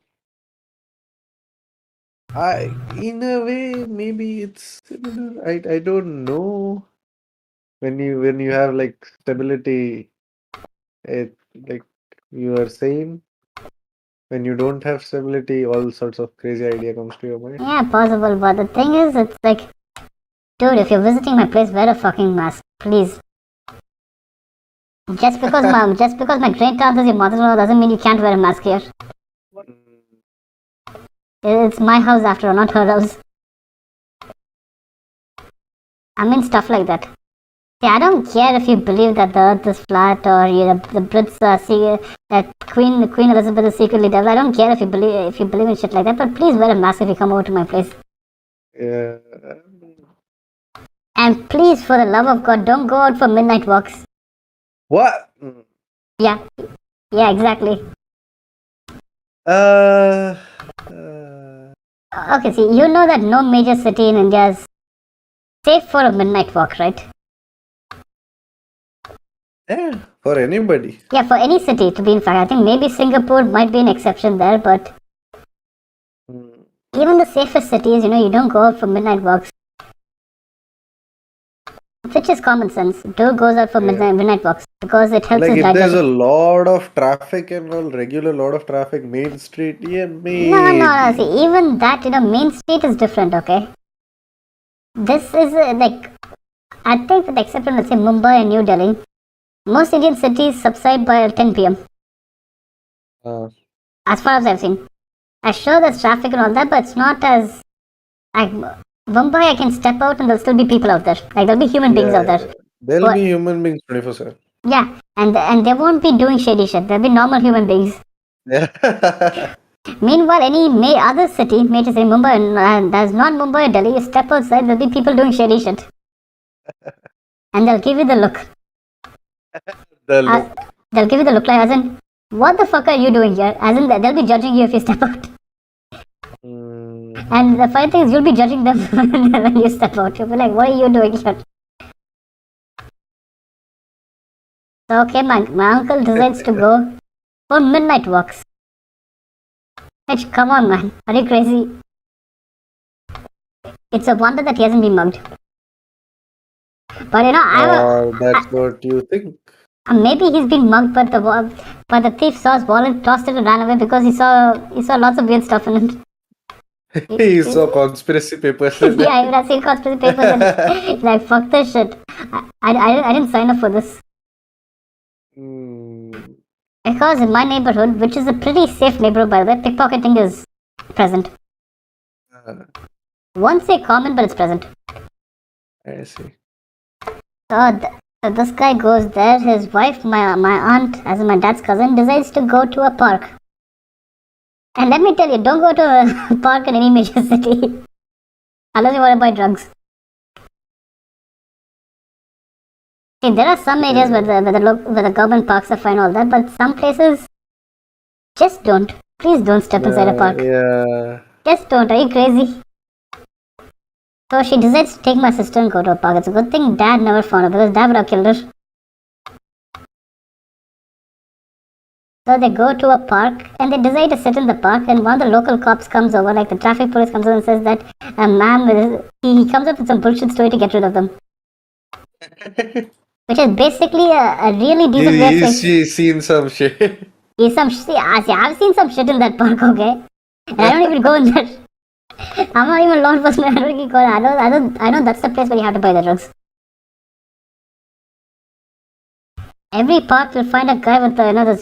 in a way, maybe it's similar. I don't know. When you have like stability, like you are saying, when you don't have stability, all sorts of crazy idea comes to your mind. Yeah, possible, but the thing is, it's like, dude, if you're visiting my place, wear a fucking mask, please. Just because my great aunt is your mother-in-law doesn't mean you can't wear a mask here. It's my house after all, not her house. I mean, stuff like that. See, I don't care if you believe that the earth is flat or the Brits that Queen Elizabeth is secretly devil. I don't care if you believe in shit like that, but please wear a mask if you come over to my place. Yeah. And please, for the love of God, don't go out for midnight walks. What? Yeah, exactly. Okay, see, you know that no major city in India is safe for a midnight walk, right? Yeah, for anybody. Yeah, for any city, to be in fact. I think maybe Singapore might be an exception there, but even the safest cities, you don't go out for midnight walks. which is common sense. Do goes out for Yeah. midnight walks because it helps Like his if night there's a vision. lot of traffic and all, regular lot of traffic, Main Street, yeah, No. maybe. See, even that, Main Street is different. Okay, this is like I think, with the exception, let's say Mumbai and New Delhi, most Indian cities subside by 10 p.m. Uh, As far as I've seen. I'm sure there's traffic and all that, but it's not as like Mumbai. I can step out and there'll still be people out there. Like there'll be human beings out yeah, there. there'll be But human beings 24/7. yeah, and they won't be doing shady shit. They'll be normal human beings. Yeah. Meanwhile, any other city, major city, Mumbai, that's not Mumbai or Delhi, you step outside, there'll be people doing shady shit. And they'll give you the look. The look. They'll give you the look like, as in, what the fuck are you doing here? As in, they'll be judging you if you step out. Mm, And the funny thing is, you'll be judging them when you step out. You'll be like, what are you doing here? So, okay, my uncle decides to go for midnight walks. Which, come on, man. Are you crazy? It's a wonder that he hasn't been mugged. But that's what you think. maybe he's been mugged, but the thief saw his wallet, tossed it, and ran away because he saw lots of weird stuff in it. He saw conspiracy papers in Yeah, I would have seen conspiracy papers and like, fuck this shit. I didn't sign up for this. Mm, Because in my neighborhood, which is a pretty safe neighborhood by the way, pickpocketing is present. uh, Won't say common, but it's present. I see. So this guy goes there. His wife, my aunt, as in my dad's cousin, decides to go to a park. And let me tell you, don't go to a park in any major city unless you want to buy drugs. See, there are some areas where the government parks are fine, all that, but some places just don't. Please don't step inside a park. Yeah. Just don't. Are you crazy? So she decides to take my sister and go to a park. It's a good thing Dad never found her because Dad would have killed her. So they go to a park and they decide to sit in the park, and one of the local cops comes over, like the traffic police comes over and says that ma'am, he comes up with some bullshit story to get rid of them. Which is basically a really decent way of saying She's seen some shit. I've seen some shit in that park, okay? And I don't even go in there. I'm not even law enforcement. I don't even go. I know that's the place where you have to buy the drugs. Every park you'll find a guy with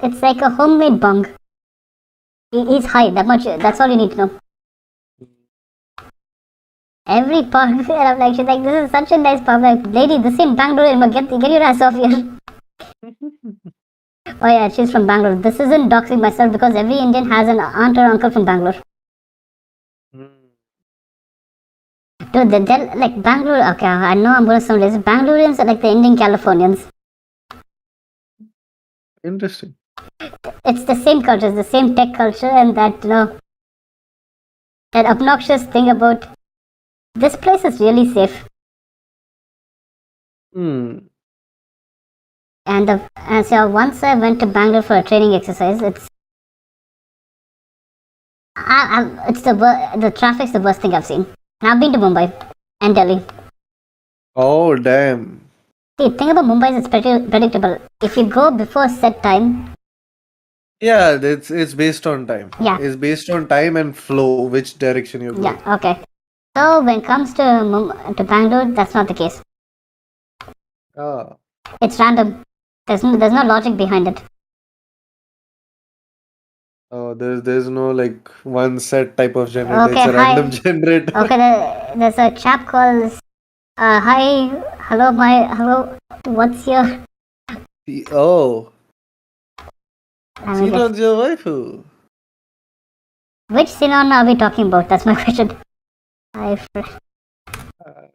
it's like a homemade bong. He's high. That much. That's all you need to know. Every park, and I'm like, she's like, this is such a nice park. I'm like, lady, this in Bangalore. Get your ass off here. Oh yeah, she's from Bangalore. This isn't doxing myself because every Indian has an aunt or uncle from Bangalore. Dude, they're like Bangalore. Okay, I know I'm gonna sound racist. Bangaloreans are like the Indian Californians. Interesting. It's the same culture, it's the same tech culture, and that that obnoxious thing about this place is really safe. Hmm. And so once I went to Bangalore for a training exercise, it's the traffic's the worst thing I've seen. And I've been to Mumbai and Delhi. Oh damn. See, the thing about Mumbai is it's pretty predictable. If you go before set time, Yeah, it's based on time. Yeah. It's based on time and flow, which direction you go. yeah, okay. So when it comes to Bangalore, that's not the case. Ah. It's random. There's no logic behind it. Oh, there's no like one set type of generator. Okay, It's a hi. random generator. Okay, there's a chap called hi, hello, what's your? Oh, Let me she guess. knows your waifu. Which Sinon are we talking about? That's my question. I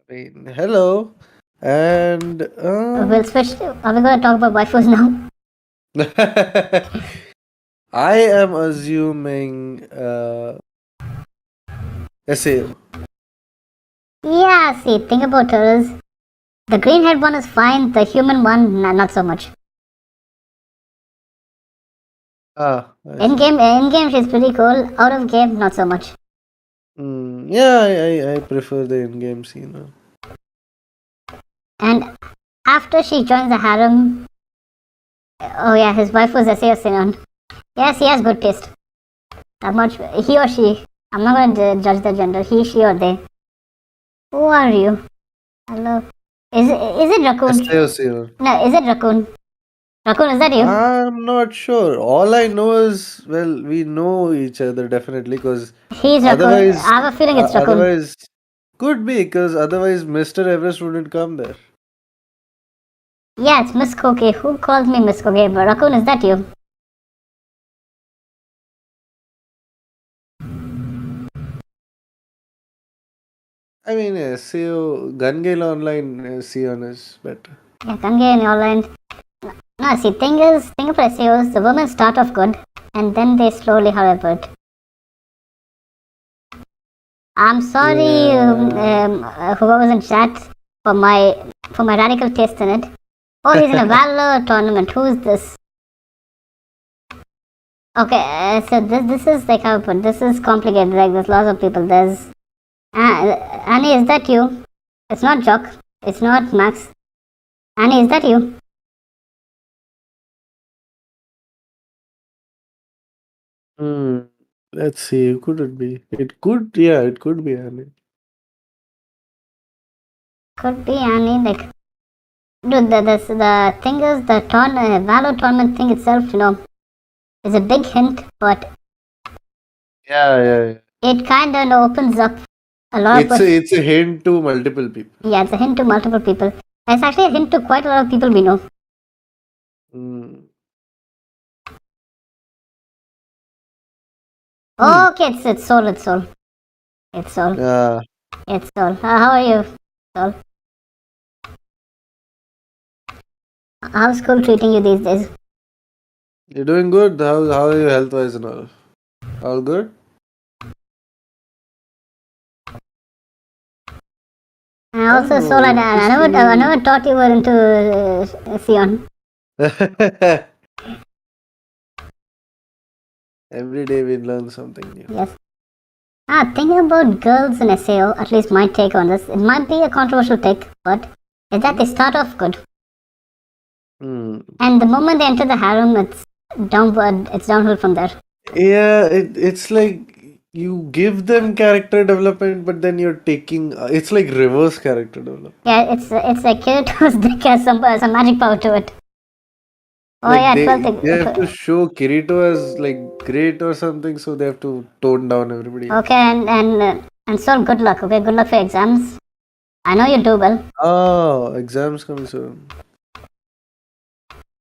mean, hello, and We'll switch. Are we going to talk about waifus now? I am assuming SAO. Yeah, see, thing about her is the green haired one is fine, the human one, not so much. Ah, In game, she's pretty cool. Out of game, not so much. yeah, I prefer the in-game scene. And after she joins the harem, oh yeah, his wife was Essay Sinon. Yes, he has good taste. That much, he or she. I'm not going to judge the gender. He, she, or they. Who are you? Hello. Is it Raccoon? SAOC. No, is it Raccoon? Raccoon, is that you? I'm not sure. All I know is, well, we know each other definitely because He's Raccoon. otherwise, I have a feeling it's Raccoon. otherwise, could be because otherwise Mr. Everest wouldn't come there. Yeah, it's Miss Cookie. Who calls me Miss Cookie? But Raccoon, is that you? I mean, SAO, Gun Gale Online, Sion is better. Yeah, Kange in your line. No, see, thing for SEOs, the women start off good, and then they slowly however. I'm sorry, whoever was in chat for my radical taste in it. Oh, he's in a Valor tournament. Who's this? Okay, so this is like how I put. This is complicated. Like there's lots of people. There's Annie. Is that you? It's not Jock. It's not Max. Annie, is that you? Hmm. Let's see. Who could it be? It could, yeah, it could be Annie. Could be Annie. Like, dude, the thing is, the Valor tournament thing itself, is a big hint, but Yeah, yeah, yeah. it kind of opens up a lot of. It's a hint to multiple people. Yeah, it's a hint to multiple people. It's actually a hint to quite a lot of people we know. Hmm. Okay, it's Soul. It's Soul. It's Soul. Yeah. It's Soul. How are you, Soul? How's school treating you these days? You're doing good. How are you health wise and all? All good? And also, Soul, I never thought you were into Sion. Every day we learn something new. Yes. Thinking about girls in SAO, at least my take on this, it might be a controversial take, but is that they start off good. Hmm. And the moment they enter the harem, it's downhill from there. Yeah, it's like you give them character development, but then you're taking it's like reverse character development. Yeah, it's like Kirito's deck has some magic power to it. Oh Like yeah, they have to show Kirito as like great or something, so they have to tone down everybody. Okay, and so good luck. Okay, good luck for exams. I know you do well. Oh, exams coming soon.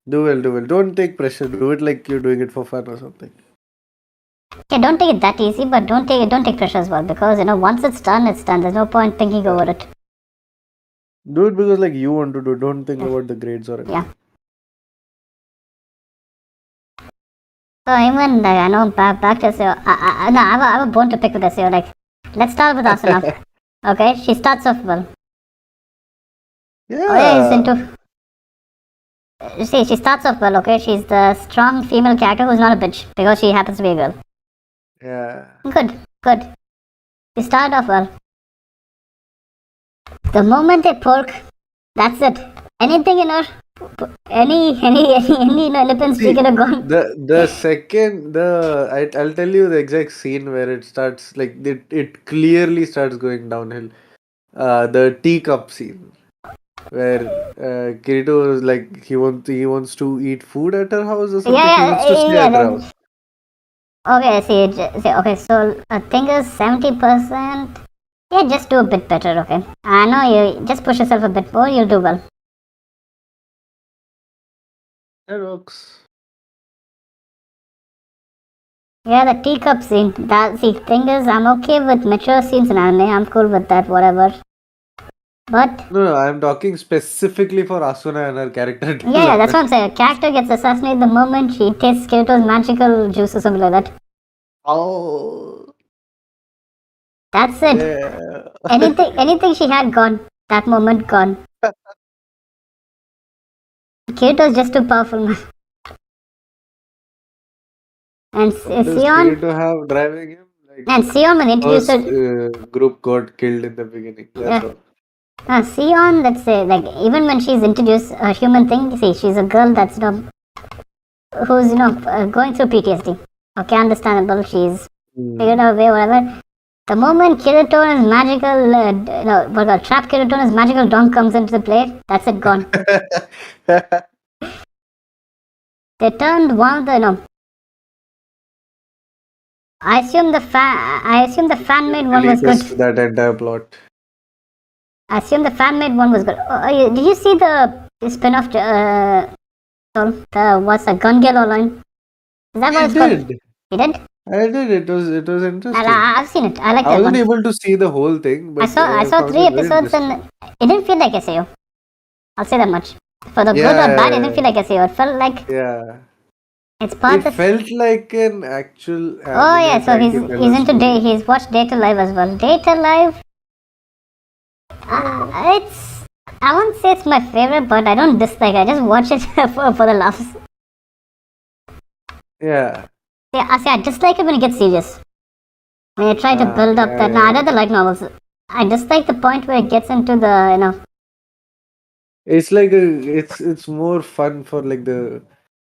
Do well, do well. Don't take pressure. Do it like you're doing it for fun or something. Okay, don't take it that easy, but don't take pressure as well, because once it's done, it's done. There's no point thinking over it. Do it because like you want to do. Don't think about the grades or anything. Yeah. So even like, I know back to SEO. No, I have a bone to pick with SEO. Like, let's start with Asuna. Okay, she starts off well. Yeah. Oh yeah, he's into. See, she starts off well. Okay, she's the strong female character who's not a bitch because she happens to be a girl. Yeah. Good. You start off well. The moment they poke, that's it. Anything any nipples she could have gone. The second I'll tell you the exact scene where it starts like it clearly starts going downhill. The teacup scene where Kirito is like he wants to eat food at her house or something. He wants to stay at her house. Okay, okay, so I think is 70%. Yeah, just do a bit better, okay? I know you just push yourself a bit more, you'll do well. That works. Yeah, the teacup scene. Thing is, I'm okay with mature scenes in anime. I'm cool with that, whatever. But No, I'm talking specifically for Asuna and her character. yeah, that's what I'm saying. A character gets assassinated the moment she tastes Kirito's magical juice or something like that. Oh. That's it. Yeah. Anything she had gone. That moment gone. Kirito's just too powerful, man. And Sion. To have driving him. Like, And Sion, when introduced her. group got killed in the beginning. That's all. See on, let's say, like even when she's introduced a human thing, see, she's a girl that's who's going through PTSD. Okay, understandable. She's figured out a way, whatever. The moment Kirito's magical, trap Kirito's magical dong comes into the play, that's it, gone. They turned one of the, I assume the fan made one was good. That entire plot. I assume the fan made one was good. Did you see the spin-off? What's the Gun Gale line? Is that what it's called? You did? I did. It was interesting. I've seen it. I like that I wasn't one. able to see the whole thing, but I saw 3 episodes and it didn't feel like SAO. I'll say that much. For the good or bad, it didn't feel like SAO. It felt like it's part of. It felt like an actual. Oh yeah, so he's into day. He's watched Day to Live as well. Day to Live. I won't say it's my favorite, but I don't dislike. I just watch it for the laughs. Yeah. I dislike it when it gets serious. When you try to build up that. I read the light novels. I dislike the point where it gets into the It's like it's more fun for like the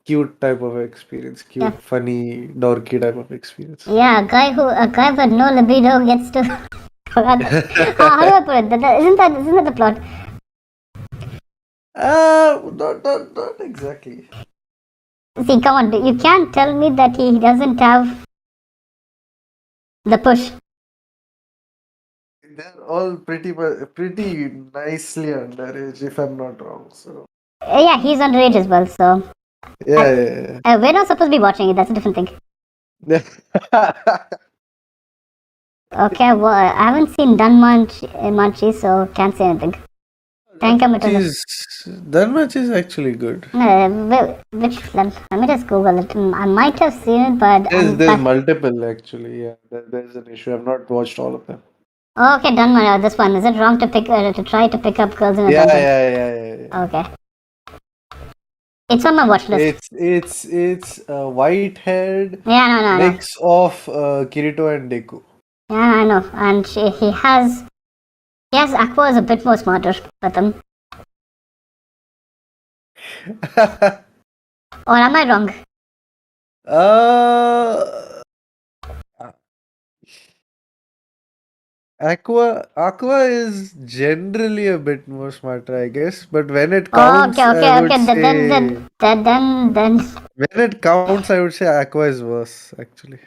cute type of experience, cute, funny, dorky type of experience. Yeah, a guy with no libido gets to. How do I put it? Isn't that the plot? Not exactly. See, come on, you can't tell me that he doesn't have the push. They're all pretty nicely underage, if I'm not wrong. So Yeah, he's underage as well, so. yeah. We're not supposed to be watching it, that's a different thing. Okay, well, I haven't seen Danmachi, so can't say anything. Danmachi is actually good. Which film? Let me just Google it. I might have seen it, but there's multiple actually. Yeah, there's an issue. I've not watched all of them. Okay, Danmachi. This one. Is it wrong to try to pick up girls in a dungeon? Yeah. Okay. It's on my watch list. It's a white-haired mix of Kirito and Deku. Yeah, I know. And he has Aqua is a bit more smarter with him. Or am I wrong? Aqua is generally a bit more smarter, I guess. But when it counts, Then. When it counts, I would say Aqua is worse, actually.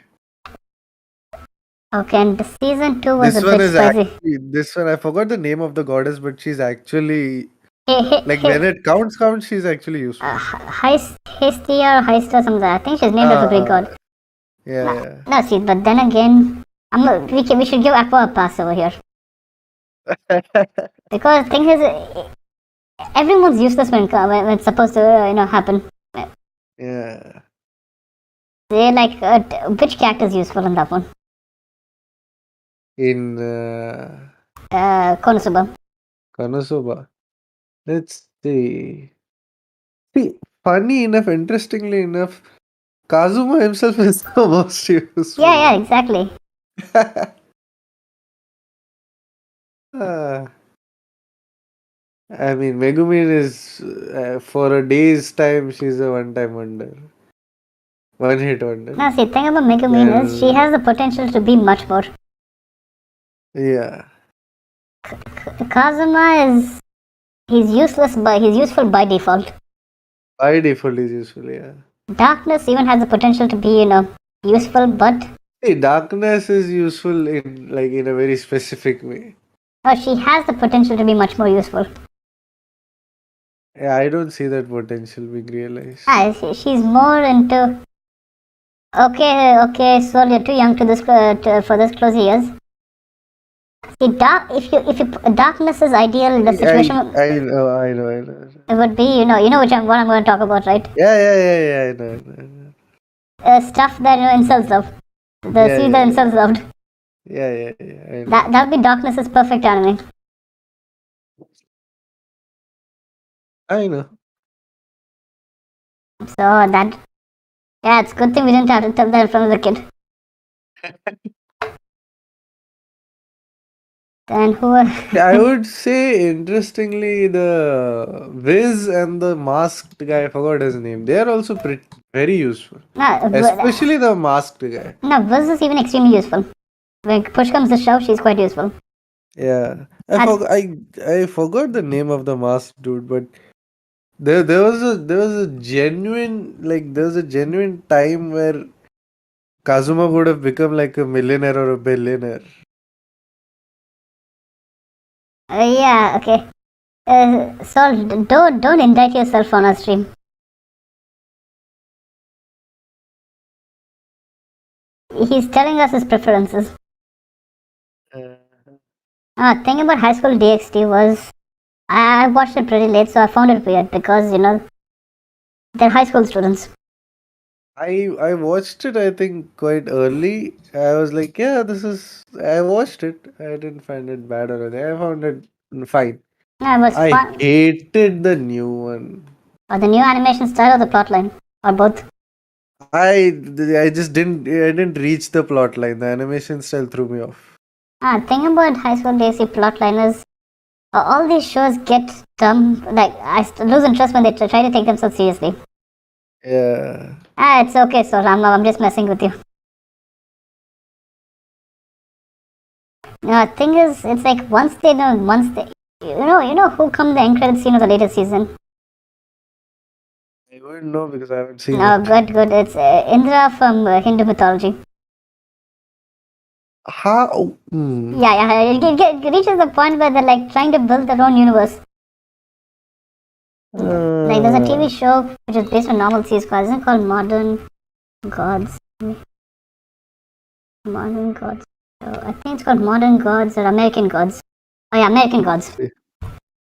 Okay, and the season 2 was a bit spicy. This one, I forgot the name of the goddess, but she's actually when it counts, she's actually useful. Hestia or Heist or something. I think she's named as a Greek god. Yeah. No, see, but then again, we should give Aqua a pass over here. Because the thing is, everyone's useless when it's supposed to happen. Yeah. They which character is useful in that one? In Konosuba. Let's see. Funny enough, interestingly enough, Kazuma himself is the most useful. Yeah, exactly. I mean, Megumin is for a day's time, she's a one-time wonder. One-hit wonder. No, see, the thing about Megumin is she has the potential to be much more. Yeah. Kazuma he's useless, but he's useful by default. By default, he's useful, yeah. Darkness even has the potential to be, useful, but. Hey, darkness is useful in a very specific way. Oh, she has the potential to be much more useful. Yeah, I don't see that potential being realized. She's more into. Okay, so you're too young for this close years. See, darkness is ideal in the situation. I know. It would be, what I'm going to talk about, right? Yeah, I know. Stuff that incels love. The incels loved. Yeah. That would be Darkness's perfect anime. I know. So it's a good thing we didn't have to tell that in front of the kid. And who? I would say, interestingly, the Wiz and the masked guy, I forgot his name. They are also very useful. Especially the masked guy. No, Wiz is even extremely useful. When push comes to shove, she's quite useful. Yeah. That's, I forgot the name of the masked dude, but there was a genuine, like, there was a genuine time where Kazuma would have become like a millionaire or a billionaire. yeah, okay. Sol, don't indict yourself on our stream. He's telling us his preferences. Thing about High School DxD was I watched it pretty late, so I found it weird because they're high school students. I watched it, I think, quite early. I was like, yeah, this is. I watched it. I didn't find it bad or anything. I found it fine. Yeah, it was I fun. hated the new one. Or the new animation style or the plotline, or both. I just didn't reach the plot line. The animation style threw me off. Thing about High School DxD plotline is all these shows get dumb. Like I lose interest when they try to take themselves seriously. Yeah. It's okay, so I'm just messing with you. Thing is, it's like once they you know who come the end credit scene of the latest season. I wouldn't know because I haven't seen No, it. good. It's Indra from Hindu mythology. How? Yeah. It reaches the point where they're like trying to build their own universe. Like there's a TV show which is based on novel series called, isn't it called Modern Gods? Modern Gods. I think it's called Modern Gods or American Gods. Oh yeah, American Gods. It's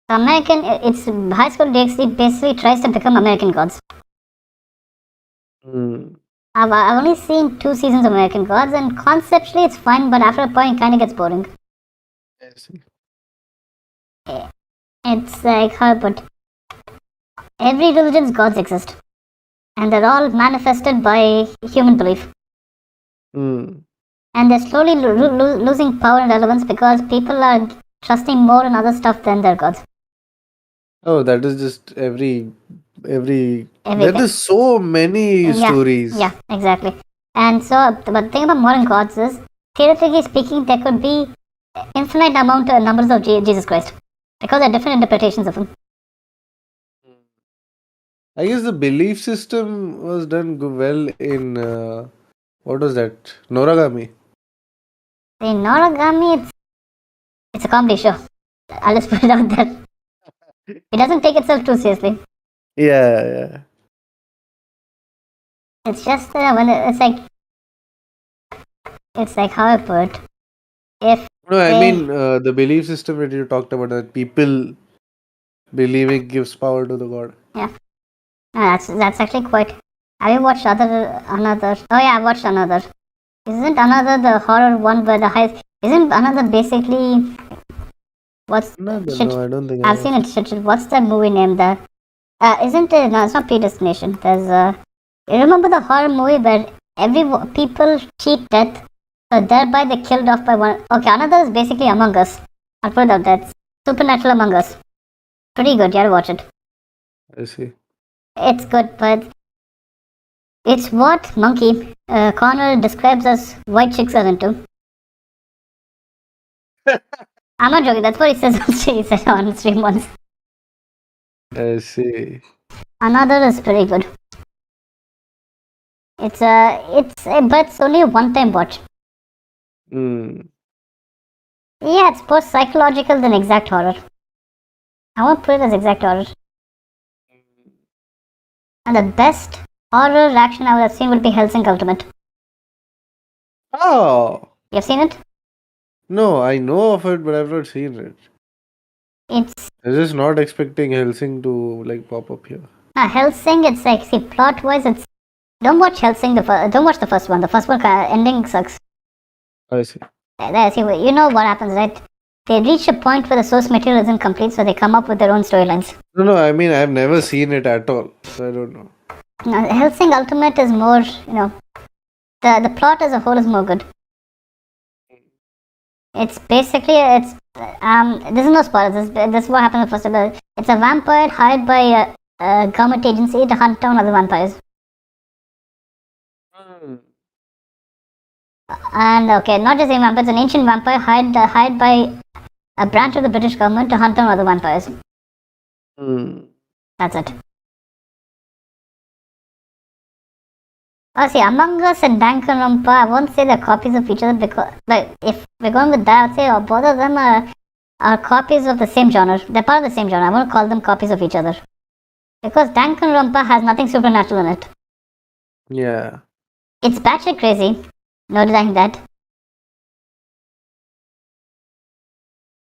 High School DxD basically tries to become American Gods. I've only seen 2 seasons of American Gods, and conceptually it's fine, but after a point it kind of gets boring. I see. It's like how, but every religion's gods exist, and they're all manifested by human belief. And they're slowly losing power and relevance because people are trusting more in other stuff than their gods. Oh, that is just every. Everything. There is so many stories. Yeah, exactly. And so, but the thing about modern gods is, theoretically speaking, there could be infinite amount of numbers of Jesus Christ because there are different interpretations of him. I guess the belief system was done well in what was that? Noragami. In Noragami, it's a comedy show. I'll just put it out there. It doesn't take itself too seriously. Yeah. It's just when it's like how I put. I mean the belief system that you talked about, that people believing gives power to the god. Yeah, that's actually quite. Have you watched another? Oh yeah, I watched another. Isn't another the horror one where the high? Isn't another basically? What's No, I don't think I've seen it. Shit. What's that movie name there? Isn't it? No, it's not Predestination. There's you remember the horror movie where people cheat death, so thereby they killed off by one. Okay, another is basically Among Us. I'll put it out there. Supernatural Among Us. Pretty good. You gotta watch it. I see. It's good, but it's what Monkey Connor describes as white chicks are into. I'm not joking. That's what he says on stream. He said on stream once. I see. Another is pretty good. But it's only a one-time watch. Yeah, it's more psychological than exact horror. I won't put it as exact horror. And the best horror action I would have seen would be Hellsing Ultimate. Oh. You've seen it? No, I know of it, but I've not seen it. I'm just not expecting Helsing to like pop up here. Hellsing, it's like, see, plot-wise, it's... Don't watch Hellsing, don't watch the first one. The first one ending sucks. I see. See, you know what happens, right? They reach a point where the source material isn't complete, so they come up with their own storylines. No, I mean, I've never seen it at all, so I don't know. Hellsing Ultimate is more, the plot as a whole is more good. It's basically this is no spoilers. This is what happened in the first episode. It's a vampire hired by a government agency to hunt down other vampires. And okay, not just a vampire, it's an ancient vampire hired by a branch of the British government to hunt down other vampires. That's it. Oh, see, Among Us and Danganronpa, I won't say they're copies of each other because, like, if we're going with that, I'd say both of them are copies of the same genre. They're part of the same genre. I won't call them copies of each other. Because Danganronpa has nothing supernatural in it. Yeah. It's batshit crazy. No denying that.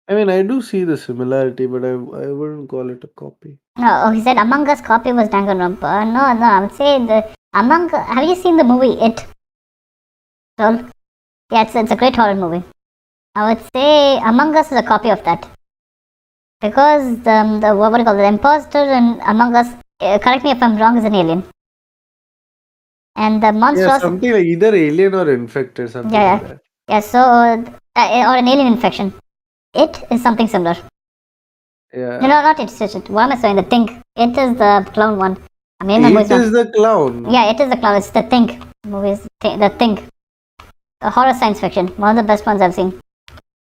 I mean, I do see the similarity, but I wouldn't call it a copy. No, oh, he said Among Us copy was Danganronpa. No, I would say have you seen the movie It? So, yeah, it's a great horror movie. I would say Among Us is a copy of that. Because the what do you call it, the imposter in Among Us, correct me if I'm wrong, is an alien. And the monstrosity... Yeah, something like either alien or infected, something like that. Yeah, so, or an alien infection. It is something similar. Yeah. No, not it. What am I saying? The Thing. It is the clown one. I mean, It is the clown. Yeah, it is the clown. It's the Thing. Movies. The Thing. A horror science fiction. One of the best ones I've seen.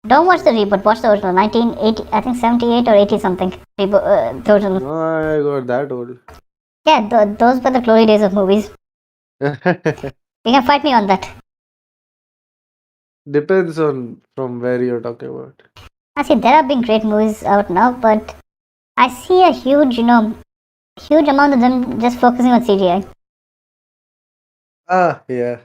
Don't watch the reboot. Watch the original. 1980, I think 78 or 80 something. Reboot, the original. No, I got that old. Yeah, those were the glory days of movies. You can fight me on that. Depends on from where you're talking about. I see there have been great movies out now, but I see a huge amount of them just focusing on CGI. Yeah.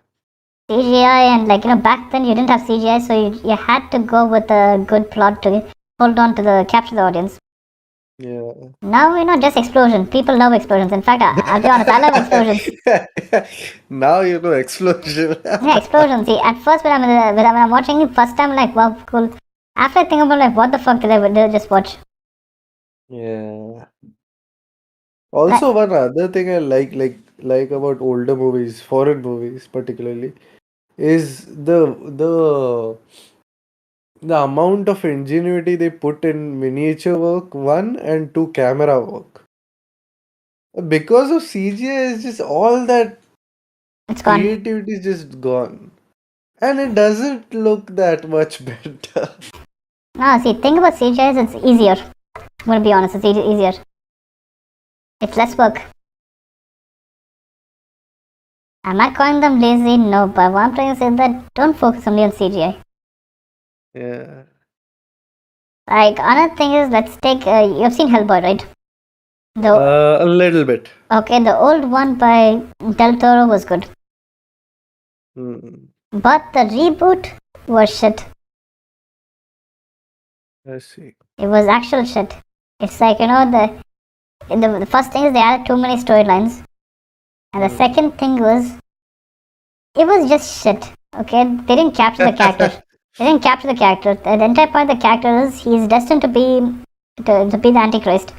CGI and back then you didn't have CGI, so you had to go with a good plot to hold on to capture the audience. Yeah. Now, just explosion. People love explosions. In fact, I'll be honest, I love explosions. Now you know explosion. Yeah, explosions. See, at first when I'm watching it, first time like, wow, cool. After I think about like, what the fuck did I just watch? Yeah. Also, one other thing I like about older movies, foreign movies particularly, is the amount of ingenuity they put in miniature work, one, and two, camera work. Because of CGI, it's just all that It's gone. creativity is just gone. And it doesn't look that much better. No, see, think about CGI, it's easier. I'm gonna be honest, it's easier. It's less work. Am I calling them lazy? No, but what I'm trying to say is that don't focus only on CGI. Yeah. Like, another thing is, let's take, you've seen Hellboy, right? A little bit. Okay, the old one by Del Toro was good. But the reboot was shit. I see. It was actual shit. It's like, the first thing is they added too many storylines. And the second thing was, it was just shit. Okay, they didn't capture the character. The entire point of the character is he's destined to be the Antichrist.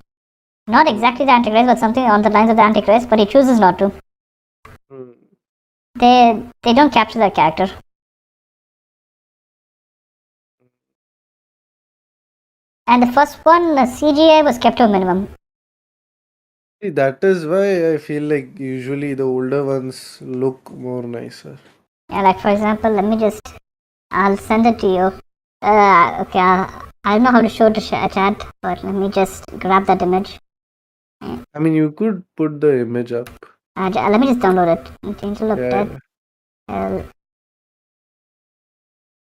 Not exactly the Antichrist, but something on the lines of the Antichrist, but he chooses not to. They don't capture that character. And the first one, the CGI was kept to a minimum. See, that is why I feel like usually the older ones look more nicer. Yeah, like for example, I'll send it to you. Okay, I don't know how to show it to chat, but let me just grab that image. I mean, you could put the image up. Let me just download it. Angel of Death. I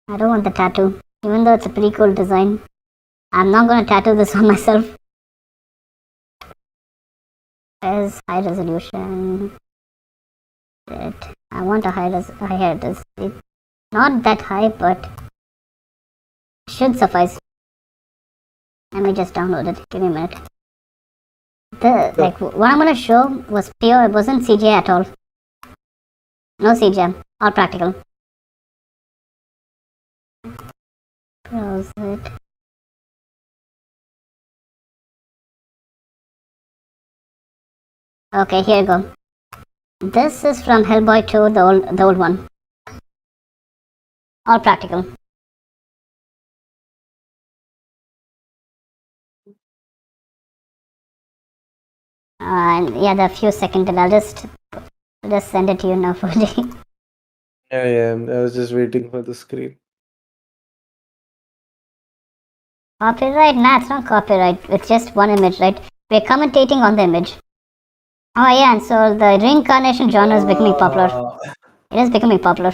don't want the tattoo, even though it's a pretty cool design. I'm not gonna tattoo this on myself. There's high resolution. I want a high here it is. It's not that high, but should suffice. Let me just download it. Give me a minute. What I'm gonna show was pure. It wasn't CGI at all. No CGI. All practical. Browse it. Okay, here you go. This is from Hellboy 2, the old one. All practical. And yeah, the few second delay. I'll just send it to you now, Fuji. Yeah. I was just waiting for the screen. Copyright? Nah, it's not copyright. It's just one image, right? We're commentating on the image. Oh yeah, and so the reincarnation genre is becoming popular. It is becoming popular.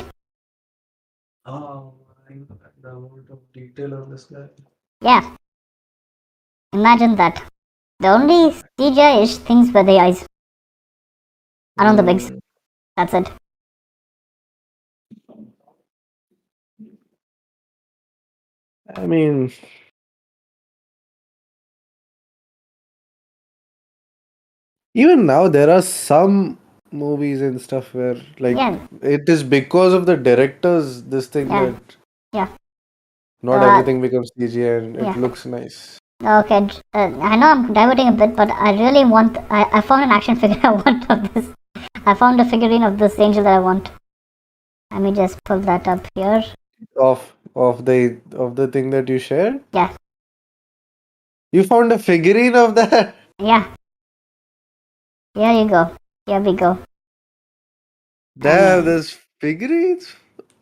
Oh, the amount of detail on this guy. Yeah. Imagine that. The only CGI-ish things were the eyes. Around the legs. That's it. I mean, even now there are some movies and stuff where like Yeah. it is because of the directors this thing Yeah. that Yeah. not everything becomes CGI and it yeah. looks nice. Okay, I know I'm diverting a bit, but I really want. I found an action figure I want of this. I found a figurine of this angel that I want. Let me just pull that up here. Of the thing that you shared? Yeah, You found a figurine of that? yeah. Here you go. Here we go. Damn, there's figurines?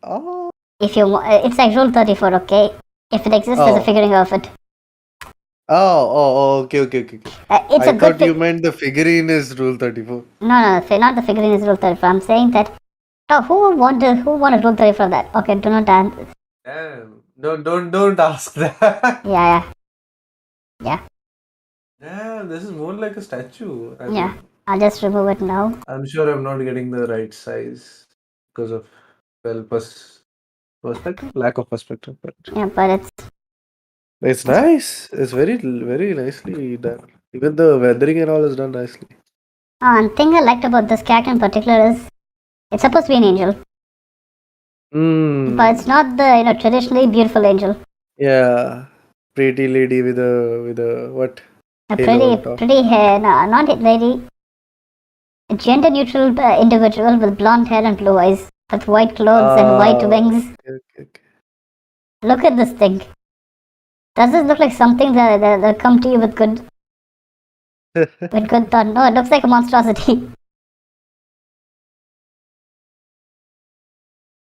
Oh. If you want, it's like Rule 34. Okay, if it exists, there's a Oh. figurine of it. Okay. It's I a good thought you meant the figurine is Rule 34. No, not the figurine is Rule 34. I'm saying that. Oh, who wanted Rule 34 of that? Okay, do not answer. Damn. Don't ask that. Yeah. Damn, this is more like a statue. Yeah. I'll just remove it now. I'm sure I'm not getting the right size because of perspective, lack of perspective. But Yeah, but it's nice. It's very nicely done. Even the weathering and all is done nicely. one thing I liked about this character in particular is it's supposed to be an angel, but it's not the traditionally beautiful angel. Yeah, pretty lady with a what? A Halo on top. pretty hair, no, not a lady. A gender neutral individual with blonde hair and blue eyes, with white clothes and white wings. Okay. Look at this thing. Does this look like something that come to you with good thought? No, it looks like a monstrosity.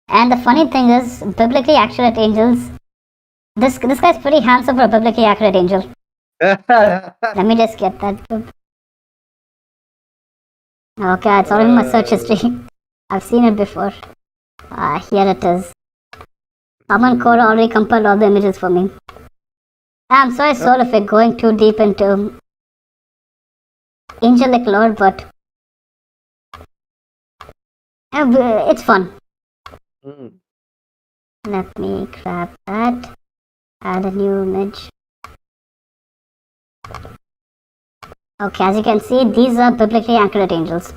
And the funny thing is, biblically accurate angels. This guy's pretty handsome for a biblically accurate angel. Let me just get that. Okay, it's already in my search history. I've seen it before. Here it is. Someone code already compiled all the images for me. I'm sorry, Soul, if we're going too deep into angelic lore, but it's fun. Let me grab that. Add a new image. Okay, as you can see, these are biblically accurate angels.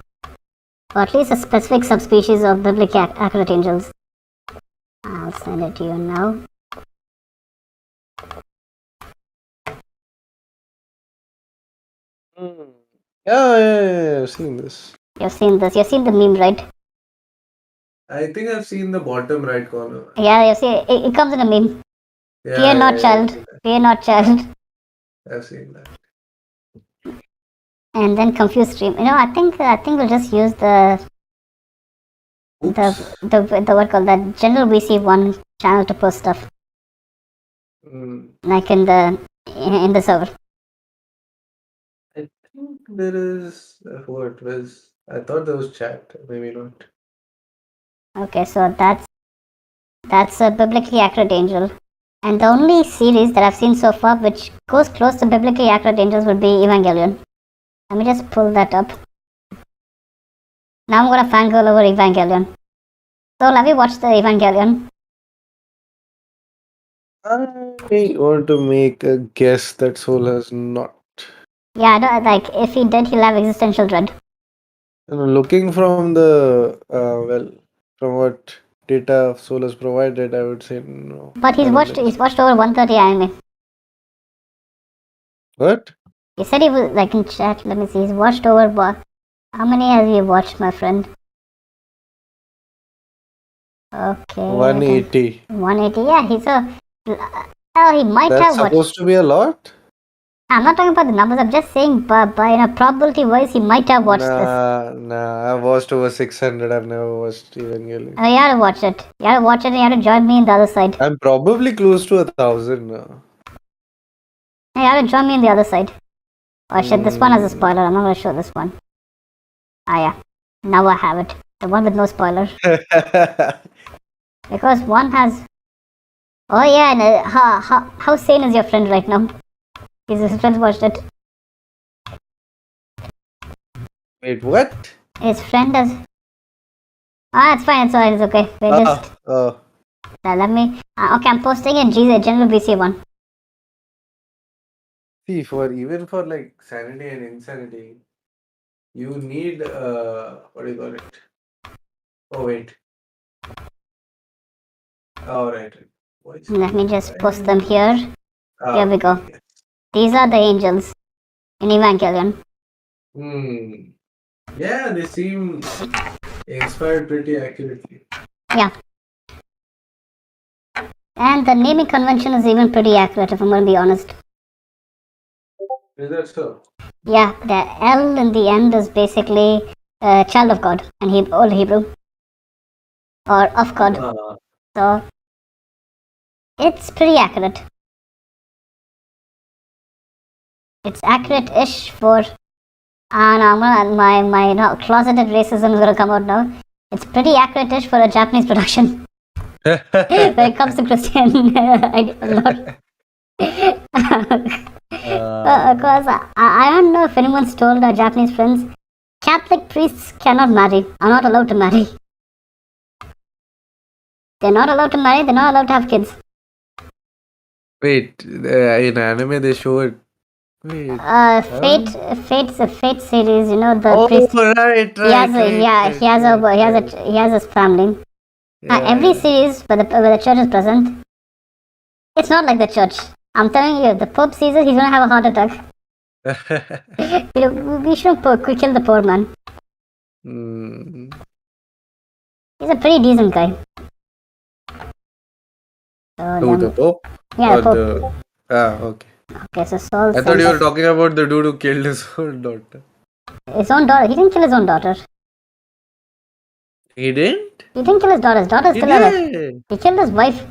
Or at least a specific subspecies of biblically accurate angels. I'll send it to you now. Yeah, I've seen this. You've seen this. You've seen the meme, right? I think I've seen the bottom right corner. Yeah, you see, it comes in a meme. Yeah, Fear not, child. Fear not, child. I've seen that. And then confused stream. I think we'll just use the what called that general VC1 channel to post stuff. Like in the server. I think there is what was. I thought there was chat. Maybe not. Okay, so that's a biblically accurate angel. And the only series that I've seen so far which goes close to biblically accurate angels would be Evangelion. Let me just pull that up. Now I'm gonna fangirl over Evangelion. So have you watched the Evangelion? I want to make a guess that Soul has not. Yeah, I don't like if he did, he'll have existential dread. Looking from the from what data Soul has provided, I would say no. But he's watched over 130 anime. What? He said he was like in chat. Let me see. He's watched over what? How many has he watched, my friend? Okay. 180. 180. Yeah, he's a. Oh, he might That's have watched. supposed to be a lot. I'm not talking about the numbers. I'm just saying, by probability wise, he might have watched this. Nah. I've watched over 600. I've never watched Evangelion. You have to watch it. You have to watch it and you have to join me in the other side. I'm probably close to 1,000 now. You have to join me in the other side. Oh shit, this one has a Mm. spoiler. I'm not going to show this one. Ah, yeah. Now I have it. The one with no spoiler. Because one has. Oh, yeah. And, how sane is your friend right now? His friends watched it. Wait, what? His friend has. Ah, it's fine. It's alright. It's okay. We just. Oh. Let me. Okay, I'm posting in General BC one. See, even for like sanity and insanity, you need what do you call it? Oh wait. Oh right. Voice Let me just clip. post them here. Here we go. Yes. These are the angels in Evangelion. Yeah, they seem inspired pretty accurately. Yeah. And the naming convention is even pretty accurate, if I'm going to be honest. Is that so? Yeah, the L in the end is basically child of God in Old Hebrew. Or of God. So, it's pretty accurate. It's accurate-ish for... my closeted racism is going to come out now. It's pretty accurate-ish for a Japanese production. When it comes to Christian lore. Because I don't know if anyone's told our Japanese friends, Catholic priests cannot marry, are not allowed to marry. They're not allowed to marry, they're not allowed to have kids. Wait, in anime they show it. Wait. Fate's a Fate series, you know, the Oh, priest. right. He has his family. Every series where the church is present, it's not like the church. I'm telling you, the Pope sees it, he's gonna have a heart attack. We shouldn't kill the poor man. He's a pretty decent guy. Who, the Pope? Yeah, the Pope. Okay. Okay, so Saul. I thought you were talking about the dude who killed his own daughter. His own daughter? He didn't kill his own daughter. He didn't? He didn't kill his daughter. His daughter's still alive. He killed his wife.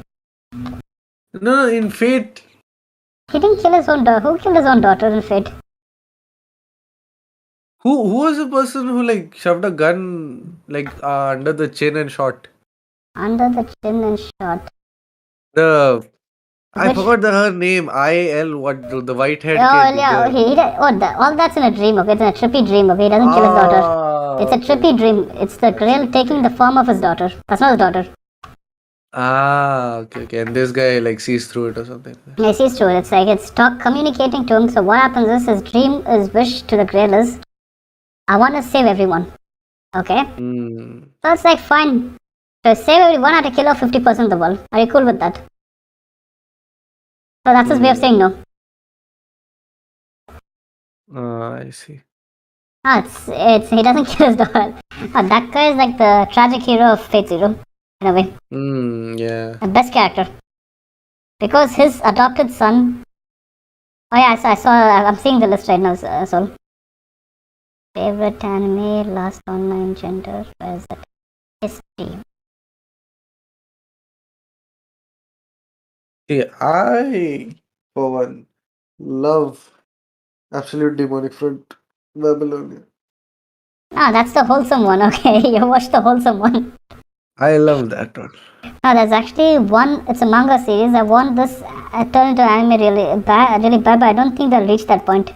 No, in Fate. He didn't kill his own daughter. Who killed his own daughter in Fate? Who was the person who like shoved a gun like under the chin and shot? Under the chin and shot. I forgot her name. IL, what, the white haired kid. Oh, yeah, okay. All that's in a dream, okay? It's in a trippy dream, okay? He doesn't kill his daughter. It's a trippy dream. It's the Grail taking the form of his daughter. That's not his daughter. Okay. And this guy like sees through it or something. Yeah, he sees through it. It's like it's communicating to him. So what happens is his dream, his wish to the Grail is, I want to save everyone. Okay? So it's like, fine. To save everyone, I have to kill off 50% of the world. Are you cool with that? So that's his way of saying no. I see. It's he doesn't kill his daughter. That guy is like the tragic hero of Fate Zero, in a way. Yeah. The best character. Because his adopted son... Oh yeah, I saw... I'm seeing the list right now, Sol. Favorite anime, last online gender, where is it? History. See, I, for one, love Absolute Demonic Front, Babylonia. That's the wholesome one, okay? You watched the wholesome one. I love that one. No, there's actually one, it's a manga series. I want this turned into anime really bad, but I don't think they'll reach that point.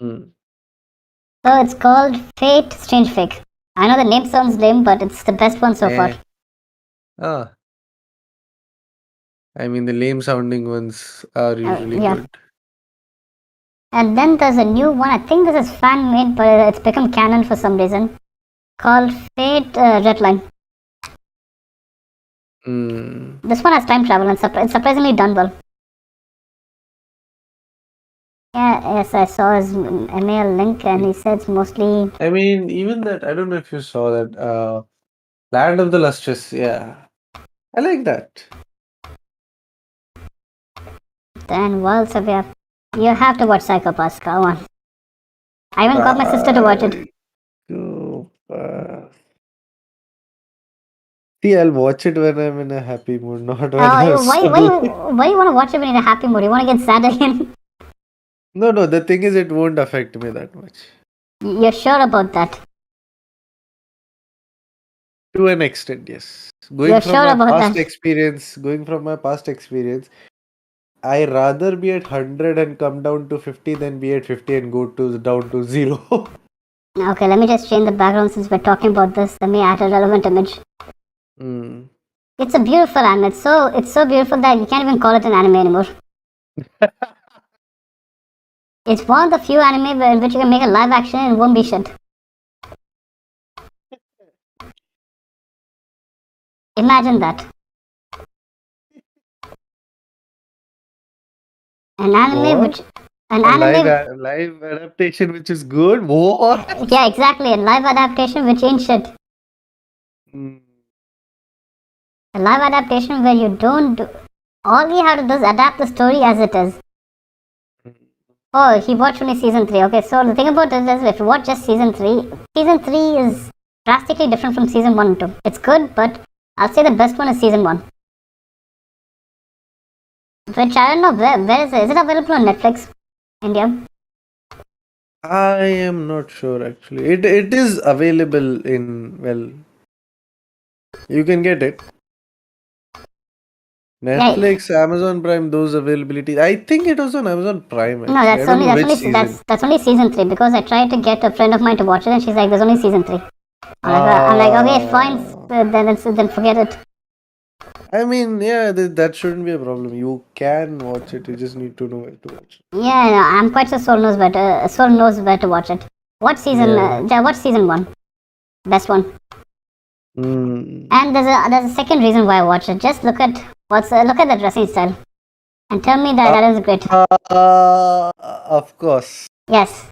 So it's called Fate Strange Fake. I know the name sounds lame, but it's the best one so far. I mean, the lame sounding ones are usually good. And then there's a new one, I think this is fan made, but it's become canon for some reason, called Fate Redline. This one has time travel and it's surprisingly done well. Yes, I saw his email link and he said it's mostly... I mean, even that, I don't know if you saw that, Land of the Lustrous, yeah. I like that. Then what else have we have? You have to watch Psychopaths. Come on. I even got my sister to watch it. Psychopath. See, I'll watch it when I'm in a happy mood, not when I'm Why struggling. why you want to watch it when you're in a happy mood? You want to get sad again? No, the thing is, it won't affect me that much. You're sure about that? To an extent, yes. You're sure about that? Going from my past experience, I rather be at 100 and come down to 50 than be at 50 and go to down to 0. Okay, let me just change the background since we're talking about this. Let me add a relevant image. Hmm. It's a beautiful anime. It's so beautiful that you can't even call it an anime anymore. It's one of the few anime in which you can make a live action and it won't be shit. Imagine that. An anime What? which an A anime live adaptation which is good? What? yeah, exactly. A live adaptation which ain't shit. Hmm. A live adaptation where you don't do, all you have to do is adapt the story as it is. Oh, he watched only season 3. Okay, so the thing about it is if you watch just season 3 is drastically different from season 1 and 2. It's good, but I'll say the best one is season 1. Which I don't know, where is it? Is it available on Netflix? India? I am not sure actually. It is available in, well, you can get it. Yeah. Netflix, Amazon Prime, those availability. I think it was on Amazon Prime No, actually. I don't know which season. that's only season 3 because I tried to get a friend of mine to watch it and she's like, there's only season 3. I'm like, okay, fine, then forget it. I mean, yeah, that shouldn't be a problem. You can watch it. You just need to know where to watch it. Yeah, no, I'm quite sure Soul knows better. Soul knows where to watch it. What season? Yeah. Watch season 1, best one. Mm. And there's a second reason why I watch it. Just look at look at the dressing style, and tell me that is great. Of course. Yes,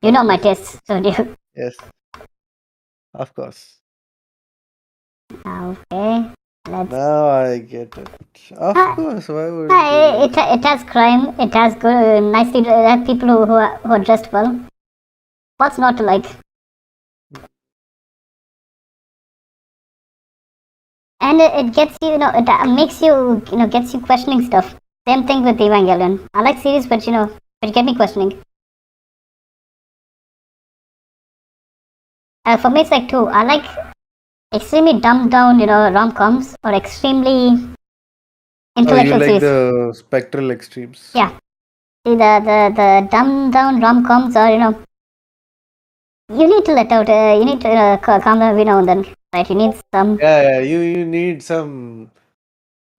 you Of know my course. tastes, so do you? Yes. Of course. Okay, let's. Now I get it. Of Ah, course. Why wouldn't you? it has crime. It has good, nicely. It has people who are dressed well. What's not to like? And it gets you, it makes you, gets you questioning stuff. Same thing with Evangelion. I like series, but but get me questioning. For me, it's like two. I like extremely dumbed down, rom-coms or extremely Oh, you intellectual like series. the spectral extremes. Yeah. See, the dumbed down rom-coms are, you need to let out, you need to calm down every now and then, right? You need some. Yeah. You need some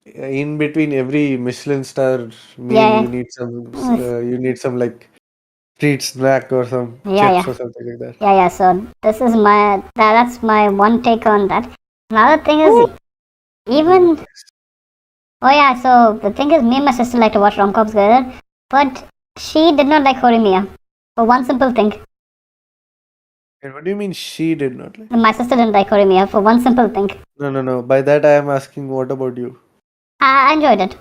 in between every Michelin star meal. Yeah, You need some like street snack or some chips yeah. or something like that. Yeah. So this is that's my one take on that. Another thing is even. Oh yeah, so the thing is, me and my sister like to watch rom-coms together, but she did not like Horimiya for one simple thing. And what do you mean she did not like? My sister didn't like Horimiya for one simple thing. No. By that I am asking, what about you? I enjoyed it.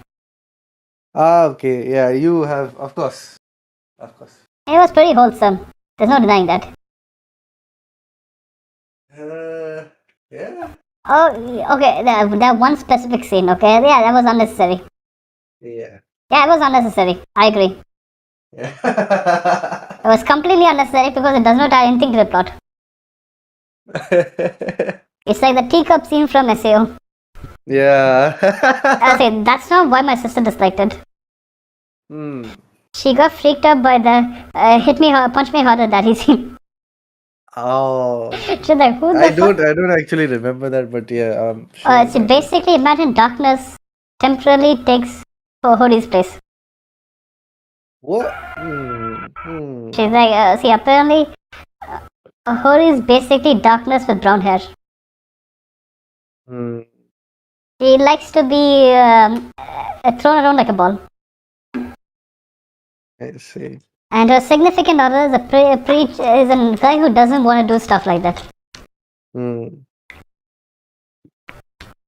Okay. Yeah, you have, of course. Of course. It was pretty wholesome. There's no denying that. Yeah. Oh, okay. That one specific scene. Okay, yeah, that was unnecessary. Yeah. Yeah, it was unnecessary. I agree. Yeah. It was completely unnecessary because it does not add anything to the plot. It's like the teacup scene from SAO. Yeah. I say that's not why my sister disliked it. Hmm. She got freaked out by the punch me harder daddy scene. Oh. She's like, who the I fuck? don't actually remember that, but yeah, sure So that. basically, imagine darkness temporarily takes Hori's place. What? She's like, see, apparently, Hori is basically darkness with brown hair. Hmm. She likes to be thrown around like a ball. I see. And her significant other is is a guy who doesn't want to do stuff like that. Hmm.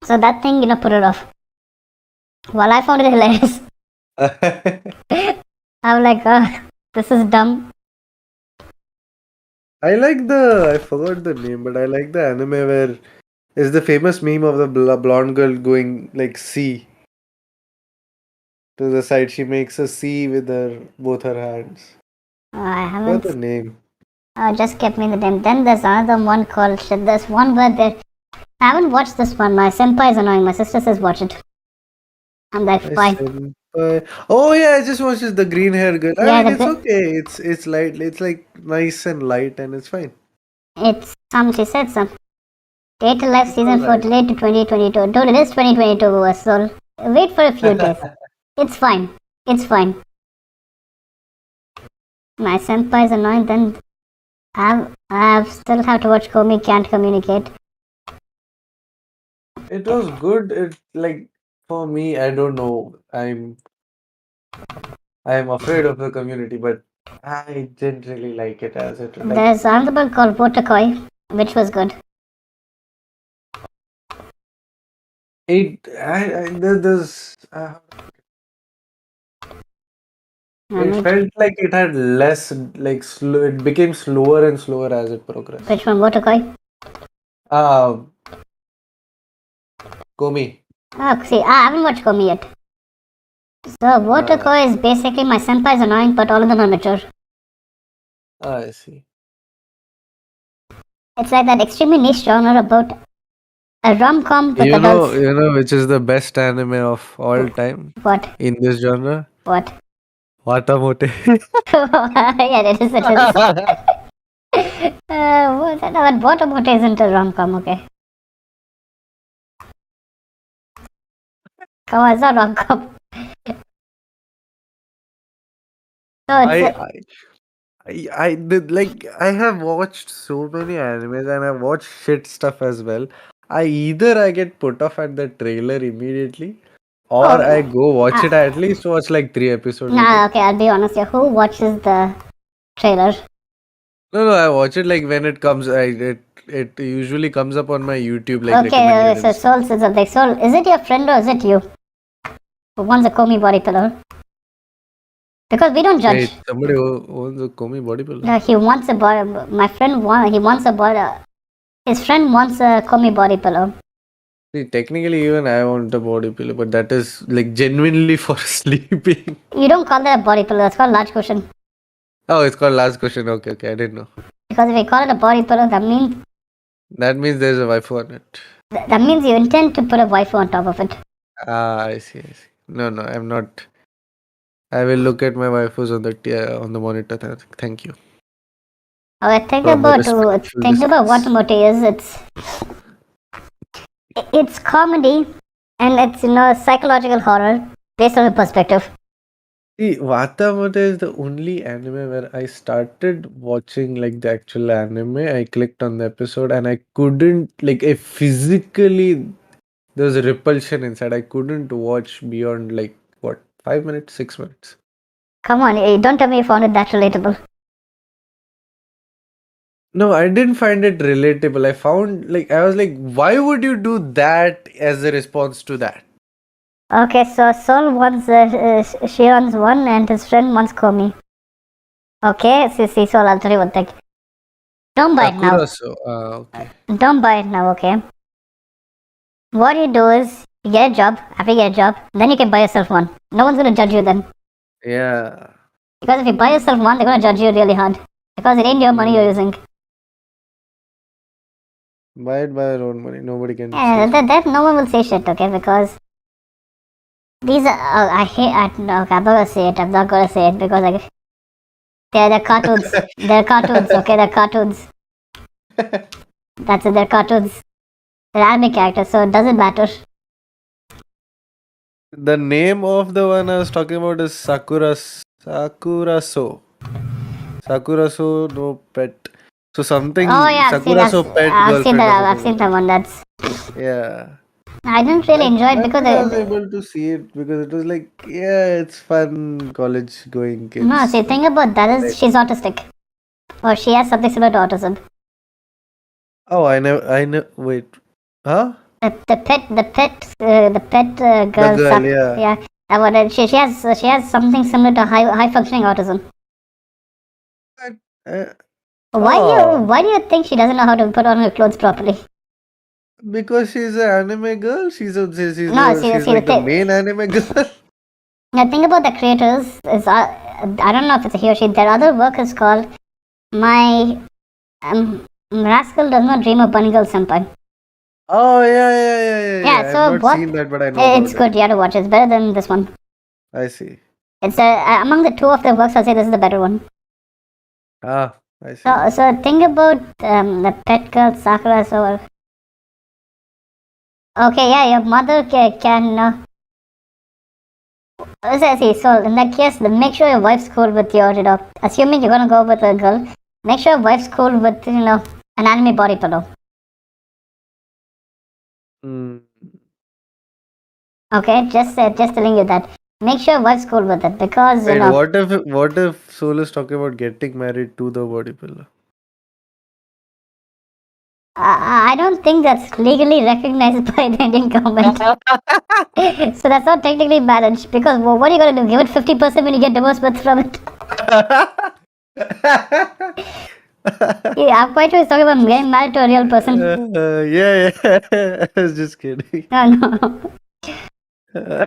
So that thing, put it off. Well, I found it hilarious. I'm like, this is dumb. I forgot the name, but I like the anime where is the famous meme of the blonde girl going like C to the side. She makes a C with her both her hands. I What's haven't. the name? Just kept me the name. Then there's another one called. There's one where they. I haven't watched this one. My senpai is annoying. My sister says watch it. I'm like, I fine. senpai. Oh yeah, I just watched the green hair girl. I Yeah, mean, it's okay. It's light. It's like nice and light, and it's fine. it's some. She said some. Date to Life It's season 4 alright. delayed to 2022. Dude, it is 2022, so wait for a few days. It's fine. It's fine. My senpai is annoying. Then I've still have to watch Komi Can't Communicate. It was good. It like for me, I don't know. I'm afraid of the community, but I didn't really like it as it like There's another one called Wotakoi, which was good. it. There's it Which, felt like it had less like slow. It became slower and slower as it progressed. which one? Wotakoi? Um, Komi. Oh, see, I haven't watched Komi yet. So Wotakoi is basically my senpai is annoying, but all of them are mature. I see. It's like that extremely niche genre about a rom-com with You adults. know which is the best anime of all time What? in this genre? What? Watamote. Yeah, it is. It is. What? Wotakoi isn't a rom-com, okay? Come on, it's not rom-com. So it's I have watched so many animes and I've watched shit stuff as well. I get put off at the trailer immediately, or I go watch it. I at least watch like 3 episodes. nah, okay, I'll be honest here. Who watches the trailer? No, I watch it like when it comes. It usually comes up on my YouTube like Okay, recommended. so And stuff. Soul, is it your friend or is it you who wants a Komi body pillow? Because we don't judge. Wait, somebody owns a Komi bodybuilder. No, he wants a body. My friend he wants a body. His friend wants a Komi body pillow. See, technically, even I want a body pillow, but that is like genuinely for sleeping. You don't call that a body pillow. That's called large cushion. Oh, it's called last question. Okay, I didn't know. Because if you call it a body pillow, that Means there's a waifu on it. that means you intend to put a waifu on top of it. Ah, I see. No, I'm not. I will look at my waifus on the monitor. Thank you. Okay, think From a about respectful what distance. Mote is. It's comedy and it's psychological horror based on a perspective. See, Watamote is the only anime where I started watching like the actual anime. I clicked on the episode and I couldn't like I physically there was a repulsion inside. I couldn't watch beyond like what 5 minutes, 6 minutes. Come on, don't tell me you found it that relatable. No, I didn't find it relatable. I found like I was like, why would you do that as a response to that? Okay, so Sol wants Shion's one and his friend wants Komi. Okay, see, Sol, I'll tell you one thing. Don't buy it now. Okay. Don't buy it now, okay? What you do is, you get a job, after you get a job, then you can buy yourself one. No one's gonna judge you then. Yeah. Because if you buy yourself one, they're gonna judge you really hard. Because it ain't your money you're using. Buy it by your own money. Nobody can Yeah, say that no one will say shit, okay? Because these are, no, okay, I'm not gonna say it, because they're cartoons. They're cartoons, okay? They're cartoons. That's it, they're cartoons. They're anime characters, so it doesn't matter. The name of the one I was talking about is Sakuraso. Sakuraso no pet. So something Oh yeah, Sakuraso pet girlfriend. I've seen that one. Yeah. I didn't really enjoy it because I was able to see it because it was like, yeah, it's fun college going kids. no, see, thing about that is she's autistic, or she has something similar to autism. Oh, I know. Wait, huh? The pet girl. The girl, yeah. She has something similar to high functioning autism. Uh, Why do you think she doesn't know how to put on her clothes properly? because she's an anime girl. No, She's see the like the thing. main anime girl. The thing about the creators is, I don't know if it's a he or she. Their other work is called My Rascal Does Not Dream of Bunny Girl Senpai. Oh yeah. Yeah, I've so not what? seen that, but I know It's about it. good. You have to watch it. It's better than this one. I see. It's among the two of their works. I'll say this is the better one. Ah, I see. So think about the pet girl Sakura. So okay, yeah, your mother can. See, so in that case, make sure your wife's cool with your, assuming you're gonna go with a girl, make sure your wife's cool with, an anime body pillow. Mm. Okay, just telling you that. Make sure your wife's cool with it because Wait, what if Soul is talking about getting married to the body pillow? I don't think that's legally recognized by the Indian government. So that's not technically marriage because what are you gonna do? Give it 50% when you get divorced with from it? Yeah, I'm quite sure he's talking about getting married to a real person. Yeah. I was just kidding. No. No,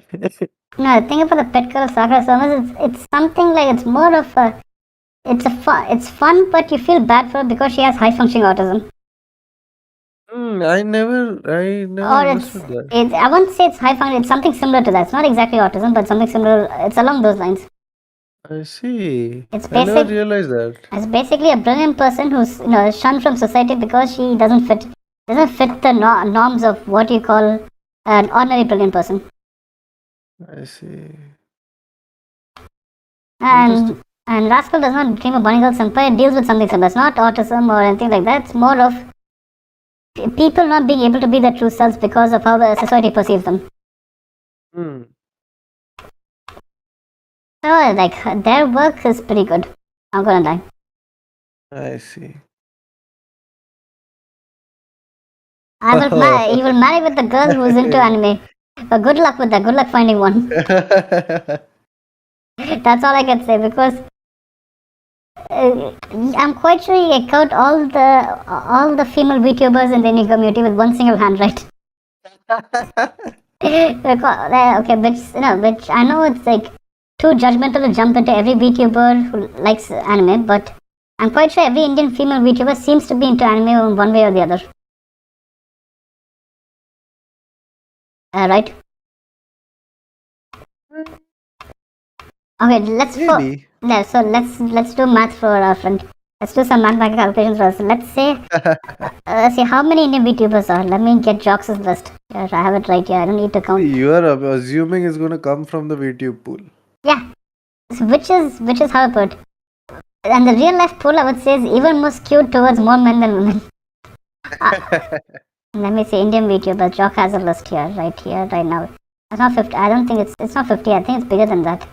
the thing about the pet girl Sakura Summers, it's something like it's more of a it's fun, but you feel bad for her because she has high functioning autism. I never Or understood that. I won't say it's high functioning. It's something similar to that. It's not exactly autism, but something similar. It's along those lines. I see. It's I never basic. realized that. It's basically a brilliant person who's shunned from society because she doesn't fit the norms of what you call an ordinary brilliant person. I see. And Rascal does not dream of Bunny Girl Senpai. It deals with something similar. It's not autism or anything like that. It's more of people not being able to be their true selves because of how the society perceives them. Hmm. So, like, their work is pretty good. I'm gonna die. I see. He will marry with the girl who's into anime. But good luck with that. Good luck finding one. That's all I can say because I'm quite sure you count all the female VTubers in the Indian community with one single hand, right? Okay, which I know it's like too judgmental to jump into every VTuber who likes anime, but I'm quite sure every Indian female VTuber seems to be into anime in one way or the other. Right? Okay, Maybe. so let's do math for our friend. Let's do some mathematical calculations for us. Let's see how many Indian VTubers are. Let me get Jox's list. Yes, I have it right here. I don't need to count. You are assuming it's gonna come from the VTube pool. Yeah, so which is how I put. And the real life pool I would say is even more skewed towards more men than women. Let me see Indian VTubers. Jock has a list here, right now. It's not 50. I don't think it's not 50. I think it's bigger than that.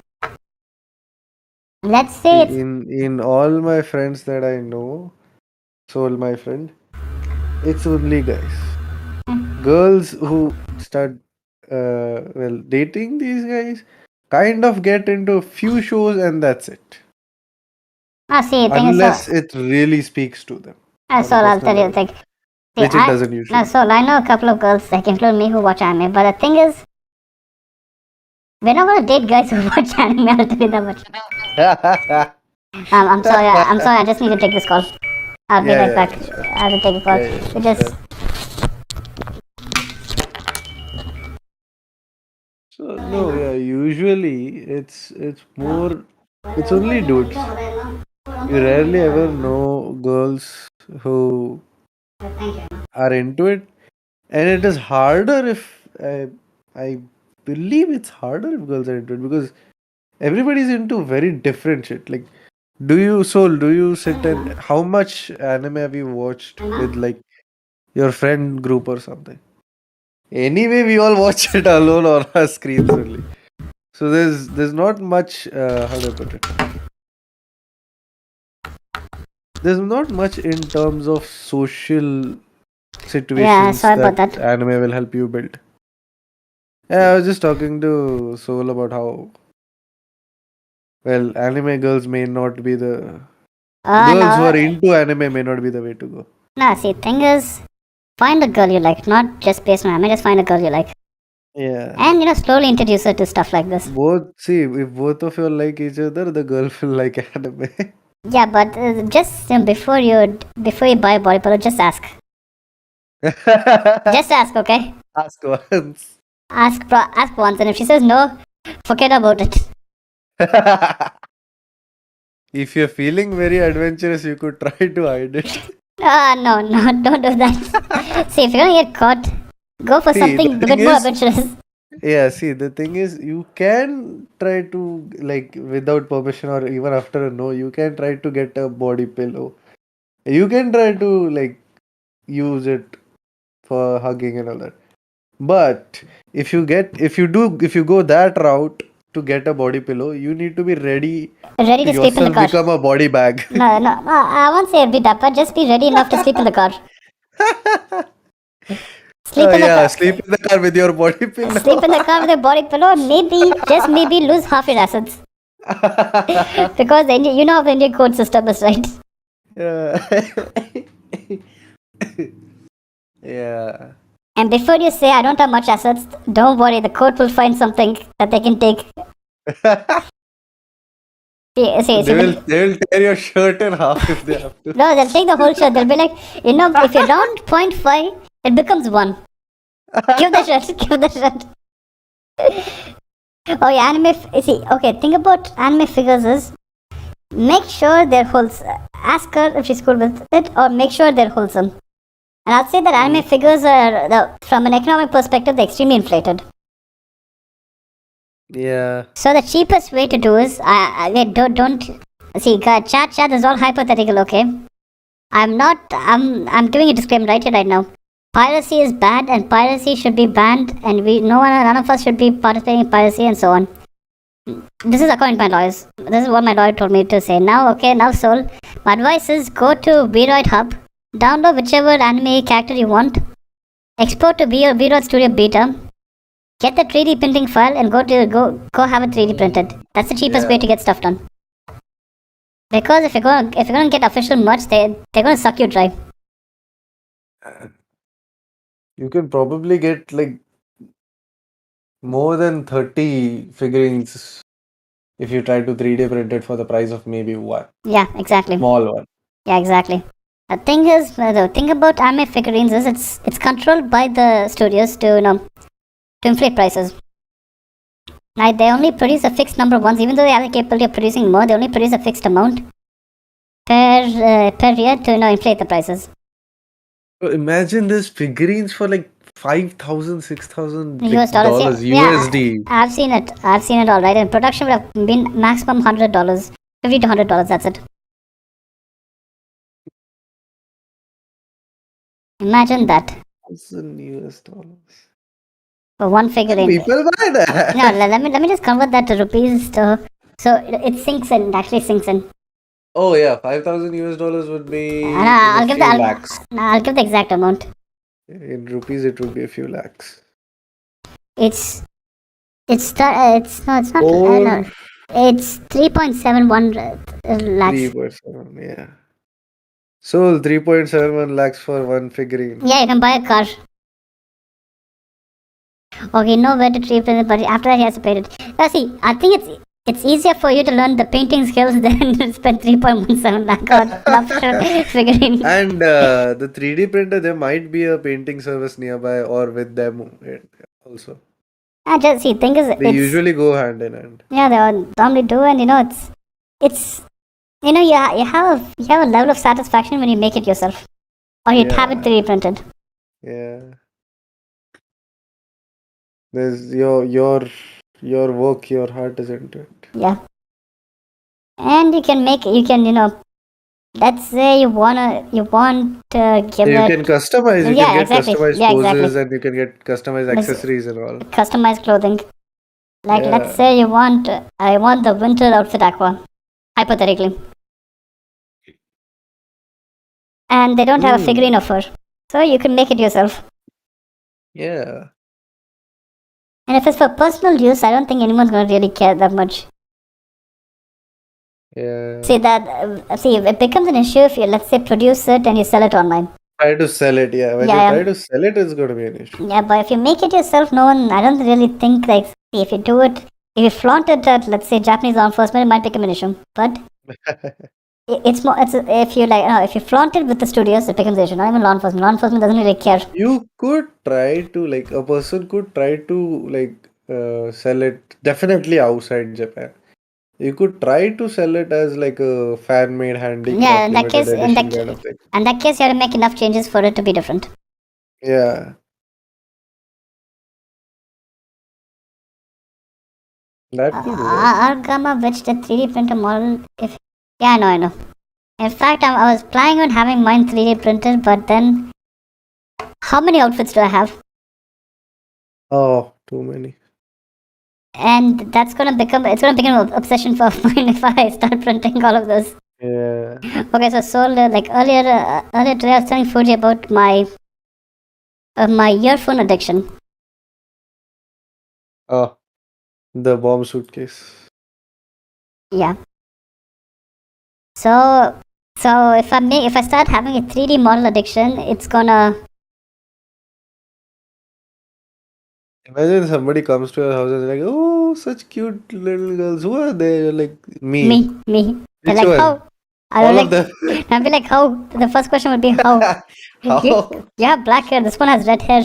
Let's say it's In all my friends that I know, Soul, my friend, it's only guys. Girls who start dating these guys kind of get into a few shows and that's it. see. Thing Unless is, it really speaks to them. so on a I'll tell personal you. level, Like, which it doesn't usually. so I know a couple of girls, like including me, who watch anime. But the thing is, we're not gonna date guys who watch anime. I'll tell you that much. I'm sorry. I just need to take this call. I'll be right back. Sure. I have to take a call. Yeah, Just. So no, usually it's more, it's only dudes. You rarely ever know girls who are into it, and it is harder if I believe it's harder if girls are into it because everybody's into very different shit. Like, do you sit and how much anime have you watched with like your friend group or something? Anyway, we all watch it alone on our screens only. So there's not much. How do I put it? There's not much in terms of social situations sorry about that that. anime will help you build. Yeah, I was just talking to Soul about how, well, anime girls may not be the girls who are No, into anime may not be the way to go. no. See, thing is, find a girl you like, not just based on anime. Just find a girl you like, Yeah. and slowly introduce her to stuff like this. Both, see, if both of you like each other, the girl will like anime. Yeah, but just before you buy a body pillow, just ask. Just ask, okay? Ask once. Ask once, and if she says no, forget about it. If you're feeling very adventurous, you could try to hide it. No, don't do that. See, if you're gonna get caught, go for See, something the a thing bit more is, adventurous. yeah, see, the thing is, you can try to, like, without permission or even after a no, you can try to get a body pillow. You can try to, like, use it for hugging and all that. But if you go that route to get a body pillow, you need to be ready Ready to to sleep in the yourself car. become a body bag. No, I won't say be dapper. Just be ready enough to sleep in the car. Sleep Oh in the yeah, car. sleep in the car with your body pillow. Sleep in the car with a body pillow. Maybe, just maybe, lose half your assets. Because you know how the Indian court system is, right? Yeah. Yeah. And before you say I don't have much assets, don't worry. The court will find something that they can take. See, They will tear your shirt in half if they have to. no, they'll take the whole shirt. They'll be like, if you're round 0.5, it becomes 1. Give the shirt. Give the shirt. Oh yeah, see, okay, thing about anime figures is make sure they're wholesome. Ask her if she's cool with it, or make sure they're wholesome. And I'd say that anime figures are, from an economic perspective, they're extremely inflated. Yeah. So the cheapest way to do is, don't see, chat is all hypothetical, okay? I'm doing a disclaimer right now. Piracy is bad, and piracy should be banned, and none of us should be participating in piracy, and so on. This is according to my lawyers. This is what my lawyer told me to say. Now, Soul, my advice is go to VRoid Hub, download whichever anime character you want, export to VRoid Studio Beta, get the 3D printing file, and go have it 3D printed. That's the cheapest way to get stuff done. Because if you're gonna get official merch, they're gonna suck you dry. You can probably get like more than 30 figurines if you try to 3D print it for the price of maybe one. Yeah, exactly. Small one. Yeah, exactly. The thing about anime figurines is it's controlled by the studios to inflate prices. Like, they only produce a fixed number of ones, even though they have the capability of producing more. They only produce a fixed amount per year to inflate the prices. So imagine this figurines for like 5,000, 6,000 US dollars. dollars Yeah, USD. I've seen it. I've seen it all right. And production would have been maximum $100, $50 to $100. That's it. Imagine that. $1,000 For one figurine. People buy that. No, let me just convert that to rupees. So it sinks in. It actually sinks in. Oh yeah, $5,000 would be I'll give lakhs. I'll give the exact amount. In rupees, it would be a few lakhs. It's not. No, it's 3.71 lakhs. 3.7, yeah. So 3.71 lakhs for one figurine. Yeah, you can buy a car. Okay, know where to treat it, but after that he has to pay it. Now see, I think it's easier for you to learn the painting skills than to spend 3.17 lakh on figurine. And the 3D printer, there might be a painting service nearby or with them also. Just see, thing is, they usually go hand in hand. Yeah, they normally do, and it's you have a level of satisfaction when you make it yourself, or you have it 3D printed. Yeah. There's your work, your heart is into it. Yeah. And you can let's say you want to give you can customize. You can get exactly. customized poses, and you can get customized accessories and all. Customized clothing. Like, let's say I want the winter outfit aqua, hypothetically. And they don't have a figurine of her. So you can make it yourself. Yeah. And if it's for personal use, I don't think anyone's going to really care that much. Yeah. See, it becomes an issue if you, let's say, produce it and you sell it online. Try to sell it, yeah. When you Yeah, try to sell it, it's going to be an issue. Yeah, but if you make it yourself, I don't really think, like, see, if you do it, if you flaunt it at, let's say, Japanese law enforcement, it might become an issue. But it's more, if you like, no, if you flaunt it with the studios, it becomes an issue. Not even law enforcement. Law enforcement doesn't really care. You could try to, like, a person could try to, like, sell it definitely outside Japan. You could try to sell it as like a fan-made Yeah, handicraft in that limited case, edition kind of thing. in that case, you have to make enough changes for it to be different. Yeah, that could work. Argama, which the 3D printer model, if yeah, I know. In fact, I was planning on having mine 3D printed, but then, how many outfits do I have? Oh, too many. And it's gonna become an obsession for mine if I start printing all of those. Yeah. Okay, so like earlier today I was telling Fuji about my earphone addiction. Oh, the bomb suitcase. Yeah. So if I start having a 3D model addiction, it's gonna. Imagine somebody comes to your house and is like, oh, such cute little girls. Who are they? You're like, me. Me. They're Which like, one? how? All of them. I'll be like, how? The first question would be, how? How? You have black hair, this one has red hair.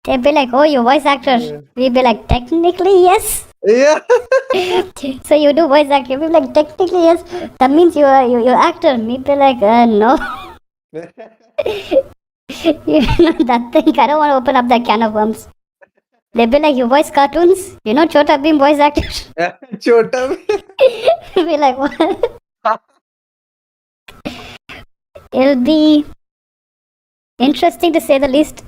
They'd be like, oh, you're voice actor. Yeah. We'd be like, technically, yes. Yeah. So you do voice acting. We'd be like, technically, yes. That means you're actor. We'd be like, no. You know that thing. I don't want to open up that can of worms. They'd be like, you voice cartoons? You know Chota Bheem voice actor? Chota. We'd be like, what? It'll be interesting to say the least.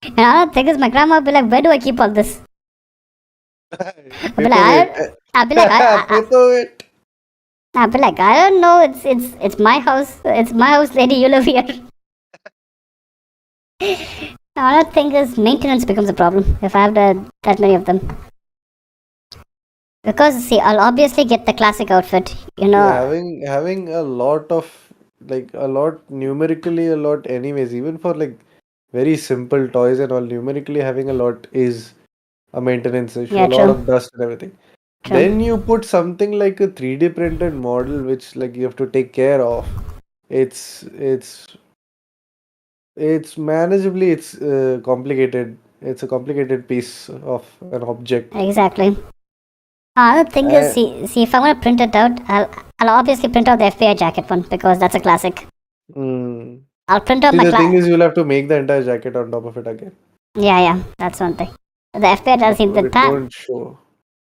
And another thing is, my grandma would be like, where do I keep all this? I'd be like, I don't know. It's my house. It's my house, lady. You live here. Another thing is, maintenance becomes a problem if I have that many of them. Because see, I'll obviously get the classic outfit. Having a lot of, like, a lot numerically, a lot anyways, even for like very simple toys and all, numerically having a lot is a maintenance issue. Yeah, a lot true. of dust and everything. True. Then you put something like a 3D printed model, which like you have to take care of. It's manageably, it's complicated. It's a complicated piece of an object. Exactly. Another thing is, see, if I want to print it out, I'll obviously print out the FBI jacket one because that's a classic. I'll print out the thing is, you'll have to make the entire jacket on top of it again. Yeah, that's one thing. The FBI does seem the time. Don't show.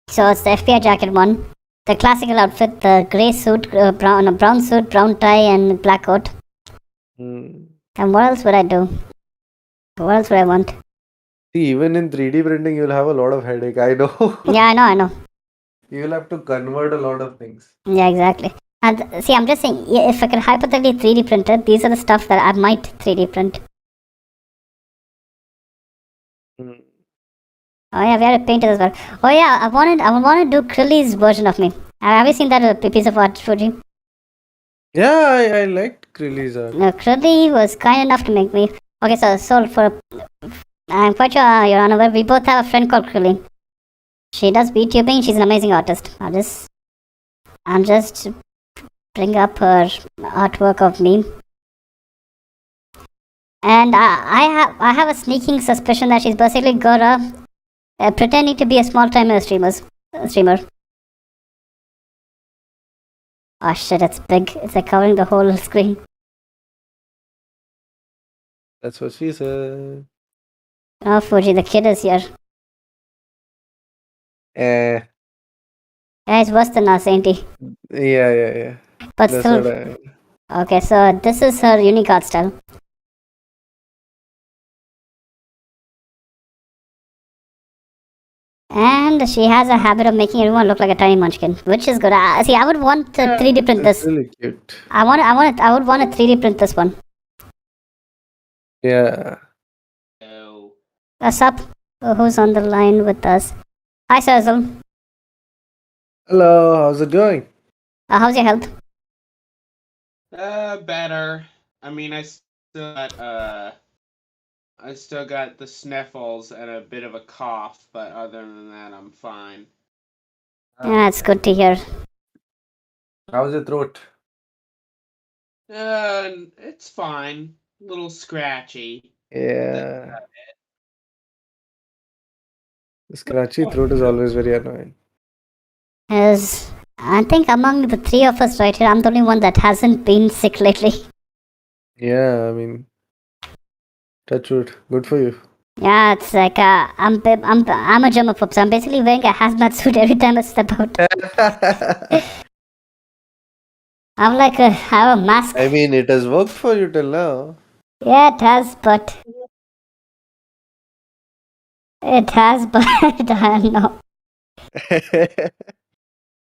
So it's the FBI jacket one, the classical outfit, the grey suit, brown suit, brown tie, and black coat. And what else would I do? What else would I want? See, even in 3D printing, you'll have a lot of headache. I know. Yeah, I know. You'll have to convert a lot of things. Yeah, exactly. And see, I'm just saying, if I could hypothetically 3D print it, these are the stuff that I might 3D print. Oh yeah, we had to paint it as well. Oh yeah, I want to do Krilly's version of me. Have you seen that piece of art, Fuji? Yeah, I liked Krilly's art. No, Krilly was kind enough to make me. Okay, so I'm quite sure you're unaware, we both have a friend called Krilly. She does VTubing. She's an amazing artist. I'm just bring up her artwork of me. And I have a sneaking suspicion that she's basically Gora pretending to be a small-time streamer. Oh shit, it's big. It's like covering the whole screen. That's what she said. Oh, Fuji, the kid is here. Yeah, it's worse than us, ain't he? Yeah. But that's still. Okay, so this is her unique art style. And she has a habit of making everyone look like a tiny munchkin, which is good. See, I would want to 3D print this. Really cute. I would want to 3D print this one. Yeah. What's up? Who's on the line with us? Hi, Cecil. Hello, how's it going? How's your health? Better. I mean, I still got the sniffles and a bit of a cough, but other than that, I'm fine. Yeah, it's good to hear. How's your throat? It's fine. A little scratchy. Yeah. The scratchy throat is always very annoying. As I think among the three of us right here, I'm the only one that hasn't been sick lately. Yeah, I mean, touch wood. Good for you. Yeah, it's like I'm a germaphobe, so I'm basically wearing a hazmat suit every time I step out. I'm like I have a mask. I mean, it has worked for you till now. Yeah, it has, but I don't know.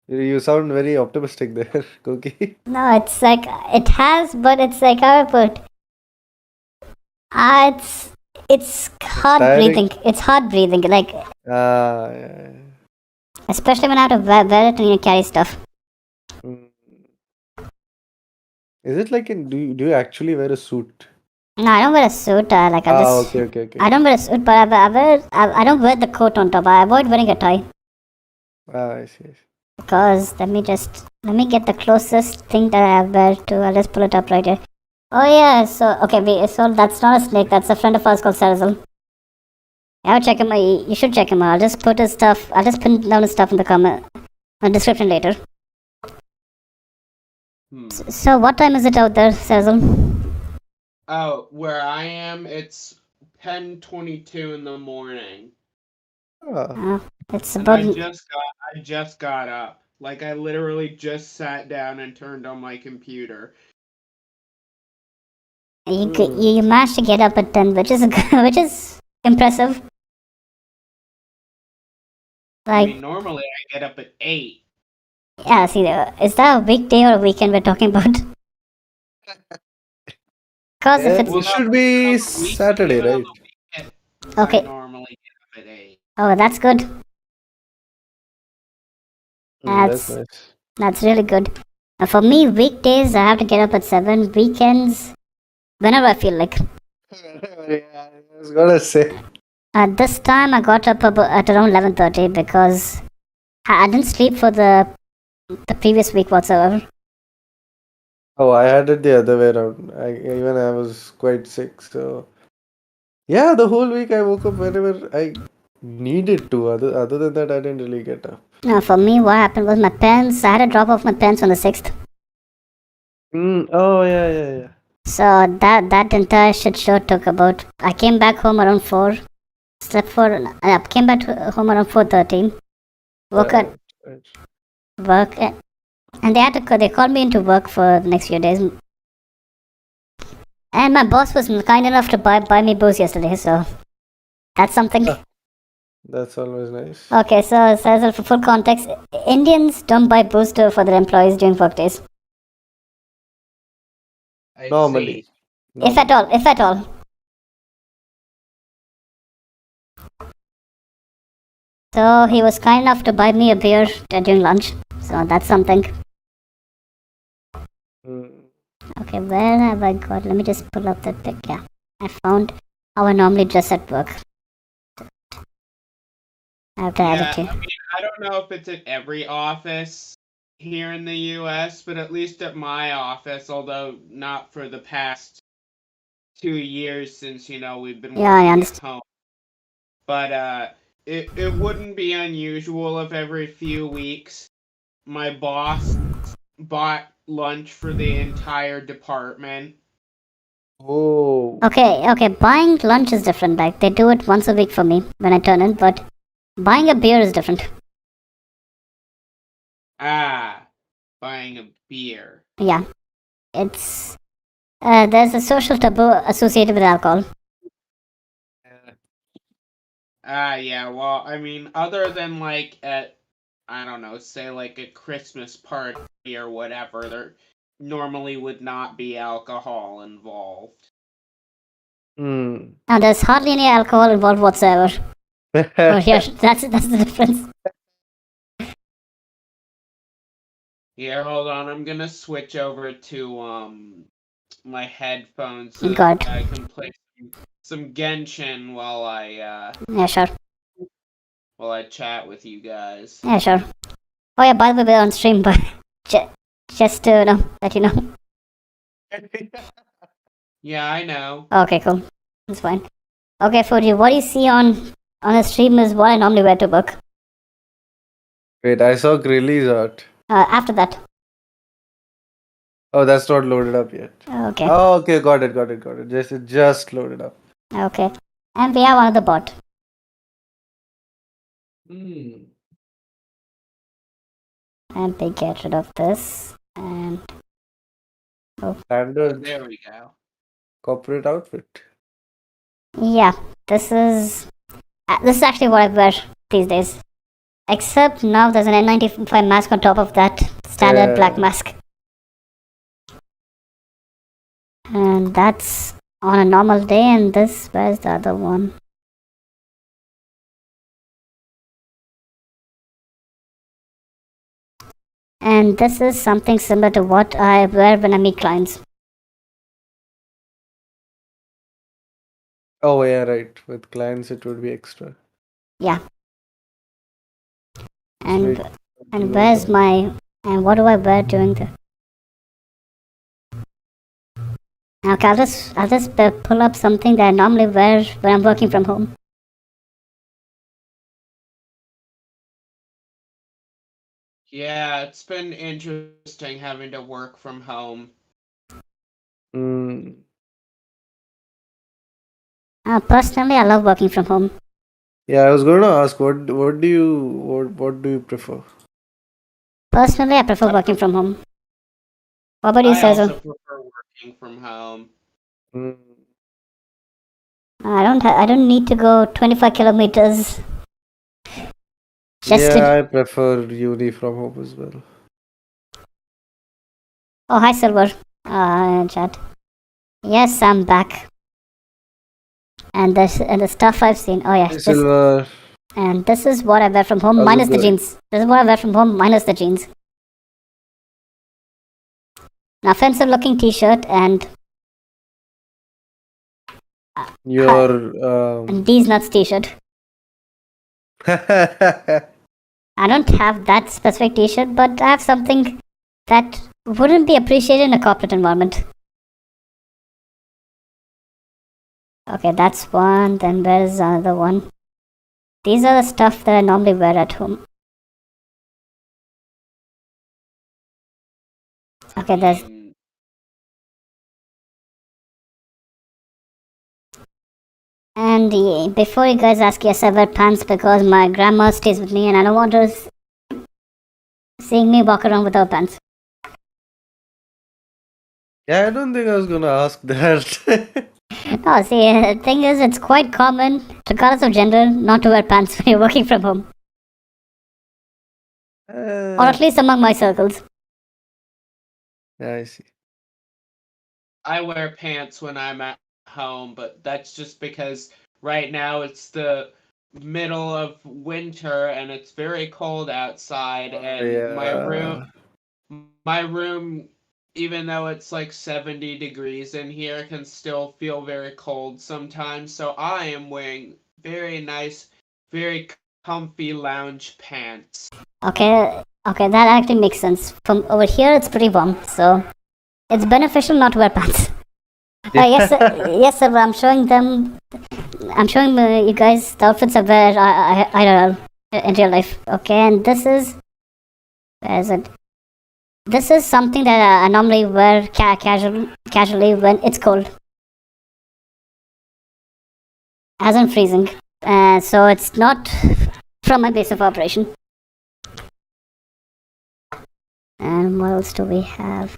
You sound very optimistic there, Cookie. No, it's like it has, but it's like how I put. It's hard tiring. breathing. It's hard breathing, like Yeah. especially when I have to wear it and you carry stuff. Mm. Is it like do you actually wear a suit? No, I don't wear a suit. Like I just Okay. I don't wear a suit, but I don't wear the coat on top. I avoid wearing a tie I see. because let me get the closest thing that I wear to. I'll just pull it up right here. Oh yeah, so okay, so that's not a snake. That's a friend of ours called Sarazal. Yeah, check him out. You should check him out. I'll just put his stuff. I'll just pin down his stuff in the description later. So what time is it out there, Sarazal? Oh, where I am, it's 10:22 in the morning. It's And about. I just got up. Like I literally just sat down and turned on my computer. You managed to get up at 10, which is impressive. I Like, mean, normally I get up at 8. yeah, see, is that a weekday or a weekend we're talking about? Because if it's It should be Saturday, right? okay, I normally get up at 8. oh, that's good. That's nice. That's really good. For me, weekdays I have to get up at 7. Weekends, whenever I feel like. I was gonna say. At this time, I got up at around 11:30 because I didn't sleep for the previous week whatsoever. Oh, I had it the other way around. I was quite sick, so yeah, the whole week I woke up whenever I needed to. Other than that, I didn't really get up. For me, what happened was my parents. I had to drop off my parents on the 6th. Oh yeah. So that entire shit show took about. I came back home around 4. Slept for. I came back home around 4:30. Woke up, Right. work, and they called me into work for the next few days. And my boss was kind enough to buy me booze yesterday, so that's something. That's always nice. Okay, so for full context, Indians don't buy booze for their employees during work days. Normally. If at all. So he was kind enough to buy me a beer during lunch. So that's something. Okay, where have I got? Let me just pull up that pic. Yeah, I found how I normally dress at work. I have to add it to. I mean, I don't know if it's at every office here in the U.S., but at least at my office, although not for the past 2 years since, we've been working at home. But it wouldn't be unusual if every few weeks my boss bought lunch for the entire department. Oh. Okay. Buying lunch is different. Like they do it once a week for me when I turn in, but buying a beer is different. Buying a beer. Yeah, it's there's a social taboo associated with alcohol. Yeah. Well, I mean, other than like at, I don't know, say like a Christmas party or whatever, there normally would not be alcohol involved. Now there's hardly any alcohol involved whatsoever. Oh, here, that's the difference. Here, hold on. I'm gonna switch over to my headphones so God. that I can play some Genshin while Yeah, sure. I chat with you guys. Yeah, sure. Oh yeah, by the way, we're on stream, but just to let you know. Yeah, I know. Okay, cool. That's fine. Okay, Fuji, what you see on the stream is what I normally wear to work. Wait, I saw Grilly's art. After that. Oh, that's not loaded up yet. Okay. Oh, okay, got it. It just loaded up. Okay. And we have another bot. Hmm. And we get rid of this. And Standard There we go. corporate outfit. yeah, this is actually what I wear these days. Except now there's an N95 mask on top of that standard black mask. And that's on a normal day, and where's the other one? And this is something similar to what I wear when I meet clients. Oh yeah, right. With clients it would be extra. Yeah. And Wait, and where's my and what do I wear during the Okay, I'll just pull up something that I normally wear when I'm working from home. Yeah, it's been interesting having to work from home. Personally, I love working from home. Yeah, I was going to ask what do you prefer? Personally, I prefer working from home. What about you, I also Cesar? prefer working from home. I don't need to go 25 kilometers. I prefer uni from home as well. Oh, hi, Silver. Chat. Yes, I'm back. And the stuff I've seen. Oh yeah, Silver. And this is what I wear from home minus the jeans. This is what I wear from home minus the jeans. An offensive looking t-shirt and your these nuts t-shirt. I don't have that specific t-shirt, but I have something that wouldn't be appreciated in a corporate environment. Okay, that's one. Then where's the other one? These are the stuff that I normally wear at home. Okay, there's... And before you guys ask, yes, I wear pants because my grandma stays with me and I don't want her seeing me walk around without pants. Yeah, I don't think I was gonna ask that. No, see, the thing is, it's quite common, regardless of gender, not to wear pants when you're working from home. Or at least among my circles. Yeah, I see. I wear pants when I'm at home, but that's just because right now it's the middle of winter and it's very cold outside, and my room, even though it's like 70 degrees in here, can still feel very cold sometimes. So I am wearing very nice, very comfy lounge pants. Okay, that actually makes sense. From over here, it's pretty warm, so it's beneficial not to wear pants. Yes, yes, sir. I'm showing you guys the outfits I wear IRL in real life. Okay, and this is, where is it? This is something that I normally wear casually when it's cold, as in freezing. So it's not from my base of operation. And what else do we have?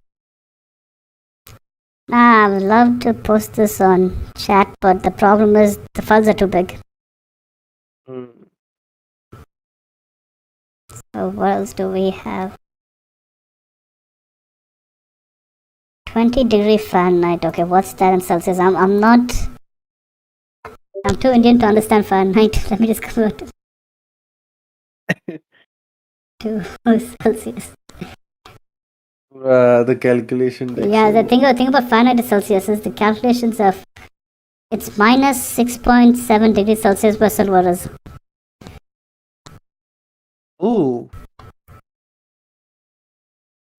I would love to post this on chat, but the problem is the files are too big. So what else do we have? 20-degree Fahrenheit. Okay, what's that in Celsius? I'm not I'm too Indian to understand Fahrenheit. Let me just convert it to Celsius. The calculation takes Yeah, the over. thing about Fahrenheit to Celsius is the calculations of it's minus 6.7 degrees Celsius per Celsius. Ooh,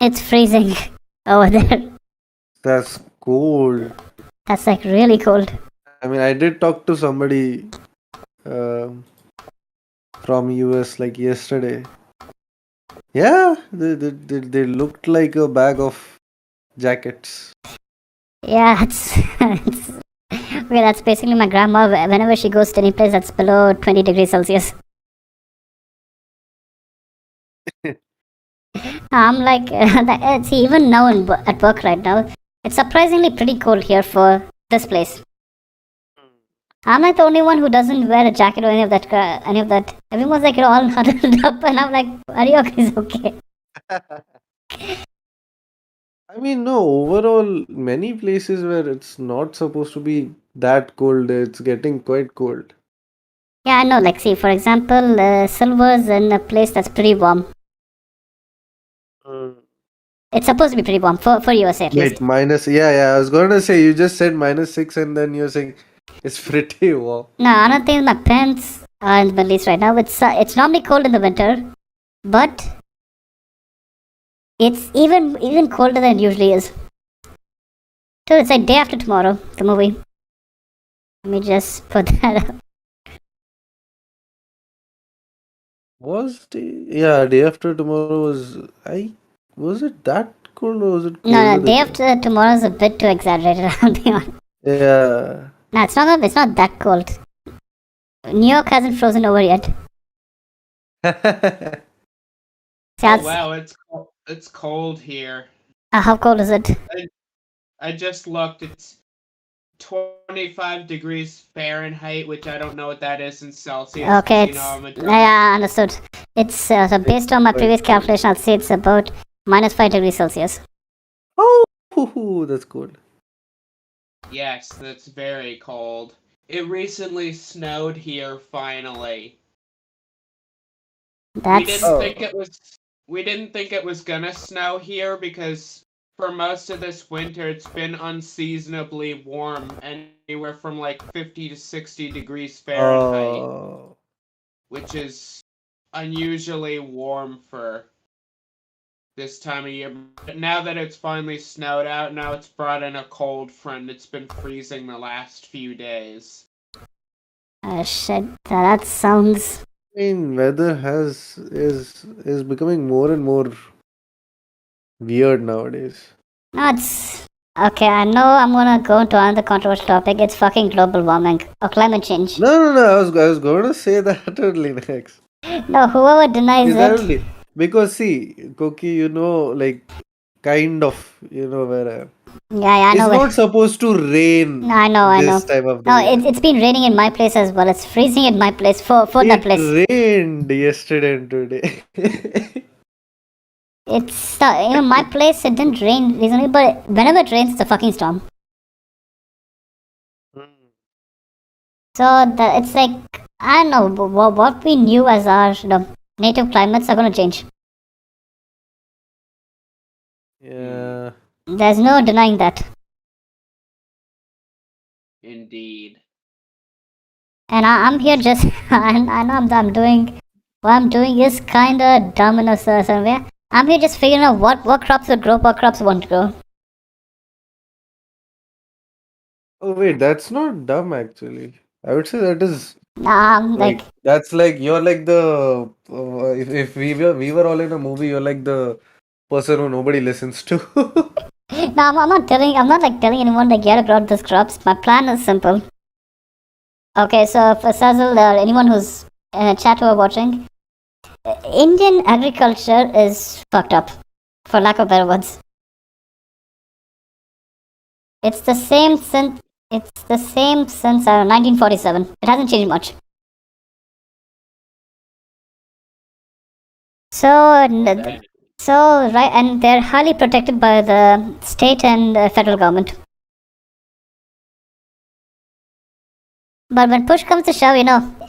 It's freezing over there. that's cold. That's like really cold. I mean, I did talk to somebody um from US like yesterday. Yeah, they looked like a bag of jackets. Yeah, it's okay. That's basically my grandma. Whenever she goes to any place that's below 20 degrees Celsius, I'm like, see, even now at work right now, it's surprisingly pretty cold here for this place. I'm like the only one who doesn't wear a jacket or any of that. Everyone's like, all huddled up, and I'm like, are you guys okay? I mean, no, overall, many places where it's not supposed to be that cold, it's getting quite cold. Yeah, I know. Like, see, for example, Silver's in a place that's pretty warm. It's supposed to be pretty warm for USA at least. Wait, minus, yeah, I was going to say, you just said -6 and then you're saying it's pretty warm. No, another thing, my parents are in the Middle East right now. It's normally cold in the winter, but it's even colder than it usually is. So it's like day after tomorrow, the movie. Let me just put that up. Day after tomorrow was it that cold or was it No, colder day than that? after tomorrow is a bit too exaggerated. I'll be honest. Yeah. No, it's not that cold. New York hasn't frozen over yet. See, Oh wow, it's cold here. how cold is it? I just looked. It's 25 degrees Fahrenheit, which I don't know what that is in Celsius. 'cause, Okay, you know, I'm a yeah, understood. It's so based on my previous calculation, I'd say it's about -5 degrees Celsius. Oh, that's cold. Yes, that's very cold. It recently snowed here finally. That's We didn't think it was gonna snow here because for most of this winter it's been unseasonably warm, anywhere from like 50 to 60 degrees Fahrenheit, Oh, which is unusually warm for this time of year. But now that it's finally snowed out, now it's brought in a cold front. It's been freezing the last few days. shit. That sounds. I mean, weather is becoming more and more weird nowadays. No, it's okay. I know I'm gonna go into another controversial topic. It's fucking global warming or climate change. No. I was going to say that only next. No, whoever denies Exactly. it. Because see, Koki, like kind of, where I am. Yeah, I know. It's not supposed to rain No, I know. this time of the No, year. it's been raining in my place as well. It's freezing in my place for that place. It rained yesterday and today. It's my place. It didn't rain recently, but whenever it rains, it's a fucking storm. So it's like I don't know what we knew as our native climates are gonna change. Yeah. There's no denying that. Indeed. And I'm here just I know I'm doing what I'm doing is kind of dumb in a certain way. I'm here just figuring out what crops will grow, what crops won't grow. Oh wait, that's not dumb actually. I would say that is I'm like that's like you're like the if we were all in a movie, you're like the person who nobody listens to. no, I'm not telling anyone like you gotta grow these crops. My plan is simple. Okay, so for Sazil, anyone who's in a chat who are watching, Indian agriculture is fucked up, for lack of better words. It's the same since 1947. It hasn't changed much. So right, and they're highly protected by the state and federal government. But when push comes to shove,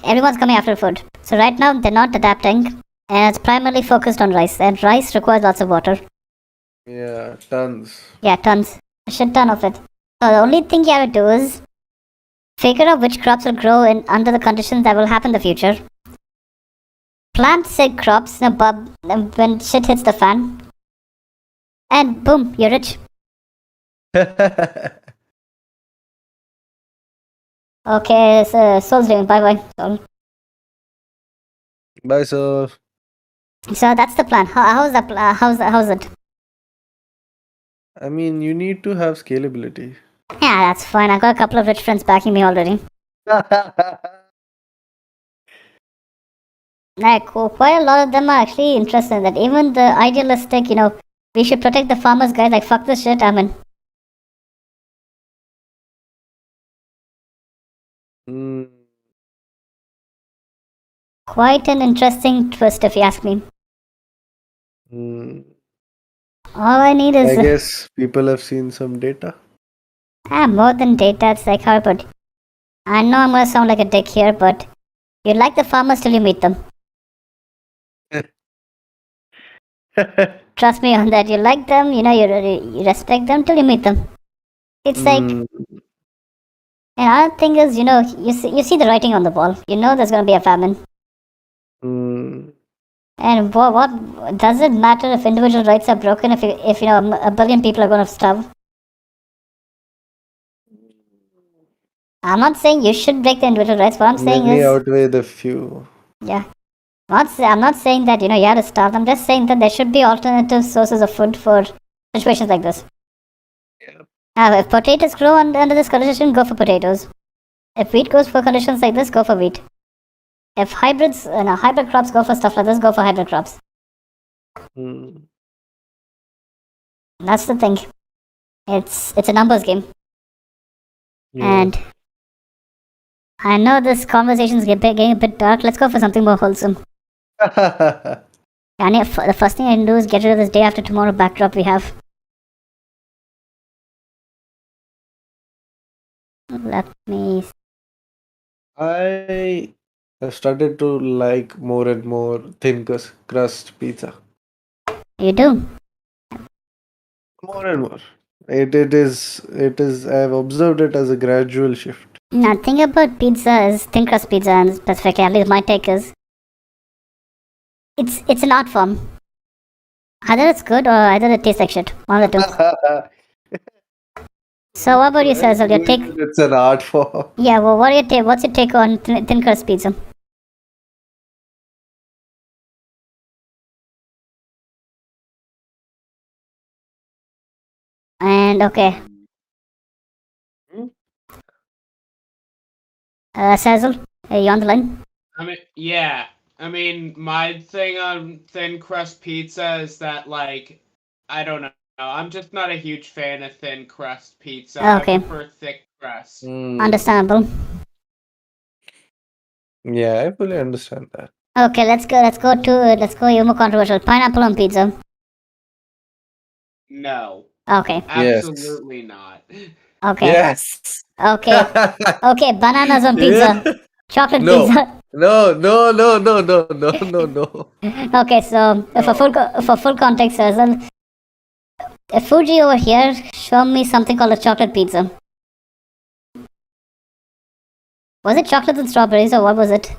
everyone's coming after food. So right now they're not adapting, and it's primarily focused on rice. And rice requires lots of water. Yeah, tons. Yeah, tons, a shit ton of it. So the only thing you have to do is figure out which crops will grow in under the conditions that will happen in the future. Plant said crops, when shit hits the fan, and boom, you're rich. Okay, so Soul's leaving. Bye bye, Soul. Bye, sir. So that's the plan. How's that? How's it? I mean, you need to have scalability. Yeah, that's fine. I got a couple of rich friends backing me already. Like, quite a lot of them are actually interested in that. Even the idealistic, we should protect the farmers guys. Like, fuck this shit. I mean, Mm, quite an interesting twist, if you ask me. mm. All I need I is guess people have seen some data. more than data. It's like how, but I know I'm gonna sound like a dick here, but you like the farmers till you meet them. Trust me on that. You like them, you respect them till you meet them. It's like, Mm, and another thing is, you see the writing on the wall. You know there's gonna be a famine. mm. And what does it matter if individual rights are broken if a billion people are going to starve? I'm not saying you should break the individual rights. What I'm saying Many is, outweigh the few. yeah, I'm not saying that you have to starve. I'm just saying that there should be alternative sources of food for situations like this. Yeah. If potatoes grow under this condition, go for potatoes. If wheat goes for conditions like this, go for wheat. If hybrid crops go for stuff like this, go for hybrid crops. Mm. That's the thing. It's a numbers game. Yeah. And I know this conversation's getting a bit dark. Let's go for something more wholesome. And the first thing I can do is get rid of this day after tomorrow backdrop we have. Let me. I have started to like more and more thin crust pizza. You do? More and more. It is I've observed it as a gradual shift. Now, thing about pizza is thin crust pizza, and specifically, at least my take is, it's an art form. Either it's good or either it tastes like shit. One of the two. So, what about you, Cecil? Your take? It's an art form. Yeah. Well, what's your take on thin crust pizza? And okay, Hmm? Cecil, are you on the line? I mean, yeah. I mean, my thing on thin crust pizza is that, like, I don't know. I'm just not a huge fan of thin crust pizza. Okay. I prefer thick crust. Understandable. Yeah, I fully understand that. Okay, let's go even more controversial. Pineapple on pizza. No. Okay. Yes. Absolutely not. Okay. Yes. Okay. Okay, bananas on pizza. Chocolate No. pizza. No. Okay, so for full context, Cecil, Fuji over here showed me something called a chocolate pizza. Was it chocolate and strawberries or what was it?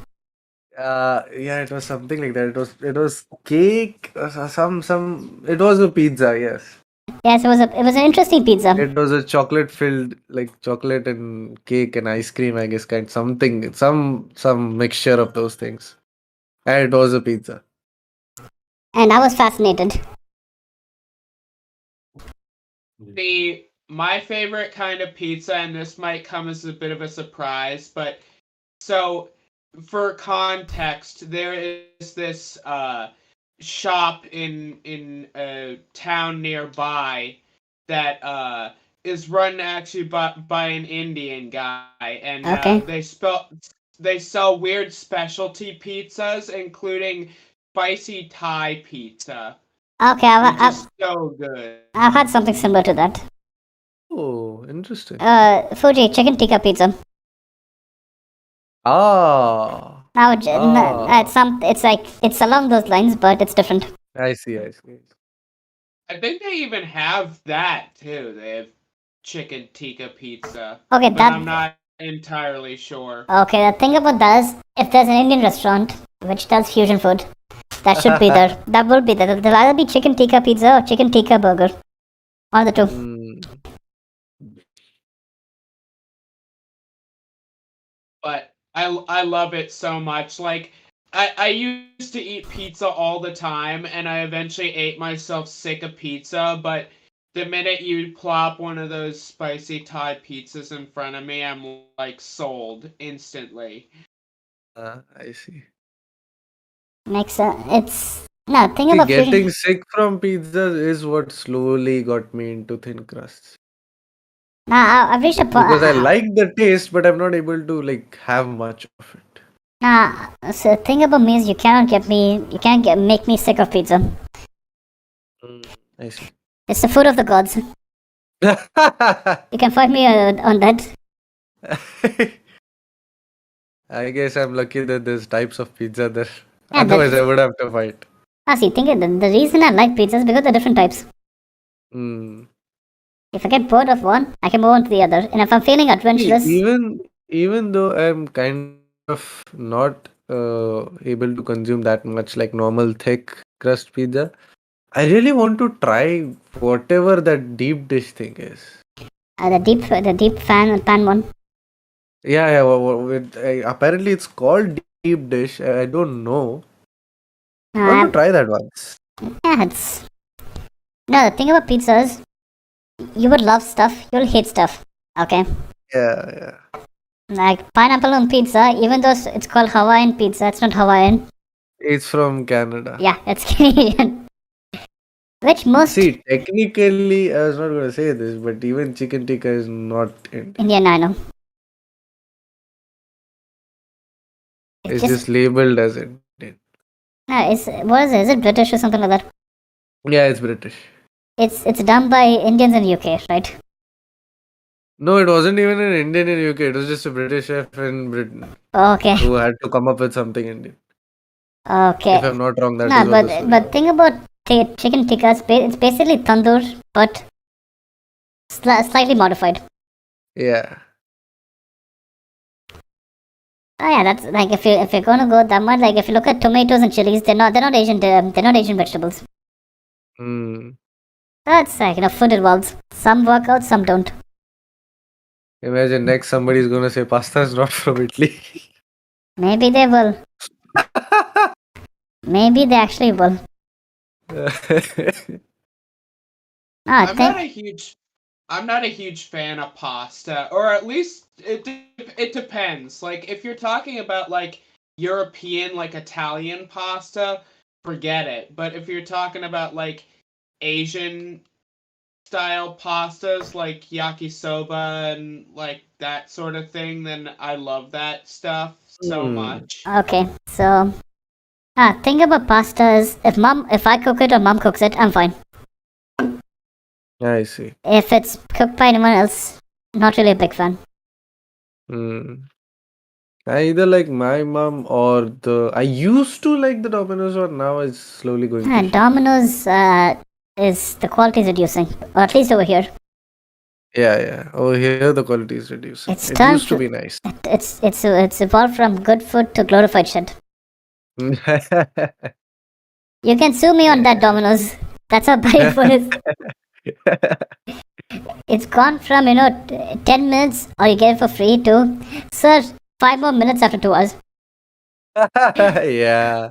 Yeah, it was something like that. It was cake. It was a pizza. Yes. Yes, it was an interesting pizza. It was a chocolate filled, like chocolate and cake and ice cream, I guess, some mixture of those things. And it was a pizza. And I was fascinated. See, my favorite kind of pizza, and this might come as a bit of a surprise, but so for context, there is this shop in a town nearby that is run actually by an Indian guy, and Okay. they sell weird specialty pizzas, including spicy Thai pizza, Okay, which is so good. I've had something similar to that. Oh, interesting. Fuji, chicken tikka pizza. Ah. Now, Ah. it's along those lines, but it's different. I see. I think they even have that too. They have chicken tikka pizza, Okay, but I'm not entirely sure. Okay, the thing about that is, if there's an Indian restaurant which does fusion food, that should be there. That will be there. There'll either be chicken tikka pizza or chicken tikka burger. One of the two. Mm. But I love it so much. Like I used to eat pizza all the time, and I eventually ate myself sick of pizza. But the minute you plop one of those spicy Thai pizzas in front of me, I'm like sold instantly. I see. Makes it's no thing See, about getting fusion. sick from pizza is what slowly got me into thin crusts. Nah, I've reached a point. Because I like the taste, but I'm not able to like have much of it. Nah, so the thing about me is you can't make me sick of pizza. I see. It's the food of the gods. You can find me on that. I guess I'm lucky that there's types of pizza there. Yeah, Otherwise, I would have to fight. see, the reason I like pizza is because they're different types. Mm. If I get bored of one, I can move on to the other. And if I'm feeling adventurous, Even though I'm kind of not able to consume that much like normal thick crust pizza, I really want to try whatever that deep dish thing is. the deep pan one. Yeah. Apparently, it's called deep dish. I don't know. I want to try that once. Yeah, it's no. The thing about pizza is, you would love stuff, you'll hate stuff. Okay, Yeah. like pineapple on pizza, even though it's called Hawaiian pizza, it's not Hawaiian. It's from Canada. Yeah, it's Canadian. Which most See, technically, I was not going to say this, but even chicken tikka is not Indian. Indian, I know. It's just labeled as Indian. No, what is it? Is it British or something like that? Yeah, it's British. It's done by Indians in UK, right? No, it wasn't even an Indian in UK. It was just a British chef in Britain Okay. who had to come up with something Indian. Okay. If I'm not wrong, that no, is what the story but was. thing about chicken tikka, it's basically tandoor, but slightly modified. Yeah. Oh yeah, that's like if you're gonna go that much, like if you look at tomatoes and chilies, they're not Asian vegetables. Hmm. That's like food evolves. Some work out, some don't. Imagine next somebody's gonna say pasta is not from Italy. Maybe they will. Maybe they actually will. I'm not a huge fan of pasta, or at least it depends. Like if you're talking about like European, like Italian pasta, forget it. But if you're talking about like Asian style pastas like yakisoba and like that sort of thing, then I love that stuff so much. Okay, so thing about pasta is if I cook it or mom cooks it, I'm fine. I see. If it's cooked by anyone else, not really a big fan. I either like my mom or I used to like the Domino's one. Now it's slowly going to shit. Domino's is the quality is reducing, or at least over here. Yeah. Over here the quality is reducing. It used to be nice. It's evolved from good food to glorified shit. You can sue me on that, Domino's. That's how bad food is. It's gone from 10 minutes or you get it for free to, sir, 5 more minutes after 2 hours. Yeah.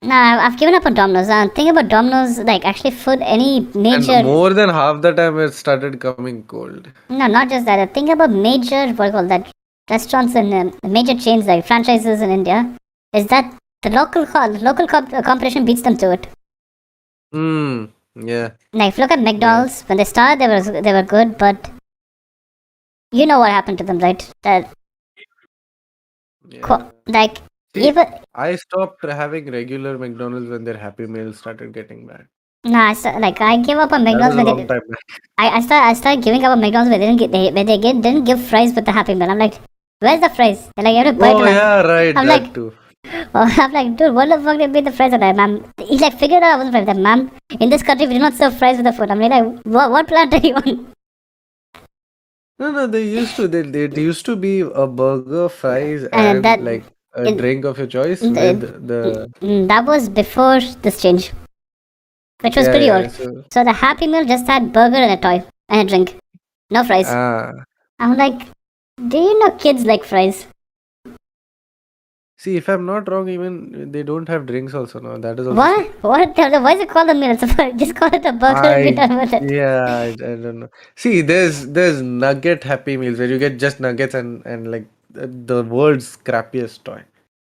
Nah, I've given up on Domino's. Think about Domino's, like actually food, any major. And more than half the time it started coming cold. No, not just that. Think about major, what do you call that, restaurants and major chains like franchises in India, is that the local competition beats them to it. Yeah. Like if you look at McDonald's, when they started, they were good, but you know what happened to them, right? Like See, even I stopped having regular McDonald's when their Happy Meals started getting bad. Nah, I gave up on McDonald's That was a when long time back. I started giving up on McDonald's where they didn't give fries with the Happy Meal. I'm like, Where's the fries? They're like, you have to buy it. Oh yeah, right. I'm that like, too. I'm like, dude, what the fuck did you the fries with that, ma'am? He's like, figured out I wasn't fries. Like, ma'am, in this country we do not serve fries with the food. I'm like, what planet are you on? No, they used to. They used to be a burger, fries, And and that like a it, drink of your choice with it, the that was before this change, which was yeah, pretty yeah. old. So So the Happy Meal just had burger and a toy and a drink, no fries. ah, I'm like, do you know kids like fries? see, if I'm not wrong, even they don't have drinks also now. That is also What? What? Why is it called a meal? Just call it a burger and be I done with it. yeah, I don't know. See, there's nugget Happy Meals where you get just nuggets and like the world's crappiest toy.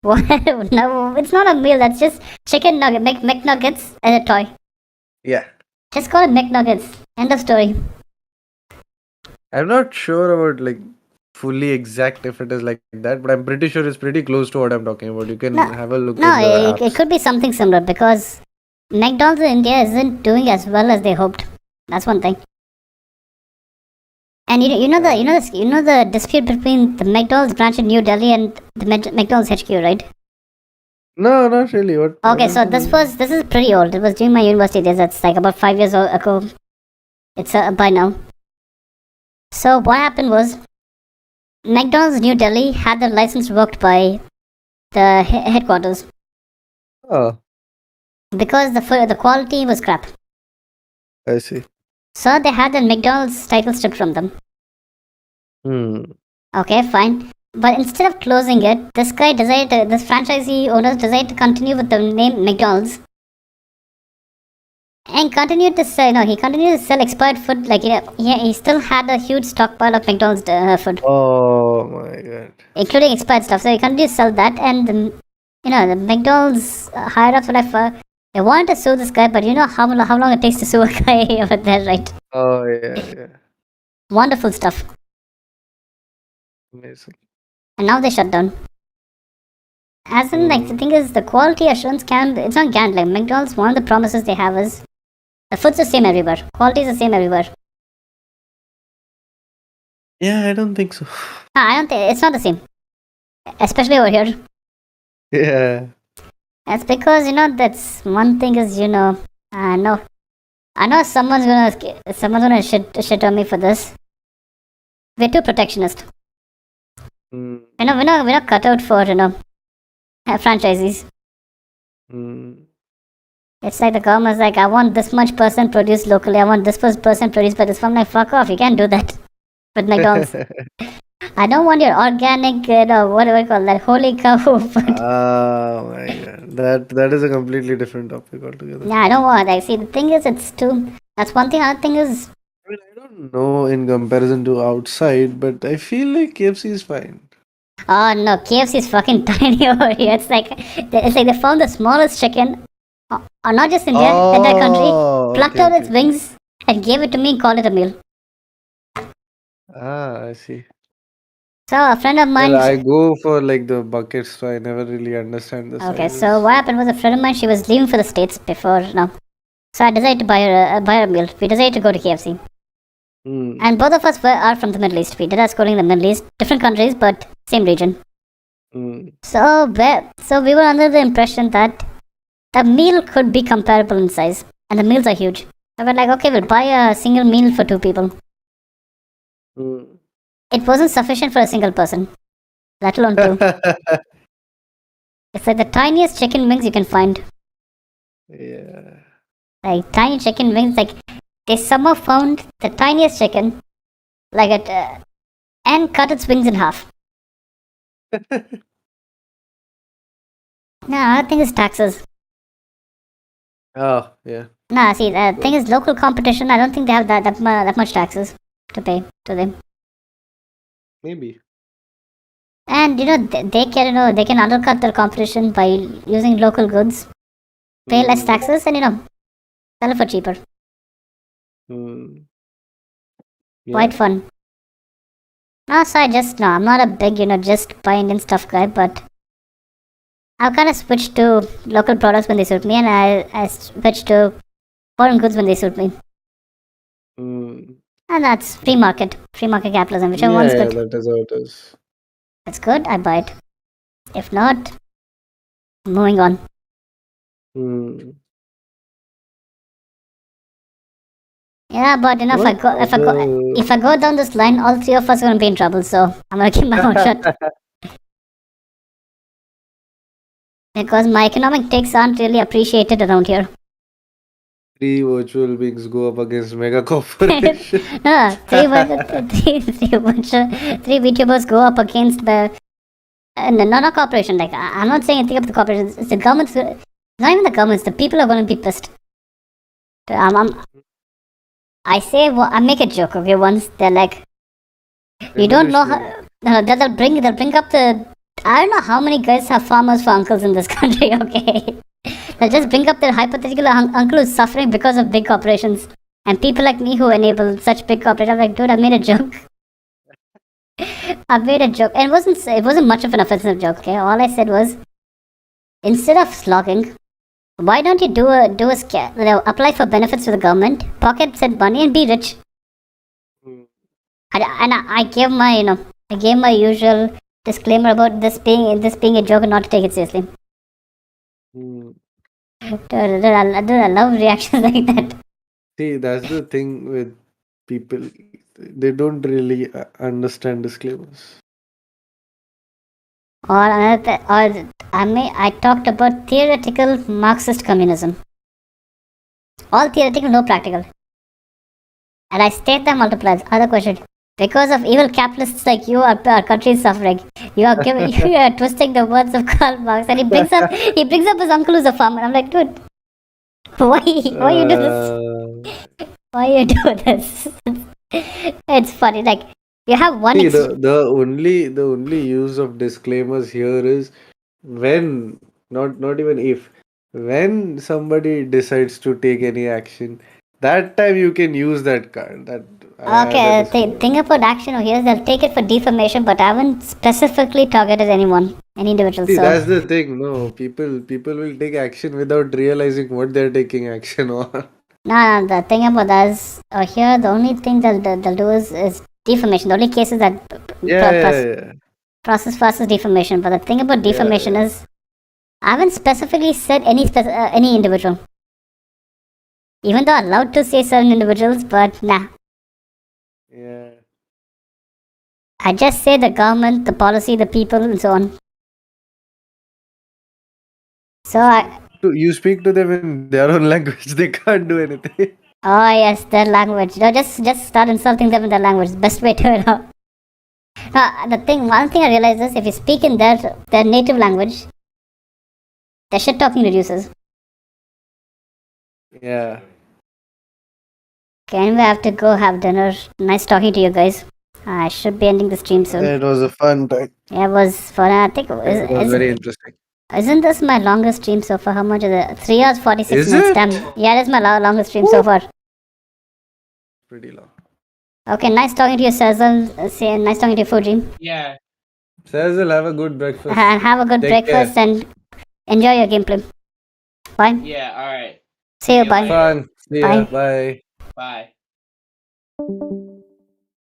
What? No, it's not a meal. That's just chicken nugget, McNuggets and a toy. Yeah, Just call it McNuggets. End of story. I'm not sure about like fully exact if it is like that, but I'm pretty sure it's pretty close to what I'm talking about. You can No, have a look no, in the it apps. could be something similar because McDonald's in India isn't doing as well as they hoped. That's one thing. And you know the dispute between the McDonald's branch in New Delhi and the McDonald's HQ, right? No, not really. What Okay, is so the this is pretty old. It was during my university days. That's like about 5 years ago. It's by now. So what happened was McDonald's New Delhi had their license revoked by the headquarters Oh, because the quality was crap. I see. So they had the McDonald's title stripped from them. Hmm. Okay, fine. But instead of closing it, this franchisee owners decided to continue with the name McDonald's and continued to sell. No, he continued to sell expired food. Like he still had a huge stockpile of McDonald's food, Oh my god. including expired stuff. So he continued to sell that, and the McDonald's higher ups were like, they wanted to sue this guy, but you know how long it takes to sue a guy over there, right? Oh yeah. Wonderful stuff. Amazing. And now they shut down. As in, like, the thing is, the quality assurance it's not guaranteed. Like, McDonald's, one of the promises they have is the food's the same everywhere. Quality is the same everywhere. Yeah, I don't think so. I don't think it's not the same. Especially over here. Yeah. That's because, that's one thing is, I know someone's gonna shit on me for this. We're too protectionist. Mm. We're not cut out for, franchisees. Mm. It's like the government's like, I want this much percent produced locally, I want this percent produced by this firm. Like, fuck off, you can't do that with McDonald's. I don't want your organic, what do I call that, holy cow food. Oh my god. That is a completely different topic altogether. Yeah, I don't want. Like, see, the thing is, that's one thing. Another thing is, I mean, I don't know in comparison to outside, but I feel like KFC is fine. oh no, KFC is fucking tiny over here. It's like they found the smallest chicken, not just India, entire country, plucked out its wings and gave it to me and called it a meal. Ah, I see. So a friend of mine. Well, I go for like the buckets, so I never really understand the Okay, sizes. so what happened was a friend of mine. She was leaving for the States before so I decided to buy her a meal. We decided to go to KFC, and both of us are from the Middle East. We did our schooling in the Middle East, different countries, but same region. So we were under the impression that the meal could be comparable in size, and the meals are huge. So we're like, okay, we'll buy a single meal for 2 people. It wasn't sufficient for a single person, let alone 2. It's like the tiniest chicken wings you can find. Yeah. Like tiny chicken wings, like they somehow found the tiniest chicken, like and cut its wings in half. Nah, I think it's taxes. Oh, yeah. Nah, see, the thing is local competition. I don't think they have that much taxes to pay to them. Maybe. And they can undercut their competition by using local goods, pay less taxes, and sell it for cheaper. Yeah. Quite fun. So I'm not a big just buy Indian stuff guy, but I've kind of switched to local products when they suit me, and I switched to foreign goods when they suit me. And that's free market capitalism, whichever one's good. That is how it is. it's good, I buy it. If not, moving on. Hmm. Yeah, but you know, What other? if I go down this line, all three of us are gonna be in trouble. So I'm gonna keep my mouth shut because my economic takes aren't really appreciated around here. Three virtual beings go up against mega corporation. No, three VTubers go up against the not a corporation. Like I'm not saying anything about the corporations. It's the government. Not even the governments. The people are gonna be pissed. I say I make a joke. Okay, once they're like, you don't know how. They'll bring up the. I don't know how many guys have farmers for uncles in this country. Okay, they'll just bring up their hypothetical uncle who's suffering because of big corporations, and people like me who enable such big corporations. I'm like, dude, I made a joke. I made a joke, and it wasn't much of an offensive joke. Okay, all I said was, instead of slogging, why don't you apply for benefits to the government, pocket said money, and be rich? I gave my usual disclaimer about this being a joke and not to take it seriously. Dude, I love reactions like that. See, that's the thing with people. They don't really understand disclaimers. I talked about theoretical Marxist communism. All theoretical, no practical. And I state that multiplies. Other question. Because of evil capitalists like you, our country is suffering. You are twisting the words of Karl Marx, and he brings up his uncle who's a farmer. I'm like, dude, why you do this? Why you do this? It's funny. Like you have one. See, the only use of disclaimers here is when, not even if, when somebody decides to take any action, that time you can use that card. Okay, the thing about action over here is they'll take it for defamation, but I haven't specifically targeted any individual. See, so that's the thing. No, people will take action without realizing what they're taking action on. No, the thing about that is here the only thing they'll do is defamation. The only cases that process first is defamation. But the thing about defamation is I haven't specifically said any individual. Even though I'm allowed to say certain individuals, but nah. Yeah. I just say the government, the policy, the people, and so on. So you speak to them in their own language. They can't do anything. Oh yes, their language. No, just start insulting them in their language. Best way to know. One thing I realized is if you speak in their native language, their shit talking reduces. Yeah. Okay, anyway, I have to go have dinner. Nice talking to you guys. I should be ending the stream soon. It was a fun time. Yeah, it was fun. I think it was very interesting. Isn't this my longest stream so far? How much is it? 3 hours 46 is minutes. It? Damn. Yeah, that's my longest stream so far. Pretty long. Okay, nice talking to you, Sazal. Nice talking to you, Fuji. Yeah. Sazal, have a good breakfast. And have a good breakfast and enjoy your gameplay. Bye. Yeah, alright. See you, bye. Fun. See ya. Bye. Bye.